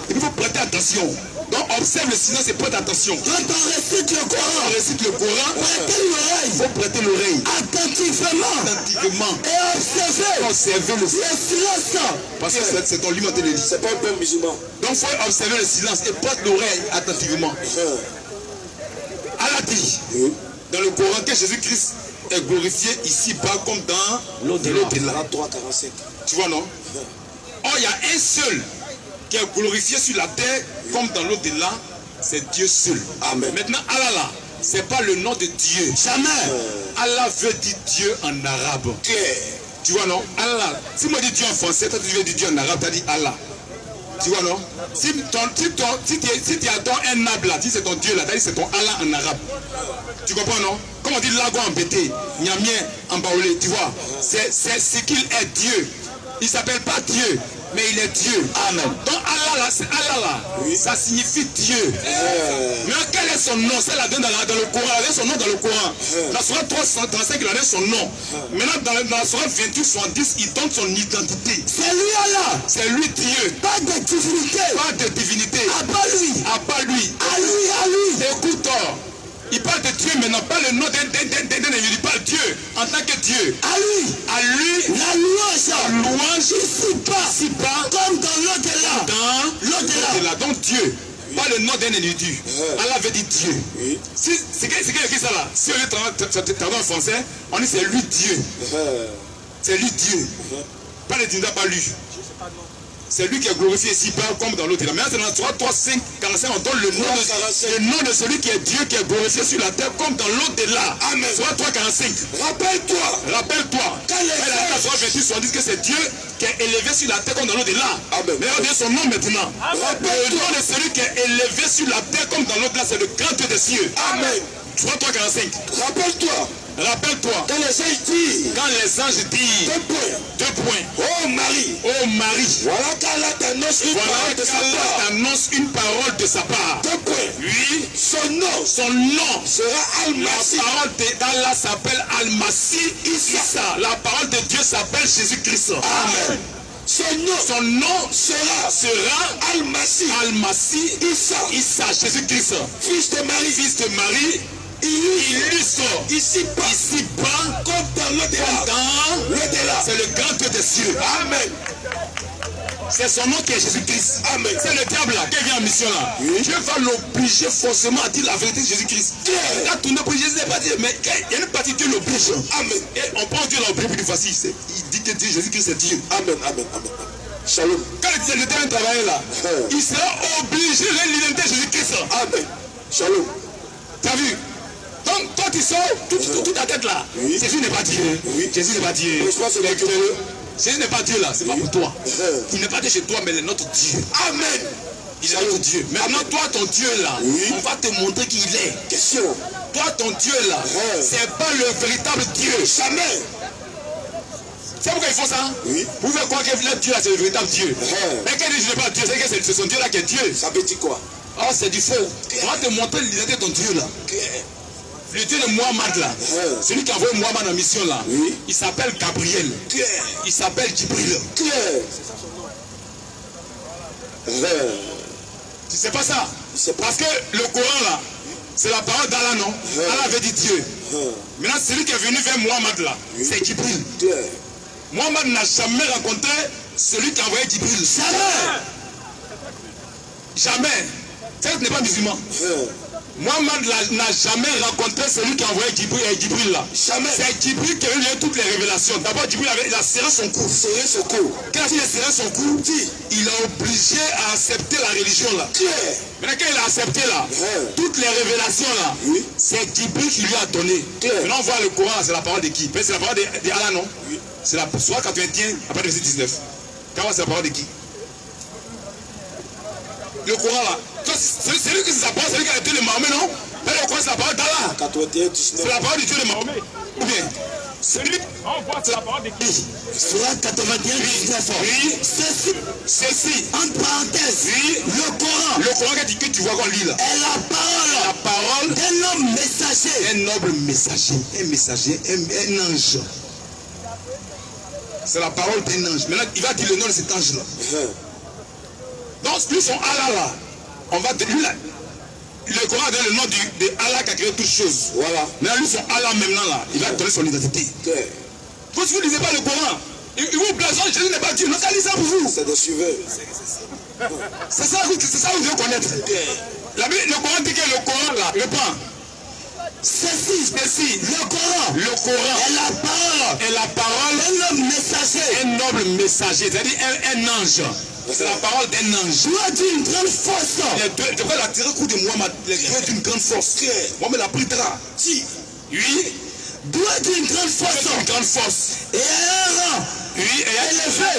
Il faut prêter attention. Donc observe le silence et prête attention. Quand on récite le Coran, prêtez l'oreille. Il faut prêter l'oreille. Attentivement. Et observer le silence. Parce que c'est ton livre de l'église. C'est pas un peuple musulman. Donc il faut observer le silence et prête l'oreille attentivement. Allah dit dans le Coran que Jésus-Christ est glorifié ici-bas comme dans l'au-delà. 3:45. Tu vois non? Or il y a un seul qui est glorifié sur la terre comme dans l'au-delà, c'est Dieu seul. Amen. Maintenant Allah là, c'est pas le nom de Dieu. Jamais. Allah veut dire Dieu en arabe. Claire. Tu vois non? Allah. Si moi dis Dieu en français, toi tu veux dire Dieu en arabe, tu as dit Allah. Tu vois non? Si tu attends un arbre là, si c'est ton Dieu là, tu as dit c'est ton Allah en arabe. Tu comprends non? Comme on dit lago en bété, Niamien en baoulé, tu vois? C'est ce qu'il est Dieu. Il ne s'appelle pas Dieu, mais il est Dieu. Amen. Donc Allah là, ça signifie Dieu. Mais quel est son nom? C'est la donne dans le Coran. Il a son nom dans le Coran. Dans la Sourate 335, il a donné son nom. Maintenant, dans la Sourate 28, 70, il donne son identité. C'est lui Allah. C'est lui Dieu. Pas de divinité. Pas de divinité. À part lui. À part lui. À lui, à lui. Écoute, il parle de Dieu maintenant, pas le nom d'un individu, il parle Dieu en tant que Dieu. À lui. À lui. La louange. Louange ici pas. Comme dans l'au-delà. Dans l'au-delà. Donc Dieu. Pas le nom d'un individu. Allah veut dire Dieu. Oui. C'est qui écrit ça là? Si on est traduit en français, on dit c'est lui Dieu. C'est lui Dieu. Pas le divinité, pas lui. C'est lui qui est glorifié ici, pas comme dans l'autre. Maintenant, c'est dans la Sourate 3, 5, 45, on donne le nom de celui qui est Dieu, qui est glorifié sur la terre, comme dans l'au-delà. Amen. Sourate 3, 45. Rappelle-toi. Quand la Sourate 28, on dit que c'est Dieu qui est élevé sur la terre, comme dans l'au-delà. Amen. Mais regardez son nom maintenant. Le nom de celui qui est élevé sur la terre, comme dans l'au-delà, c'est le grand Dieu des cieux. Amen. Sourate 3, 45. Rappelle-toi. Quand les anges disent. 2 points. Oh Marie. Voilà qu'Allah t'annonce une parole de sa part. 2 points. Oui. Son nom sera Al-Masih. La parole d'Allah s'appelle Al-Masih Issa. La parole de Dieu s'appelle Jésus-Christ. Amen. Son nom sera Al-Masih Issa. Jésus-Christ. Fils de Marie. Illustre ici bas comme dans l'au-delà. C'est le grand Dieu des cieux. Amen. C'est son nom qui est Jésus-Christ. Amen. C'est le diable là qui vient en mission là. Oui. Dieu va l'obliger forcément à dire la vérité de Jésus-Christ. Quand tout le monde Jésus n'est pas dit, mais il y a une partie Dieu l'oblige. Amen. Et on prend Dieu l'oblige plus facile. Il dit que Dieu, Jésus-Christ c'est Dieu. Amen. Shalom. Quand le diable travaille là, il sera obligé de l'identité de Jésus-Christ. Amen. Shalom. T'as vu? Donc, toi tu sors, toute ta tête là. Oui. Jésus n'est pas Dieu. Oui. Jésus n'est pas Dieu. Jésus n'est pas Dieu là, c'est pas pour toi. Il n'est pas Dieu chez toi, mais il est notre Dieu. Amen. Il est notre Dieu. Maintenant, toi, ton Dieu là, on va te montrer qui il est. Question. Toi, ton Dieu là, c'est pas le véritable Dieu. Jamais. C'est pourquoi ils font ça? Oui. Vous pouvez croire que le Dieu là, c'est le véritable Dieu. Mais quand il dit je n'ai pas Dieu, c'est que c'est son Dieu là qui est Dieu. Ça veut dire quoi? Oh, c'est du faux. On va te montrer l'identité de ton Dieu là. Le Dieu de Mohamed là, celui qui a envoyé Mohamed en mission là, il s'appelle Gabriel. Il s'appelle Djibril. Tu sais pas ça? Parce que le Coran là, c'est la parole d'Allah, non? Allah avait dit Dieu. Maintenant, celui qui est venu vers Mohamed là, c'est Djibril. Mohamed n'a jamais rencontré celui qui a envoyé Djibril. Jamais. C'est n'est pas musulman. Mohamed n'a jamais rencontré celui qui a envoyé Djibril là. Jamais. C'est Djibril qui a eu toutes les révélations. D'abord, Djibril il a serré son cou. Quand il a serré son cou, il a obligé à accepter la religion là. Maintenant, quand il a accepté là, toutes les révélations là, c'est Djibril qui lui a donné. Maintenant, on voit le Coran, c'est la parole de qui? C'est la parole d'Allah, non? C'est la Sourate 81, après le verset 19. Quand c'est la parole de qui? Le Coran là, c'est lui qui s'apprend, c'est lui qui a été le Mahomet, non? Mais le Coran c'est la parole d'Allah. 81, 19. C'est la parole du Dieu de Mahomet. Ou bien, celui on voit c'est la parole de qui? Sourate 81, 19. Oui. Ceci. Entre parenthèses. Oui. Le Coran que tu vois qu'on lit là. Et la parole d'un homme messager. Un noble messager. Un messager, un ange. C'est la parole d'un ange. Maintenant, il va dire le nom de cet ange là. Donc, lui, son Allah là, on va lui là. Le Coran donne le nom de Allah qui a créé toutes choses. Voilà. Mais lui, son Allah maintenant là, il va donner son identité. Quand vous ne lisez pas le Coran, il vous blasonne, Jésus n'est pas Dieu. Non, qu'à lire ça pour vous. C'est des suiveurs. C'est ça que vous devez connaître. Le Coran dit que le Coran là, reprend. Ceci, le Coran est la parole d'un homme messager. Un noble messager, c'est-à-dire un ange. C'est la parole d'un ange. Doit d'une grande force. De quoi la tiré coup de Mohamed, les doigts d'une grande force. Mohamed l'a pris drap. Si. Oui. Doit d'une grande force. Une grande force. Et un rang. Oui, élevé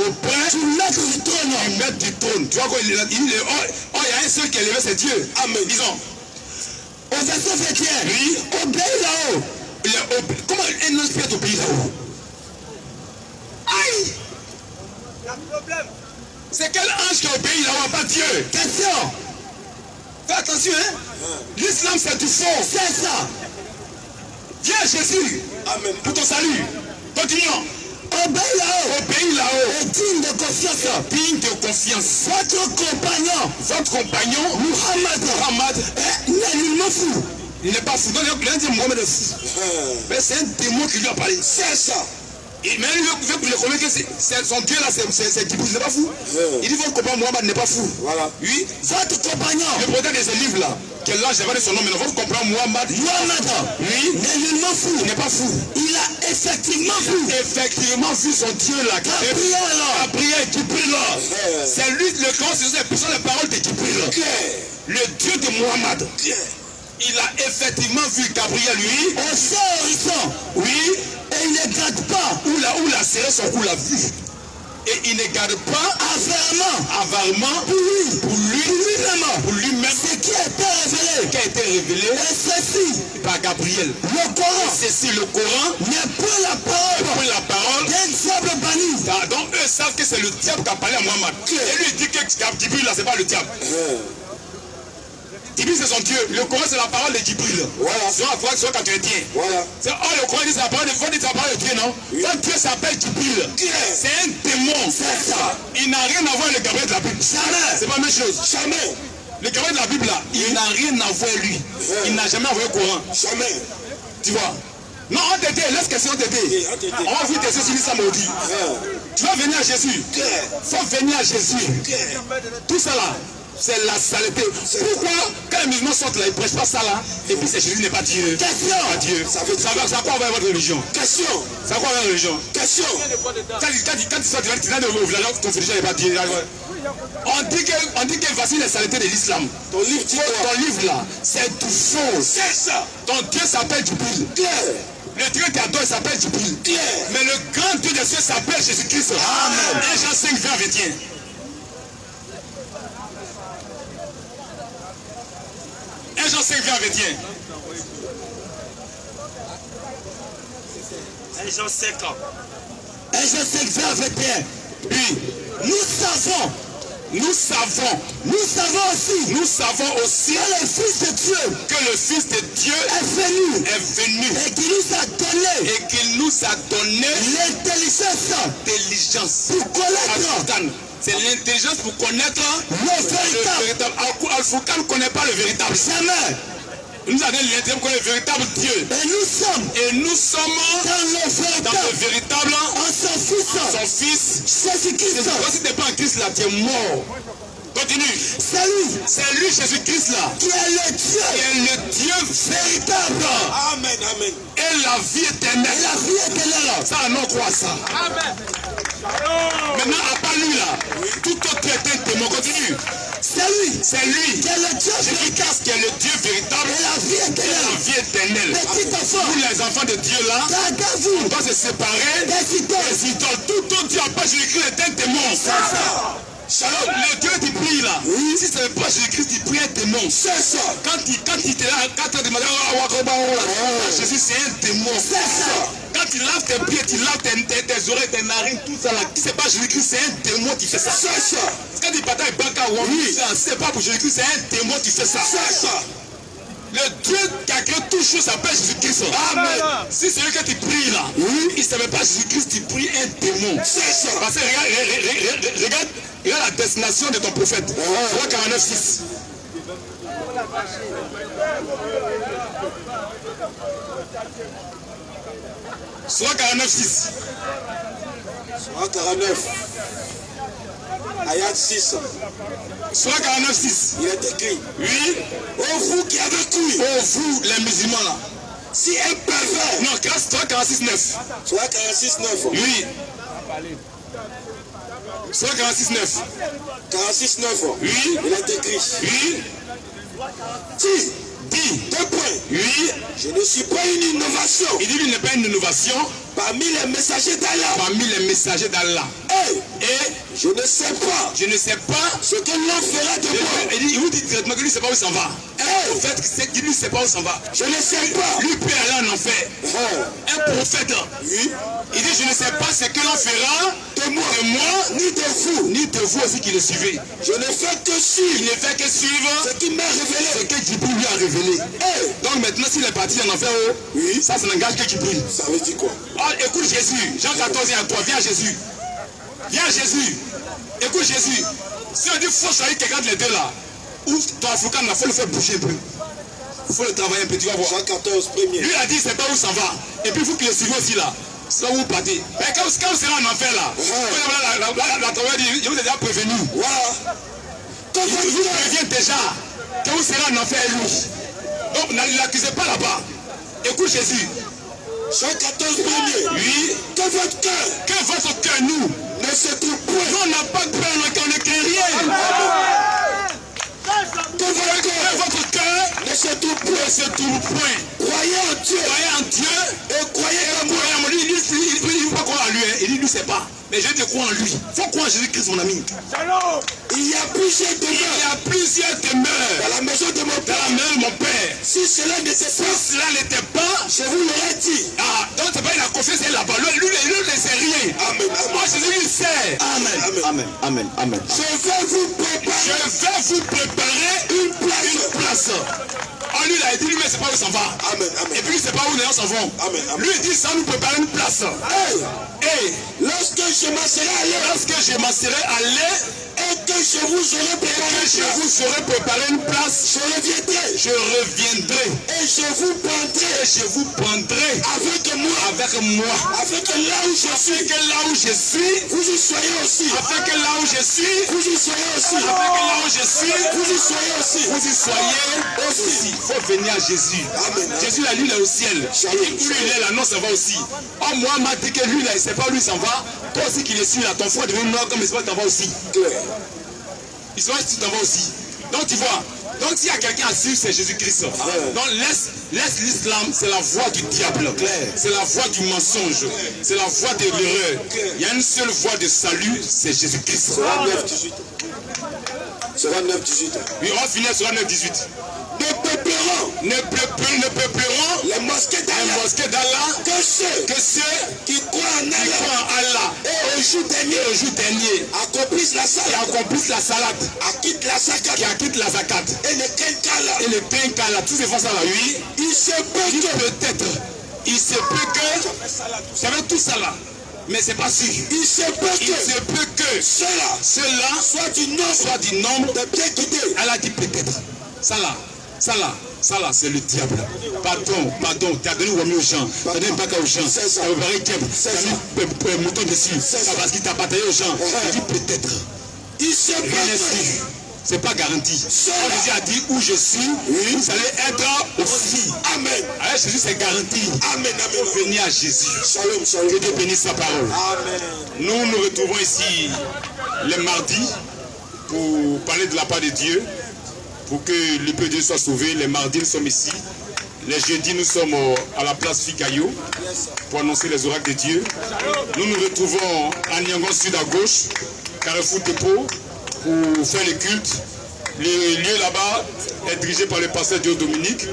auprès du maître du trône. Du maître du trône. Tu vois quoi il y a un seul qui est élevé, c'est Dieu. Amen. Disons. Au verset 21. Oui. Obéis là-haut. Comment un ange peut être obéi là-haut? C'est quel ange qui obéit là-haut, pas Dieu? Question. Fais attention, hein. L'islam, c'est du faux. C'est ça. Viens Jésus. Amen. Pour ton salut. Continuons. Obéis là-haut. Obéis là-haut. Et digne de confiance. Digne de confiance. Votre compagnon, Muhammad, n'est nullement fou. il n'est pas fou. Donc, l'un dit Mohamed est fou. Mais c'est un démon qui lui a parlé. C'est ça. Et même il veut le convaincre que son Dieu là, c'est Djibril, il n'est pas fou. Il dit votre compagnon Mohamed n'est pas fou. Voilà. Oui. Votre compagnon, Le prophète de ce livre là, quel là, j'avais son nom, mais votre compagnon Mohamed, oui, n'est nullement fou. il n'est pas fou. Il a effectivement vu. Effectivement vu son Dieu là. Gabriel, Djibril là. C'est lui, le grand, ce sont les paroles de Djibril. Le Dieu de Mohamed. Il a effectivement vu Gabriel, lui. Au sort horizon. Oui. Et il ne garde pas. Où la serré son cou, l'a vu. Et il ne garde pas avalement pour lui-même Ce qui a été révélé. Et ceci par Gabriel. Le Coran. Ceci, le Coran n'est pas la parole d'un diable banni. Donc eux savent que c'est le diable qui a parlé à Mohamed. Et lui dit que Djibril là, c'est pas le diable. Djibril c'est son Dieu. Le Coran c'est la parole de Djibril. Voilà. Sur la foi quand tu es Dieu. Voilà. Le Coran dit c'est la parole de Dieu, non? Quand Dieu s'appelle Djibril, c'est un démon. C'est ça. Il n'a rien à voir avec le Gabriel de la Bible. Jamais. C'est pas la même chose. Jamais. Le Gabriel de la Bible là, il n'a rien à voir lui. Il n'a jamais envoyé le Coran. Jamais. Tu vois? Non, on t'aide, laisse question t'aider. On va vite tester sur l'islam maudit. Tu vas venir à Jésus. Faut venir à Jésus. Tout ça là, c'est la saleté. Pourquoi quand les musulmans sortent là, ils ne prêchent pas ça là, et puis c'est Jésus n'est pas Dieu. Question. Pas Dieu. Ça va quoi avec votre religion? Question. Ça va quoi avec votre religion? Question. Quand tu sors, tu vas au village, ton religion n'est pas Dieu. On dit que voici les saletés de l'islam. Ton livre là, c'est tout faux. C'est ça. Ton Dieu s'appelle Djibril. Le Dieu qui adore s'appelle Djibril. Mais le grand Dieu des cieux s'appelle Jésus-Christ. Amen. 1 Jean 5, 20, 21. 1 Jean 5, 20, 21. 1 Jean 5 ans. 1 Jean 5, 20, 21. Oui. Nous savons aussi que le Fils de Dieu est venu et qu'il nous a donné l'intelligence pour connaître c'est l'intelligence pour connaître le véritable. Al-Furqan ne connaît pas le véritable. Jamais. Il nous a donné l'intelligence pour connaître le véritable Dieu. Et nous sommes dans le véritable en son Fils. Jésus-Christ. Si tu n'es pas en Christ là, tu es mort. Continue. C'est lui Jésus-Christ là. Qui est le Dieu véritable. Amen, amen. Et la vie éternelle. Ça, non, croit ça. Amen. Maintenant, à part lui là, tout autre est un démon. Continue. C'est lui. Qui est le Dieu Jésus-Christ qui est le Dieu véritable. Et la vie éternelle. Petit enfant. Nous les enfants de Dieu là, on doit se séparer des idoles. Tout autre Dieu à part Jésus-Christ est un démon. Shalom, le Dieu qui prie là, si ce n'est pas Jésus-Christ qui prie un démon, c'est ça. Quand il était là, quand il demandait Jésus c'est un démon, c'est ça. Quand il lave tes pieds, tu laves tes oreilles, tes narines, tout ça là, qui c'est pas Jésus-Christ, c'est un démon qui fait ça. C'est ça. Quand il bataille Baka ou c'est pas pour Jésus-Christ, c'est un démon qui fait ça. C'est ça. Le Dieu qui a créé toutes choses s'appelle Jésus-Christ. Amen. Si c'est lui que tu pries là, il ne savait pas Jésus-Christ, tu pries un démon. C'est ça. Parce que regarde la destination de ton prophète. Surah 49, 6. Surah 49, 6. Surah 49. Ayat 6. Surah 49, 6. Il est écrit. Oui. Oh vous qui avez cru. Oh vous les musulmans là. Si un pervers. Non, Surah 46, 9. Surah 46, 9. Oui. Surah 46, 9. 46, 9. Oui. Il est écrit. Oui. Dis. 2 points. Oui. Je ne suis pas une innovation. Il dit qu'il n'est pas une innovation. Parmi les messagers d'Allah. Parmi les messagers d'Allah. Et Je ne sais pas. Je ne sais pas Ce que l'on fera de moi. Il vous dit directement que lui ne sait pas où il s'en va. Un prophète qui lui ne sait pas où il s'en va. Je ne sais pas. Lui peut aller en enfer. Un prophète. Oui. Il dit je ne sais pas ce que l'on fera de moi, ni de vous. ni de vous aussi qui le suivez. Je ne fais que Il suivre ne fait que suivre ce qui m'a révélé. ce que Djibril lui a révélé. Donc maintenant s'il est parti en enfer, Oui. ça n'engage que Djibril. Ça veut dire quoi? Oh, écoute Jésus, Jean 14 et à toi, viens Jésus. Viens Jésus. Écoute Jésus. Si on dit faut choisir quelqu'un de les deux là, ou ton Africain, il faut le faire bouger un peu. Il faut le travailler un peu, tu vas voir. Jean 14, premier. Lui a dit, c'est pas où ça va. Et puis, il faut qu'il le suive aussi là. C'est là où vous partez. Mais quand vous serez en enfer là, la travail dit, je vous ai déjà prévenu. Voilà. Il vous prévient déjà que vous serez en enfer lui. Donc, ne l'accusez pas là-bas. Écoute Jésus. Jean 14, premier. Oui. Que votre cœur nous, ne se trouve point. nous on n'a pas de peur, on ne craint rien. Que votre cœur ne se trouve point. Croyez en Dieu. Croyez en Dieu. Et croyez en moi. Il ne faut pas croire en lui. Il dit, lui, c'est pas. Mais je te crois en lui. Il faut croire en Jésus-Christ, mon ami. Il y a plusieurs demeures. Il y a plusieurs demeures. Dans la maison de mon père. Dans la maison de mon père. Si cela n'était pas, je vous l'aurais dit. Ah, donc c'est pas il a confié, c'est là-bas. Lui, il ne sait rien. Amen. Moi, Jésus, il sait. Amen. Je vais vous préparer une place. Oh, lui, il a dit, lui, mais c'est pas où il s'en va. Amen. Et puis, c'est pas où les gens s'en vont. Amen. Lui, il dit, ça nous prépare une place. Lorsque je m'en serai allé, et que je vous aurai préparé une place, je reviendrai. Et je vous prendrai avec moi. Afin que là où je suis, vous y soyez aussi. Afin que là où je suis, vous y soyez aussi. Afin que là où je suis, vous y soyez aussi. Vous y soyez aussi. Il faut venir à Jésus. Amen. Jésus, là, lui, il est au ciel. Et lui, il est là, non, ça va aussi. Oh, moi, m'a dit que lui, là, c'est pas lui, ça va. Toi aussi qui le suis là, ton frère devient mort comme il se voit, t'en vas aussi. Il se voit, tu t'en vas aussi. Donc, tu vois. Donc, s'il y a quelqu'un à suivre, c'est Jésus-Christ. Donc, laisse l'islam, c'est la voie du diable. C'est la voie du mensonge. C'est la voie de l'erreur. Il y a une seule voie de salut, c'est Jésus-Christ. Sera 9-18. Oui, on va finir sur 9-18. Ne peupleront les mosquées d'Allah que ceux qui croient en Allah et au jour dernier accomplissent la salade, acquittent la zakat et le tenkala. Tous ces fois-là, oui. Il se peut que ça veut tout ça là. Mais c'est pas sûr. Il se peut que cela soit du nombre de bien guidés. Elle a dit peut-être. Ça là, c'est le diable. Pardon, tu as donné aux gens, tu as donné un bac aux gens, tu as préparé diable, tu as mis un mouton dessus, c'est parce qu'il t'a bataillé aux gens. Tu as dit peut-être. Il se peut que. C'est pas garanti. Quand Jésus a dit où je suis, vous allez être aussi. Amen. Alors Jésus c'est garanti. Amen. Il faut venir à Jésus. Shalom. Que Dieu bénisse sa parole. Amen. Nous retrouvons ici les mardis pour parler de la part de Dieu, pour que le peuple de Dieu soit sauvé. Les mardis nous sommes ici. Les jeudis nous sommes à la place Fikayo pour annoncer les oracles de Dieu. Nous nous retrouvons à Niangon Sud à gauche, Carrefour Dépôt, pour faire le culte. Le lieu là-bas est dirigé par le pasteur Dieu Dominique.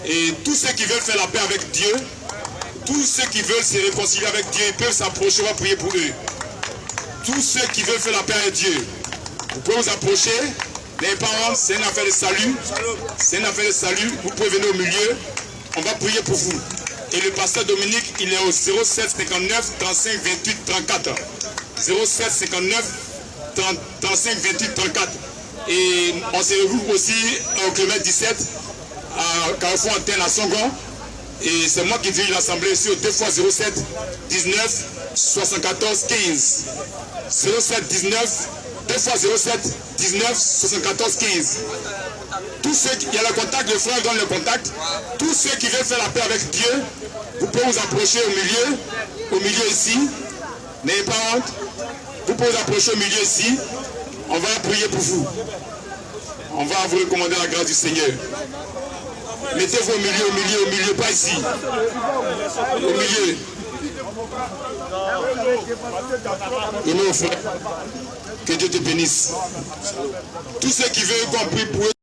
Et tous ceux qui veulent faire la paix avec Dieu, tous ceux qui veulent se réconcilier avec Dieu, ils peuvent s'approcher, on va prier pour eux. Tous ceux qui veulent faire la paix avec Dieu, vous pouvez vous approcher. Les parents, c'est une affaire de salut. C'est une affaire de salut. Vous pouvez venir au milieu. On va prier pour vous. Et le pasteur Dominique, il est au 07 59 35 28 34. 07 59 35 28 34. Et on se regroupe aussi au kilomètre 17 à Carrefour Antenne à Songon. Et c'est moi qui dirige l'assemblée ici au 2x07 19 74 15. 07 19 2x07 19 74 15. Tous ceux qui, il y a le contact, le frère donne le contact. Tous ceux qui veulent faire la paix avec Dieu, vous pouvez vous approcher au milieu ici. N'ayez pas honte. Vous pouvez vous approcher au milieu ici. On va prier pour vous. On va vous recommander la grâce du Seigneur. Mettez-vous au milieu, pas ici. Au milieu. Et nos frères, que Dieu te bénisse. Tous ceux qui veulent qu'on prie pour eux.